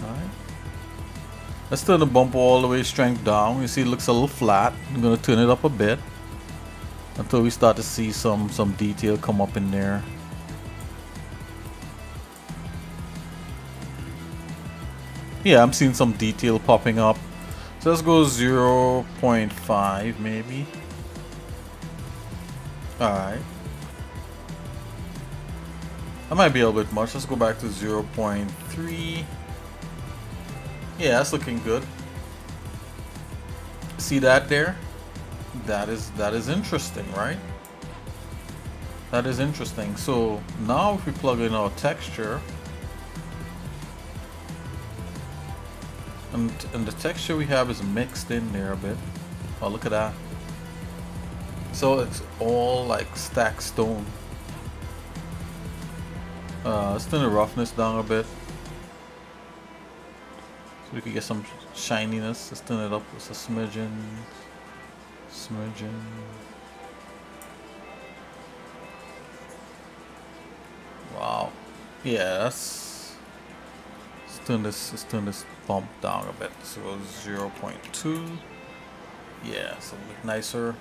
Alright. Let's turn the bump all the way strength down. You see it looks a little flat. I'm gonna turn it up a bit until we start to see some detail come up in there. Yeah, I'm seeing some detail popping up. So let's go 0.5 maybe. Alright. That might be a little bit much. Let's go back to 0.3. Yeah, that's looking good. See that there? That is interesting, right? That is interesting. So now if we plug in our texture, and the texture we have is mixed in there a bit. Oh, look at that. So it's all like stacked stone. Let's turn the roughness down a bit so we can get some shininess. Let's turn it up with a smidgen. Wow. Yeah, that's. Let's turn this bump down a bit. So 0.2. Yeah, so look nicer.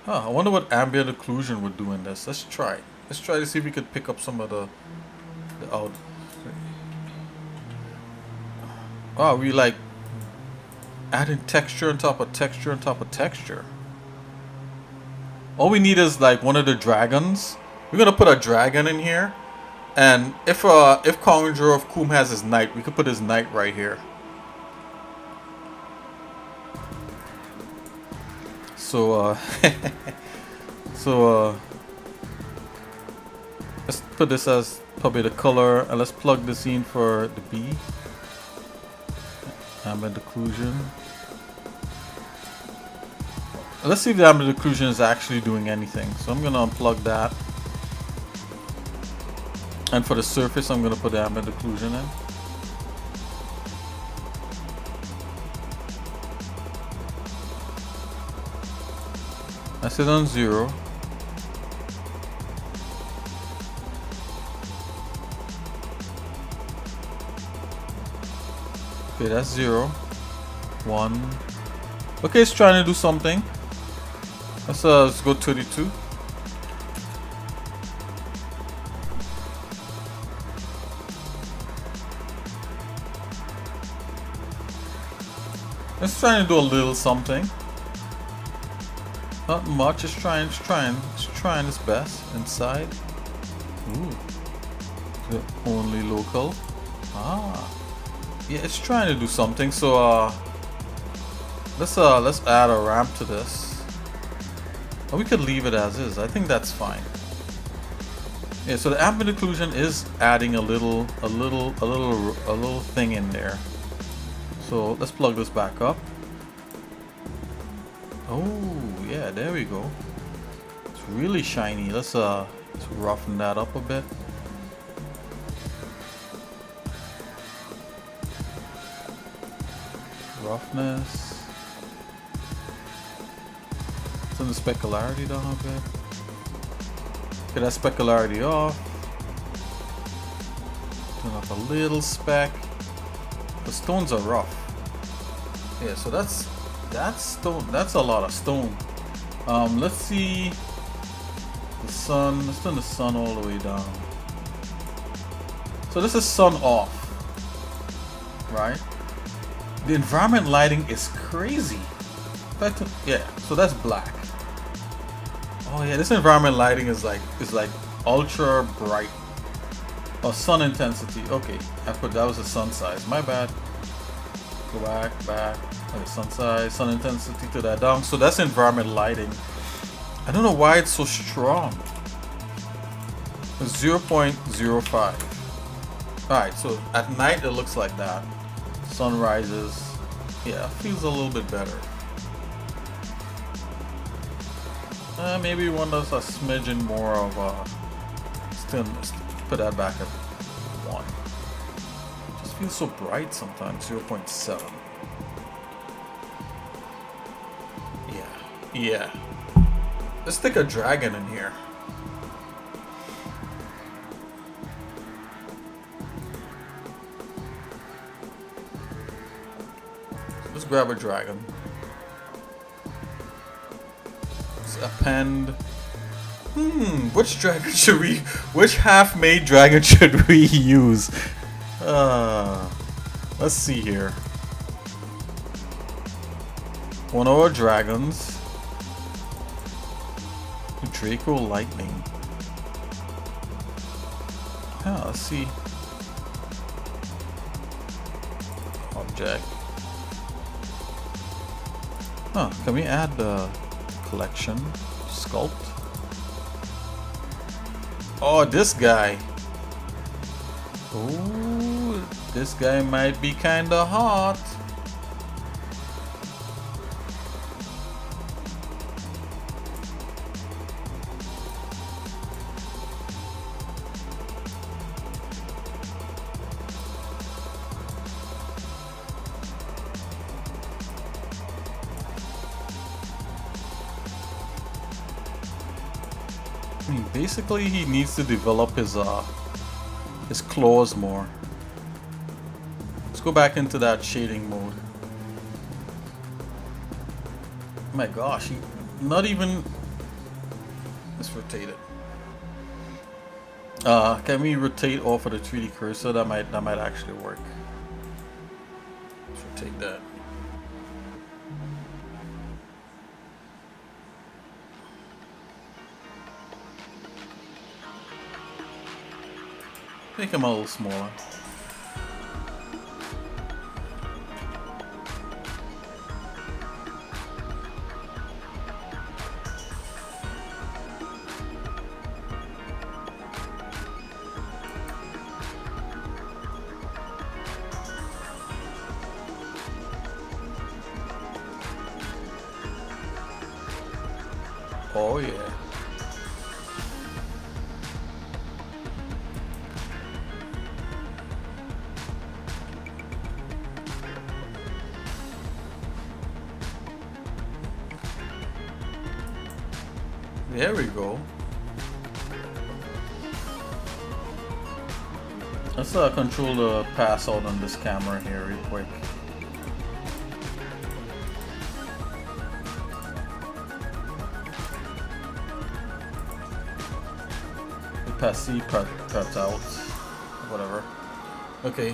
Huh, I wonder what ambient occlusion would do in this. Let's try. Let's try to see if we could pick up some of the out. Oh, we like adding texture on top of texture on top of texture. All we need is like one of the dragons. We're gonna put a dragon in here, and if Conjurer of Coom has his knight, we could put his knight right here. So let's put this as probably the color, and let's plug this in for the B. Ambient occlusion. Let's see if the ambient occlusion is actually doing anything. So I'm gonna unplug that. And for the surface, I'm gonna put the ambient occlusion in. I set on 0. Okay, that's 0. 1. Okay, it's trying to do something. Let's go 32. It's trying to do a little something. Not much. It's trying its best inside. Ooh. The only local. Ah. Yeah, it's trying to do something. So let's add a ramp to this. Or we could leave it as is. I think that's fine. Yeah, so the ambient occlusion is adding a little thing in there. So let's plug this back up. Oh yeah, there we go. It's really shiny. Let's roughen that up a bit. Roughness. Turn the specularity down a bit. Get that specularity off. Turn up a little speck. The stones are rough. Yeah, so that's stone. That's a lot of stone. Let's see the sun. Let's turn the sun all the way down. So this is sun off, right? The environment lighting is crazy. Yeah, so that's black. Oh yeah, this environment lighting is like ultra bright. Oh, sun intensity. Okay, that was the sun size. My bad. Go back. Okay, sun size, sun intensity to that down. So that's environment lighting. I don't know why it's so strong. It's 0.05. Alright, so at night it looks like that. Sun rises. Yeah, feels a little bit better. Maybe one does a smidgen more of a. Still put that back at 0.1. It just feels so bright sometimes. 0.7. Yeah. Let's stick a dragon in here. Let's grab a dragon. Let's append. Which dragon should we? Which half-made dragon should we use? Let's see here. One of our dragons. Draco Lightning. Yeah, let's see. Object. Huh, can we add the collection? Sculpt? Oh, this guy. Ooh, this guy might be kinda hot. I mean, basically he needs to develop his claws more. Let's go back into that shading mode. Oh my gosh, he not even. Let's rotate it. Can we rotate off of the 3D cursor? That might actually work. Let's rotate that. Make him a little smaller. Oh yeah. There we go. Let's control the pass out on this camera here real quick. Passy cut out. Whatever. Okay.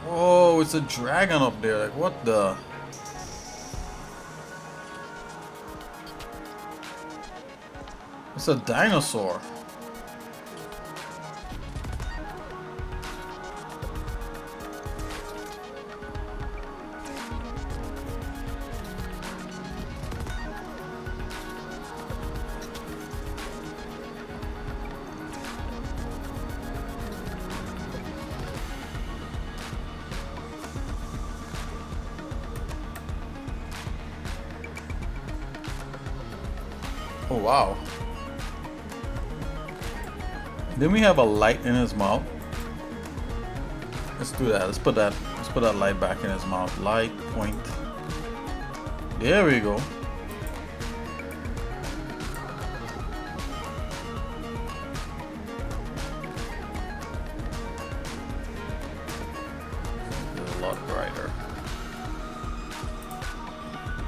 Oh, it's a dragon up there. Like, what the? It's a dinosaur. Oh wow. Then we have a light in his mouth. Let's do that. Let's put that light back in his mouth. Light point. There we go. A lot brighter.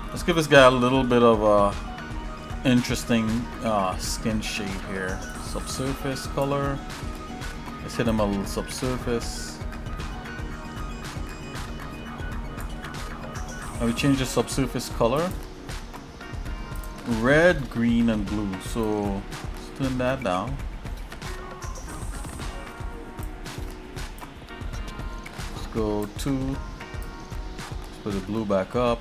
Let's give this guy a little bit of a interesting skin shade here. Subsurface color. Let's hit him a little subsurface. And we change the subsurface color. Red, green, and blue. So let's turn that down. Let's go 2. Let's put the blue back up.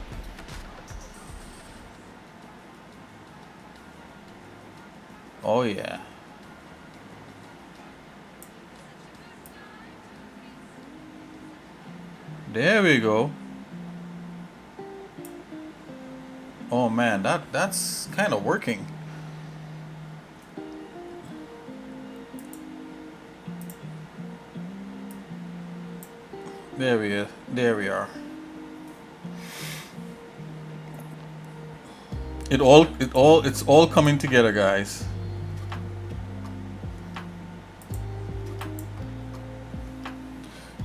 Oh yeah. There we go. Oh man, that's kind of working. There we are. There we are. It's all coming together, guys.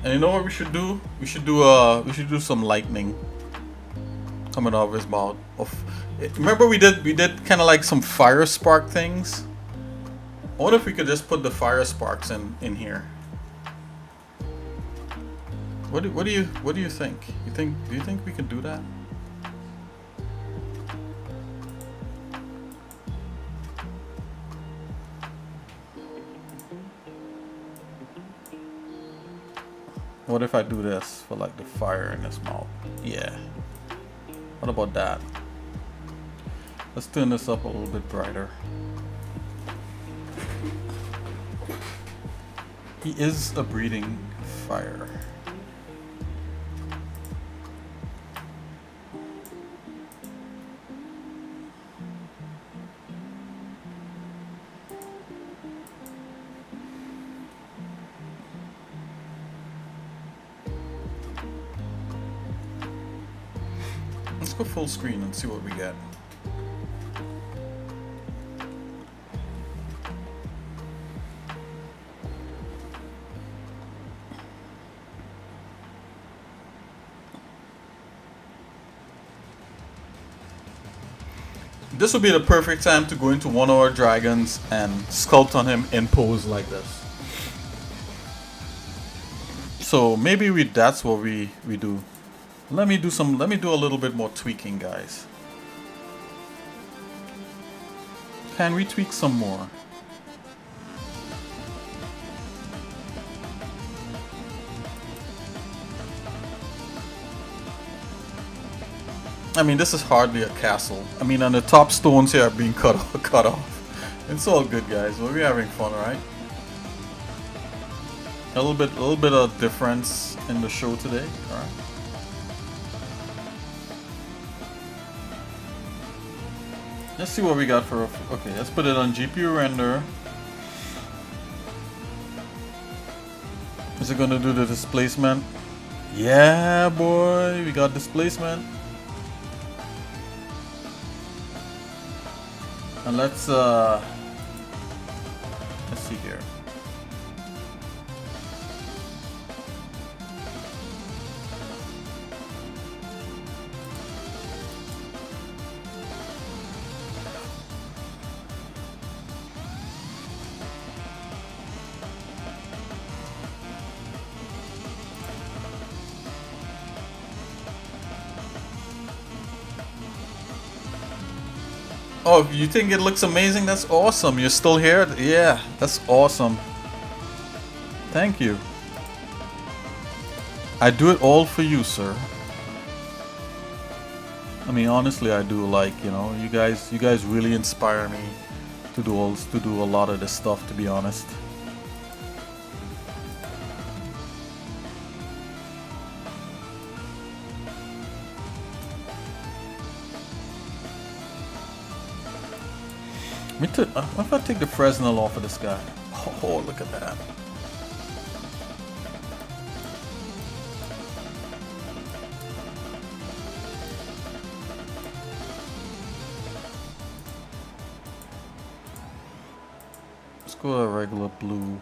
And you know what we should do? We should do some lightning coming out of his mouth. Remember we did kind of like some fire spark things. I wonder if we could just put the fire sparks in here. What do you think? Do you think we could do that? What if I do this for like the fire in his mouth? Yeah. What about that? Let's turn this up a little bit brighter. He is a breathing fire. Let's go full screen and see what we get. This would be the perfect time to go into one of our dragons and sculpt on him in pose like this. So maybe that's what we do. Let me do a little bit more tweaking, guys. Can we tweak some more? I mean, this is hardly a castle. I mean, and the top stones here are being cut off. It's all good, guys. We're having fun, right? A little bit of difference in the show today, all right? Let's see what we got for. Okay, let's put it on GPU render. Is it gonna do the displacement? Yeah, boy, we got displacement. And let's see here. Oh, you think it looks amazing? That's awesome. You're still here? Yeah, that's awesome. Thank you. I do it all for you, sir. I mean, honestly, I do. Like, you know, you guys really inspire me to do a lot of this stuff, to be honest. Me too. What if I take the Fresnel off of this guy? Oh, look at that. Let's go to a regular blue.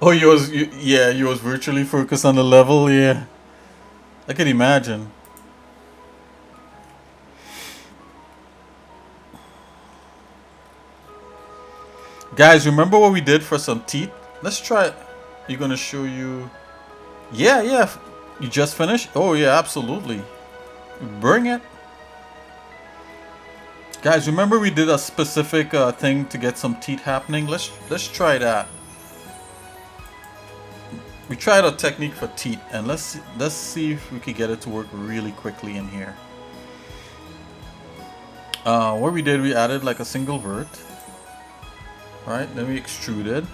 Oh, you was virtually focused on the level, yeah. I can imagine. Guys, remember what we did for some teeth? Let's try it. You're gonna show you. Yeah. You just finished? Oh yeah, absolutely. Bring it. Guys, remember we did a specific thing to get some teeth happening? Let's try that. We tried a technique for teeth, and let's see if we can get it to work really quickly in here. What we did, we added like a single vert. Right, then we extruded.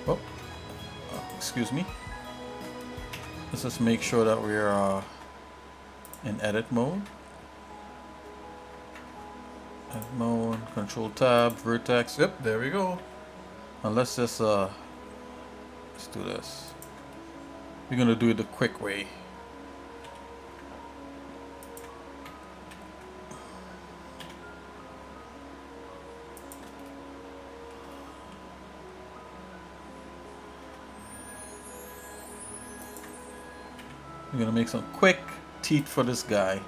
Oh, excuse me. Let's just make sure that we're in edit mode. Mode, control tab, vertex. Yep, there we go. And let's just let's do this. We're gonna do it the quick way. We're gonna make some quick teeth for this guy.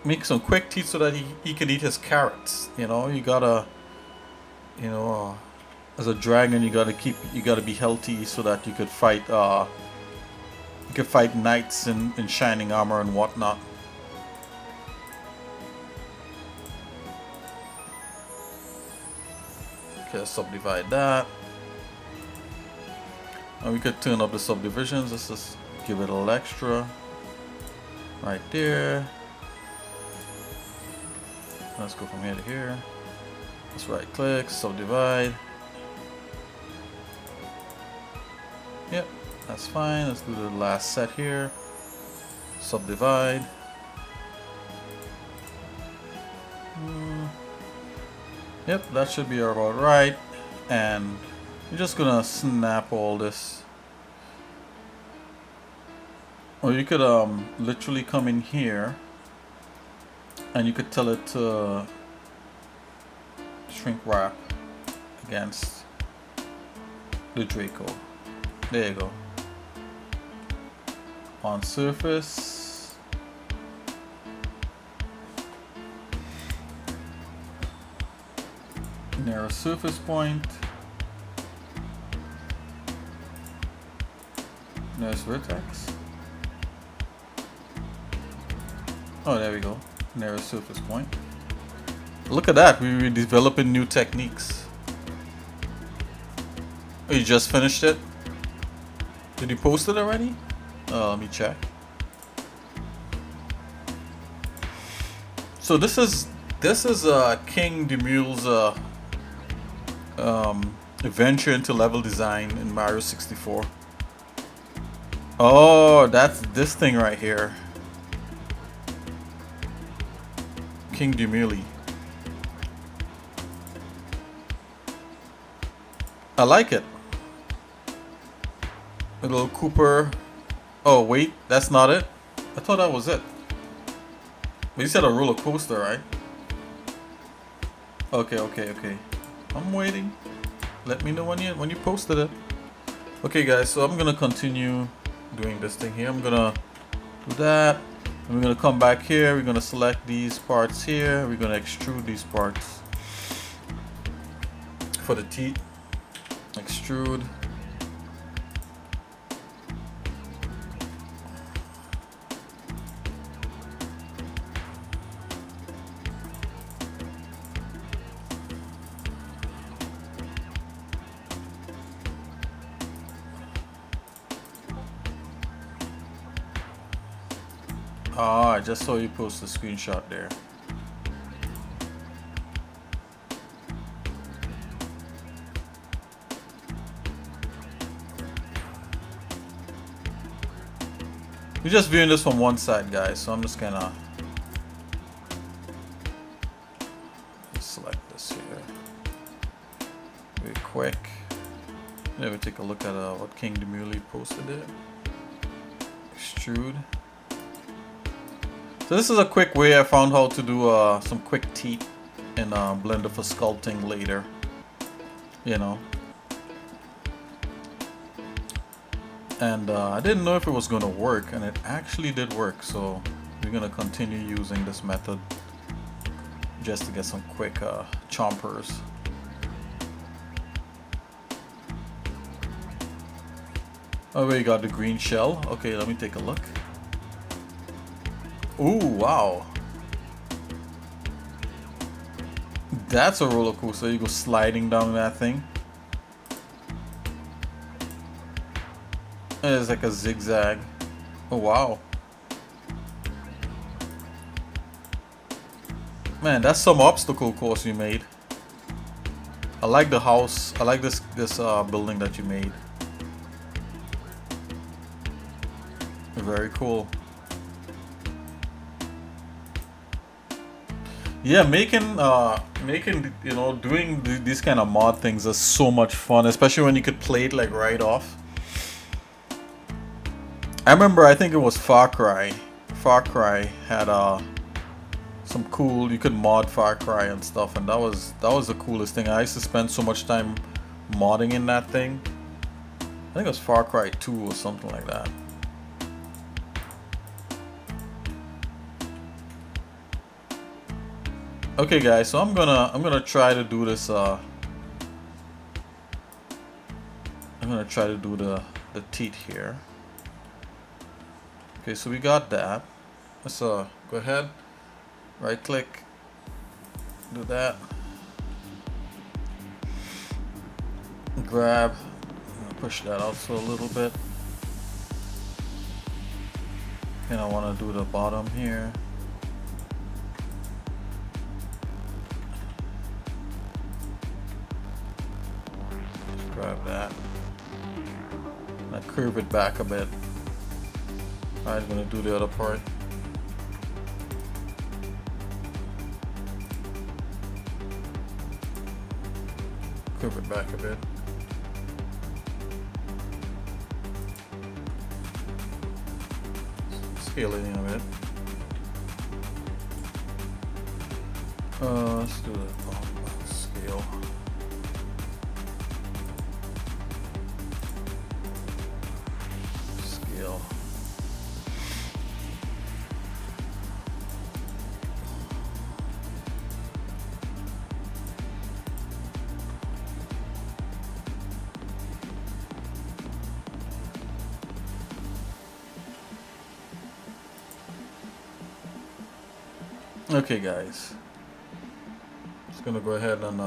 Make some quick teeth so that he can eat his carrots. You know, you gotta, you know, as a dragon, you gotta be healthy so that you could fight knights in shining armor and whatnot. Okay, subdivide that. And we could turn up the subdivisions. Let's just give it a little extra right there. Let's go from here to here. Let's right click, subdivide. Yep, that's fine. Let's do the last set here. Subdivide. Yep, that should be about right. And you're just gonna snap all this. Or you could literally come in here and you could tell it to shrink wrap against the Draco. There you go. On surface. Narrow surface point. Nearest vertex. Oh, there we go. Narrow surface point. Look at that. We're developing new techniques. Oh, you just finished it? Did you post it already? Let me check. So this is King Demule's venture into level design in Mario 64. Oh, that's this thing right here. King Demule. I like it. A little Cooper. Oh wait, that's not it. I thought that was it. But you said a roller coaster, right? Okay. I'm waiting. Let me know when you posted it. Okay, guys. So I'm gonna continue doing this thing here. I'm gonna do that. And we're gonna come back here. We're gonna select these parts here. We're gonna extrude these parts for the teeth. Extrude. Oh, I just saw you post a screenshot there. We're just viewing this from one side, guys, so I'm just gonna select this here. Very quick. Maybe take a look at what King Demule posted there. Extrude. So this is a quick way I found how to do some quick teeth in Blender for sculpting later. You know. And I didn't know if it was going to work, and it actually did work. So we're going to continue using this method just to get some quick chompers. Oh, we got the green shell. Okay, let me take a look. Ooh, wow. That's a roller coaster. You go sliding down that thing. It's like a zigzag. Oh, wow. Man, that's some obstacle course you made. I like the house. I like this building that you made. Very cool. Yeah, making you know, doing these kind of mod things is so much fun, especially when you could play it like right off. I remember, I think it was Far Cry. Far Cry had some cool, you could mod Far Cry and stuff, and that was the coolest thing. I used to spend so much time modding in that thing. I think it was Far Cry 2 or something like that. Okay guys, so I'm gonna try to do this I'm gonna try to do the teeth here. Okay, so we got that. Let's go ahead, right click, do that, grab, push that out so a little bit, and I want to do the bottom here. Grab that. And I curve it back a bit. I'm gonna do the other part. Curve it back a bit. Scale it in a bit. Let's do the scale. Okay guys, just gonna go ahead and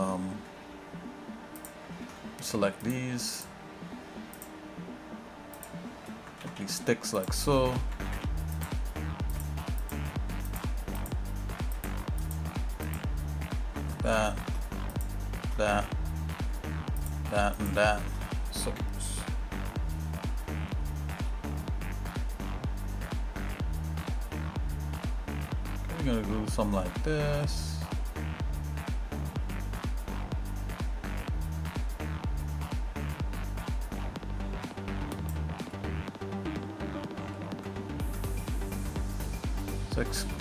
select these sticks like so. That, and that. So I'm gonna do something like this.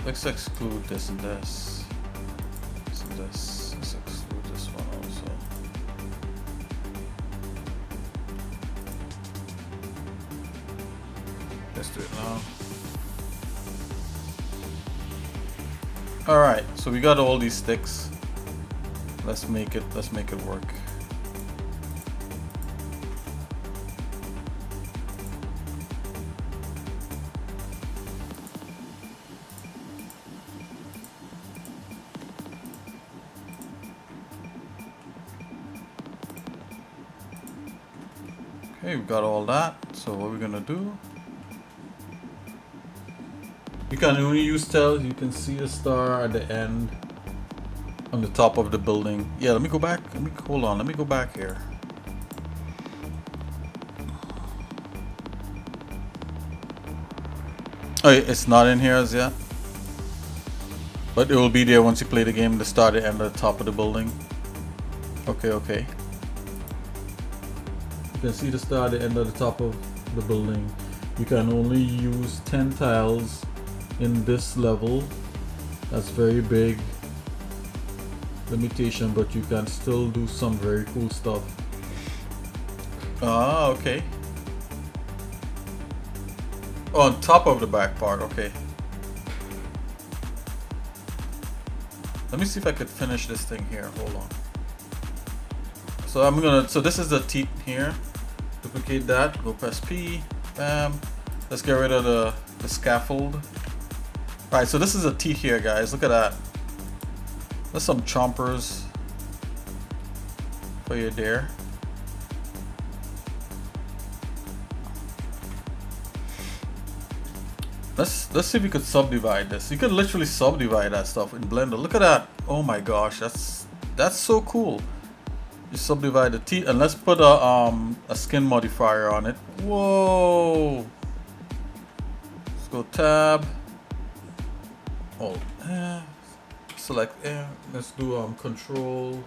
Let's exclude this and this. This and this. Let's exclude this one also. Let's do it now. Alright, so we got all these sticks. Let's make it work. Okay, we got all that. So what we're gonna do? You can only use tell. You can see the star at the end, on the top of the building. Yeah, let me go back. Hold on. Let me go back here. Oh, it's not in here as yet, but it will be there once you play the game. The start, the end, at the top of the building. Okay. You can see the start, the end, at the top of the building. You can only use 10 tiles in this level. That's very big limitation, but you can still do some very cool stuff. Ah, okay. Oh, on top of the back part, okay. Let me see if I could finish this thing here. Hold on. So this is the teeth here. Duplicate that, go press P, bam. Let's get rid of the scaffold. Alright, so this is a teeth here, guys. Look at that. There's some chompers for you there. Let's see if we could subdivide this. You could literally subdivide that stuff in Blender. Look at that. Oh my gosh, that's so cool. You subdivide the teeth, and let's put a skin modifier on it. Whoa! Let's go tab. Oh, select. Let's do Control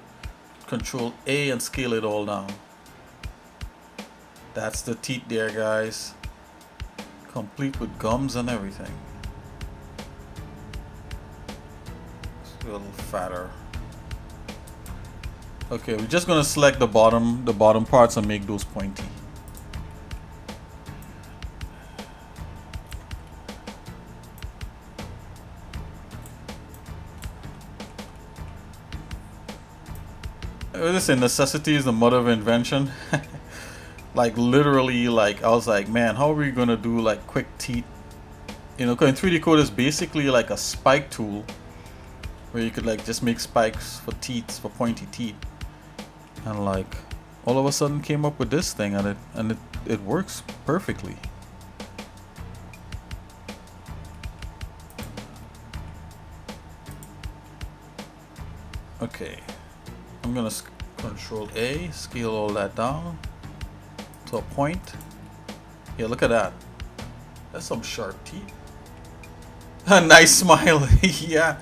A and scale it all down. That's the teeth there, guys. Complete with gums and everything. It's a little fatter. Okay, we're just gonna select the bottom parts and make those pointy. Listen, necessity is the mother of invention. Like literally, like I was like, man, how are we gonna do like quick teeth? You know, because in 3D Code is basically like a spike tool where you could like just make spikes for teeth, for pointy teeth, and like all of a sudden came up with this thing, and it works perfectly. Okay, I'm gonna Control A, scale all that down to a point. Yeah, look at that. That's some sharp teeth. A nice smile. Yeah.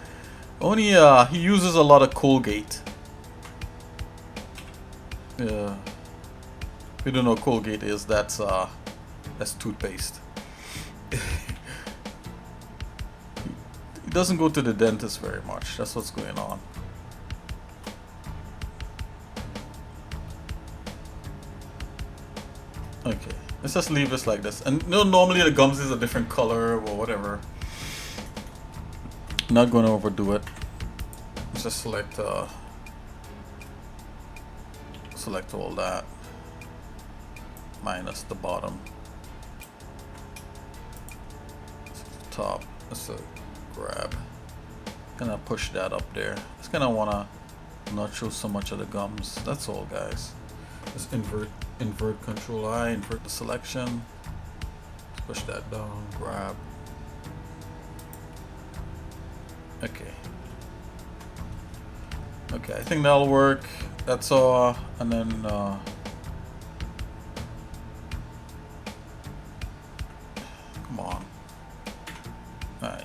Only he uses a lot of Colgate. Yeah. If you don't know what Colgate is, that's toothpaste. He doesn't go to the dentist very much. That's what's going on. Okay, let's just leave this like this. And you know, normally the gums is a different color or whatever. Not going to overdo it. Let's just select all that minus the bottom. Top. Let's grab. Gonna push that up there. Just gonna wanna not show so much of the gums. That's all, guys. Let's invert Control I, invert the selection. Let's push that down, grab. Okay. Okay, I think that'll work. That's all. And then come on. Alright.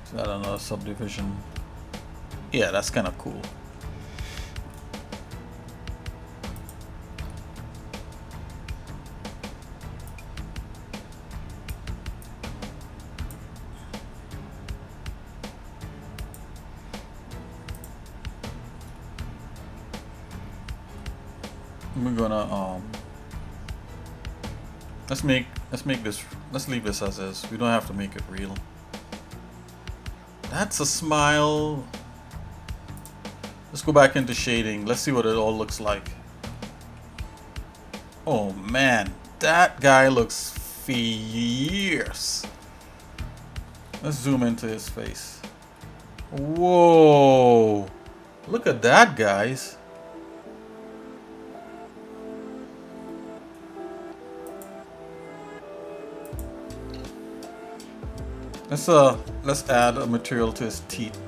Is that another subdivision? Yeah, that's kind of cool. We're gonna let's leave this as is. We don't have to make it real. That's a smile. Let's go back into shading. Let's see what it all looks like. Oh man, that guy looks fierce. Let's zoom into his face. Whoa, look at that, guys. Let's add a material to his teeth.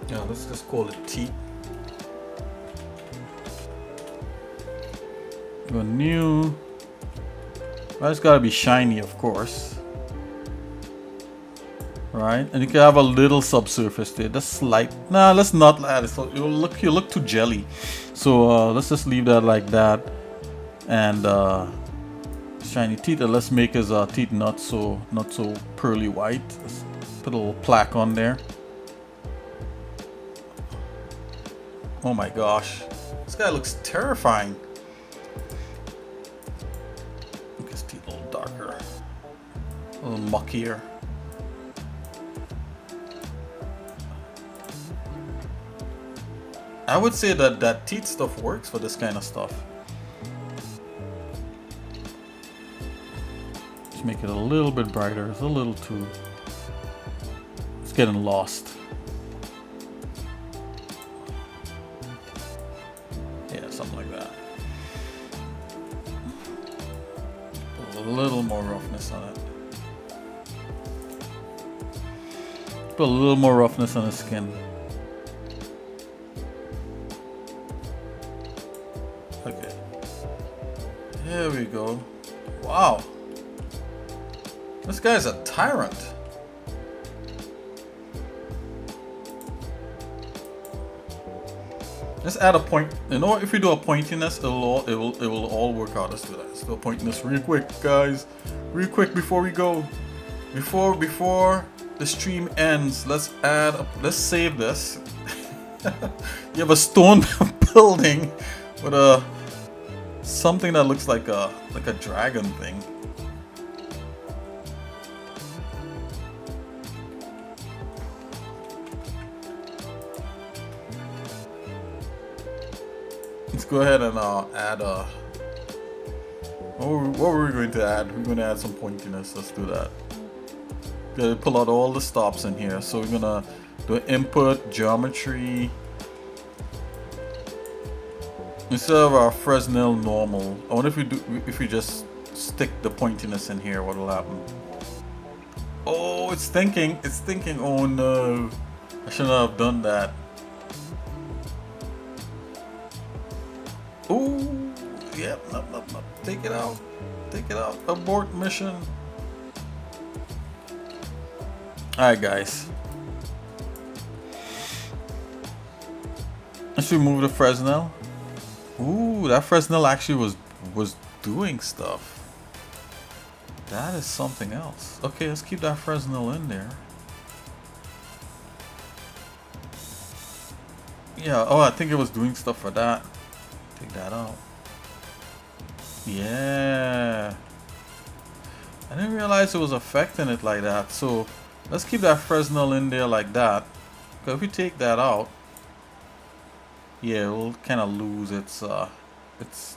Yeah, let's just call it teeth. Go new. Well, it's gotta be shiny, of course. Right, and you can have a little subsurface there. That's slight. Nah, let's not add it. So you look too jelly. So let's just leave that like that. And shiny teeth. And let's make his teeth not so pearly white. Let's put a little plaque on there. Oh my gosh, this guy looks terrifying. Make his teeth a little darker, a little muckier. I would say that teeth stuff works for this kind of stuff. Just make it a little bit brighter. It's a little too. It's getting lost. Something like that. A little more roughness on it. Put a little more roughness on the skin. Okay. There we go. Wow. This guy's a tyrant. Let's add a point. You know, if we do a pointiness, it will all work out. Let's do that. Let's do a pointiness real quick, guys. Real quick before we go. Before the stream ends, let's save this. You have a stone building with something that looks like a dragon thing. Let's go ahead and add what were we going to add? We're going to add some pointiness. Let's do that. Gotta pull out all the stops in here. So we're gonna do input, geometry. Instead of our Fresnel normal, I wonder if we just stick the pointiness in here, what will happen? Oh, it's thinking. It's thinking. Oh no, I shouldn't have done that. Oh, yep. No. Take it out. Take it out. Abort mission. Alright, guys. Let's remove the Fresnel. Ooh, that Fresnel actually was doing stuff. That is something else. Okay, let's keep that Fresnel in there. Yeah, oh, I think it was doing stuff for that. Take that out. Yeah. I didn't realize it was affecting it like that. So let's keep that Fresnel in there like that. Because if we take that out, yeah, it'll kind of lose its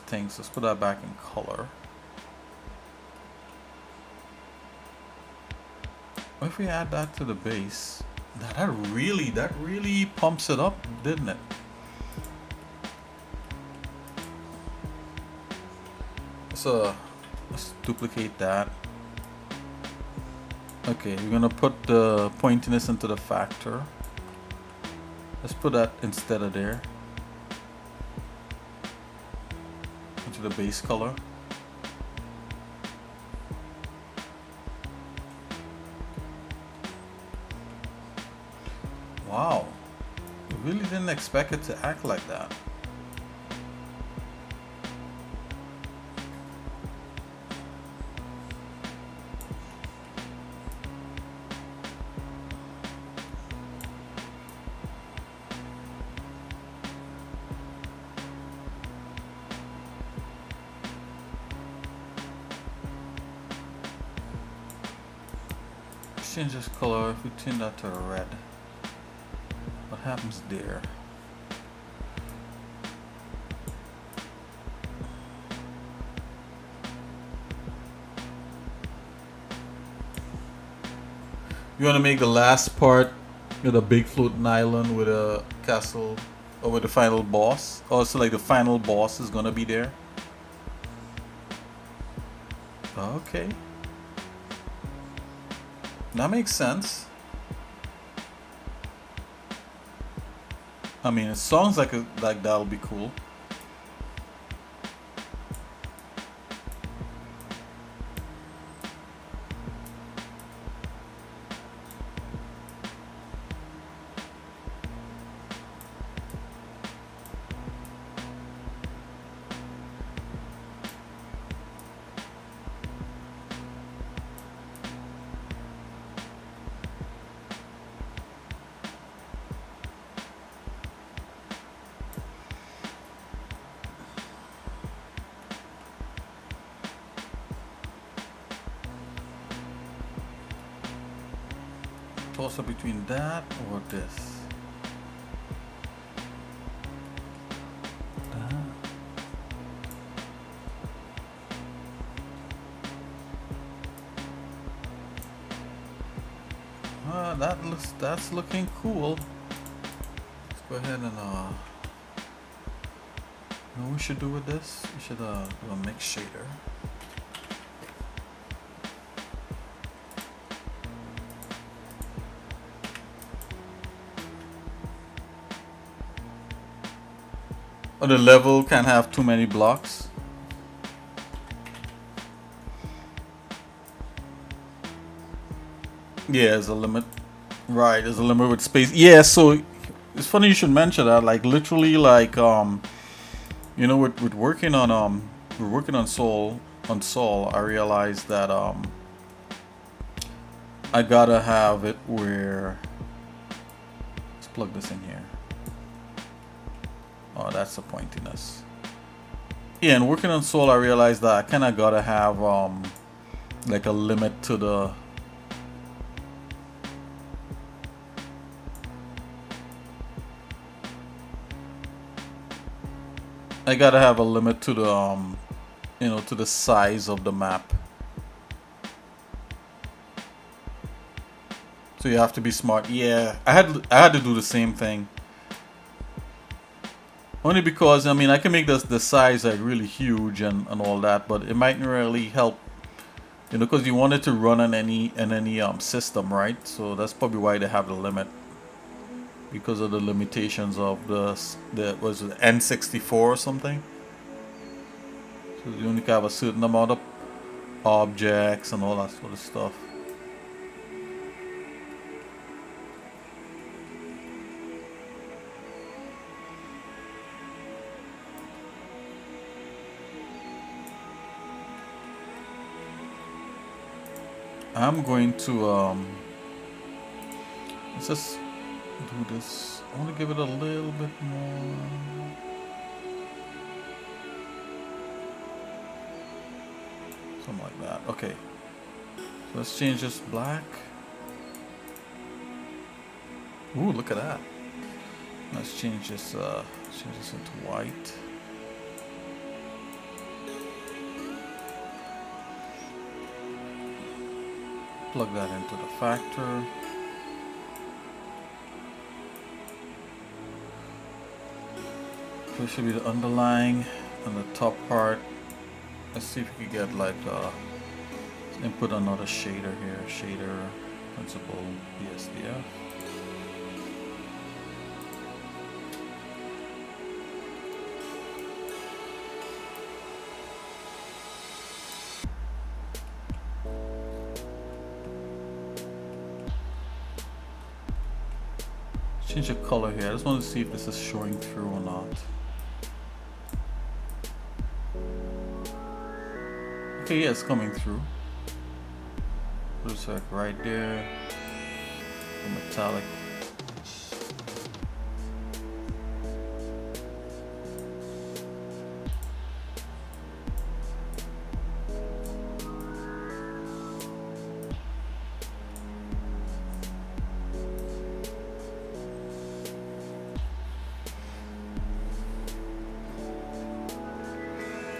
things. Let's put that back in color. What if we add that to the base? That really pumps it up, didn't it? So let's duplicate that. Okay, we're gonna put the pointiness into the factor. Let's put that instead of there. Into the base color. Wow, I really didn't expect it to act like that. Change this color. If we turn that to red, what happens there? You want to make the last part with a big floating island with a castle, or with the final boss? Oh, so like the final boss is gonna be there? Okay. That makes sense. I mean, it sounds like that'll be cool. Toss up between that or this. That's looking cool. Let's go ahead and you know what we should do with this? We should do a mix shader. the level can't have too many blocks. Yeah, there's a limit. Right, there's a limit with space. Yeah, so it's funny you should mention that. Like literally, like you know, with working on we're working on Soul. I realized that I gotta have it where. Let's plug this in here. Oh, that's the pointiness. Yeah, and working on Soul, I realized that I kind of gotta have like a limit to the. I gotta have a limit to the you know, to the size of the map. So you have to be smart. Yeah, I had to do the same thing. Only because I mean I can make the size like really huge and all that, but it mightn't really help. You know, because you want it to run on any system, right? So that's probably why they have the limit. Because of the limitations of the was it N64 or something. So you only have a certain amount of objects and all that sort of stuff. I'm going to let's just do this. I want to give it a little bit more. Something like that. Okay. So let's change this black. Ooh, look at that. Let's change this into white. Plug that into the factor. This should be the underlying and the top part. Let's see if we can get like input another shader here. Shader principal BSDF. Change the color here. I just want to see if this is showing through or not. Okay, yeah, it's coming through. Looks like right there. The metallic.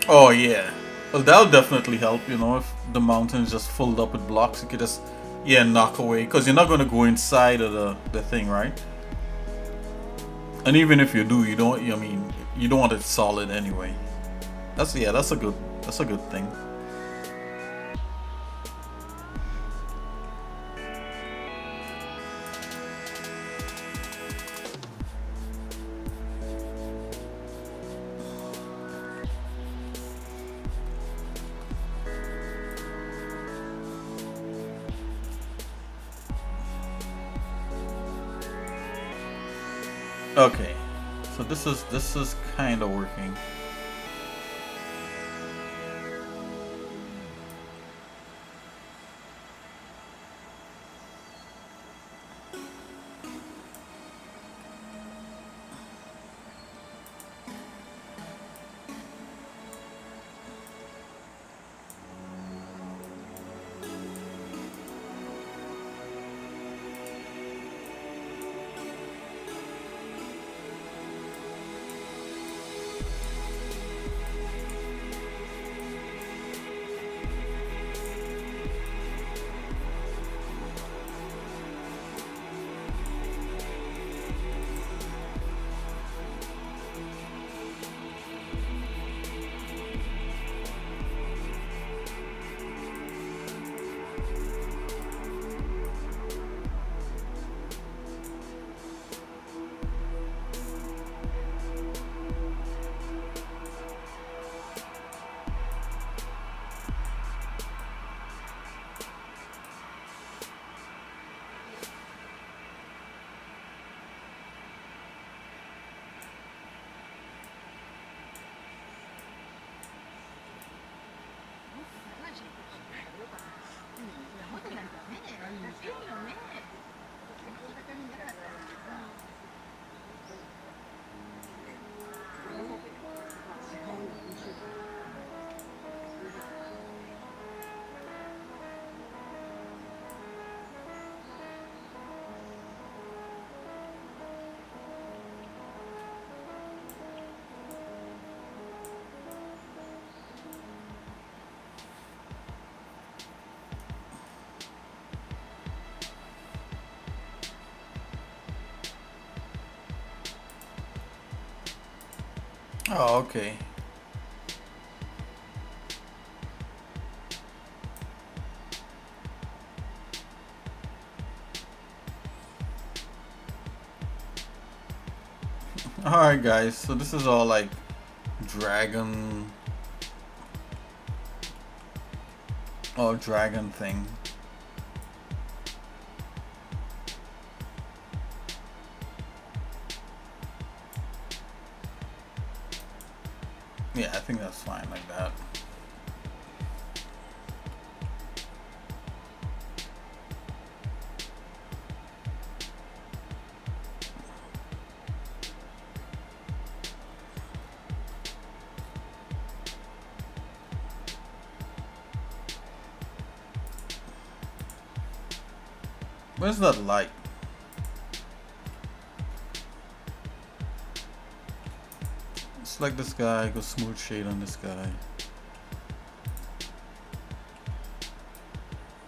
Oh yeah. Well, that'll definitely help, you know, if the mountain is just filled up with blocks, you could just, yeah, knock away, because you're not going to go inside of the thing, right? And even if you do, you don't, I mean, you don't want it solid anyway. That's a good thing. Okay, so this is kind of working. Oh, okay. Alright guys, so this is all like dragon dragon thing. Yeah, I think that's fine like that. Where's that light? Select this guy, go smooth shade on this guy.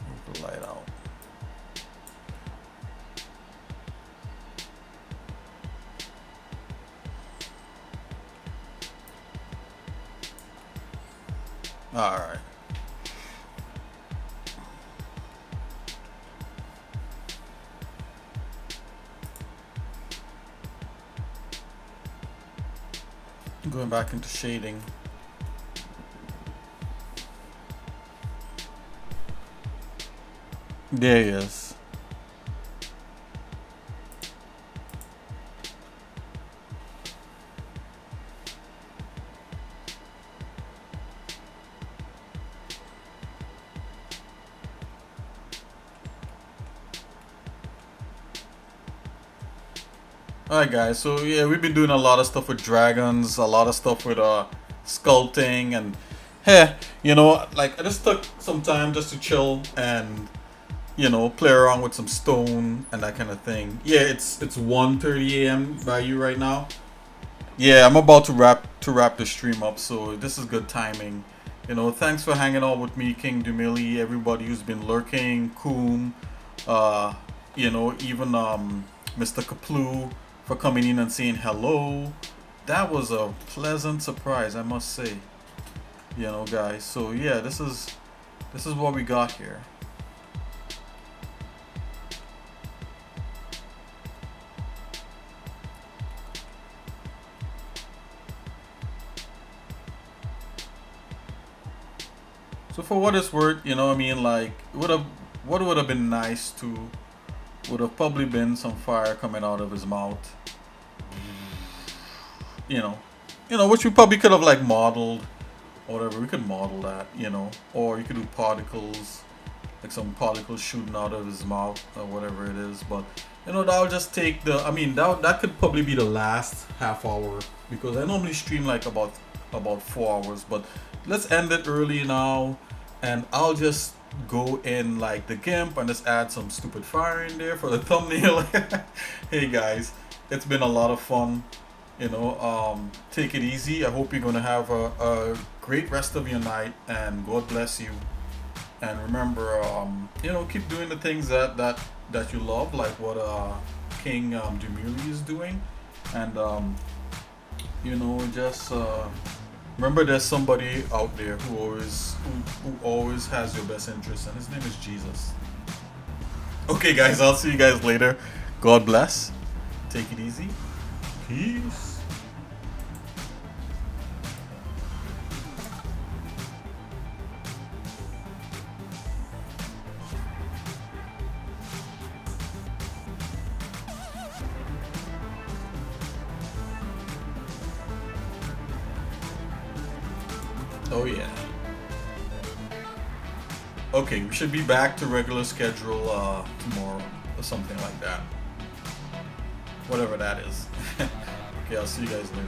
Move the light out. Alright. Going back into shading. There he is. Alright guys, so yeah, we've been doing a lot of stuff with dragons, a lot of stuff with sculpting, and hey, you know, like I just took some time just to chill and, you know, play around with some stone and that kind of thing. Yeah, it's 1:30 a.m. by you right now. Yeah, I'm about to wrap the stream up, so this is good timing. You know, thanks for hanging out with me, King Dumili, everybody who's been lurking, Koom, you know, even Mr. Kaplu for coming in and saying hello. That was a pleasant surprise, I must say. You know, guys. So yeah, this is what we got here. So for what it's worth, you know what I mean, like what would have been nice to would have probably been some fire coming out of his mouth. You know, which we probably could have like modeled or whatever. We could model that, you know, or you could do particles, like some particles shooting out of his mouth or whatever it is. But you know, that'll just take the, I mean, that could probably be the last half hour, because I normally stream like about 4 hours. But let's end it early now, and I'll just go in like the Gimp and just add some stupid fire in there for the thumbnail. Hey guys, it's been a lot of fun. You know, take it easy. I hope you're gonna have a great rest of your night, and God bless you. And remember, you know, keep doing the things that you love, like what King Dumili is doing. And you know, just remember, there's somebody out there who always has your best interest, and his name is Jesus. Okay guys, I'll see you guys later. God bless. Take it easy. Peace. Oh yeah. Okay, we should be back to regular schedule tomorrow or something like that. Whatever that is. Okay, I'll see you guys later.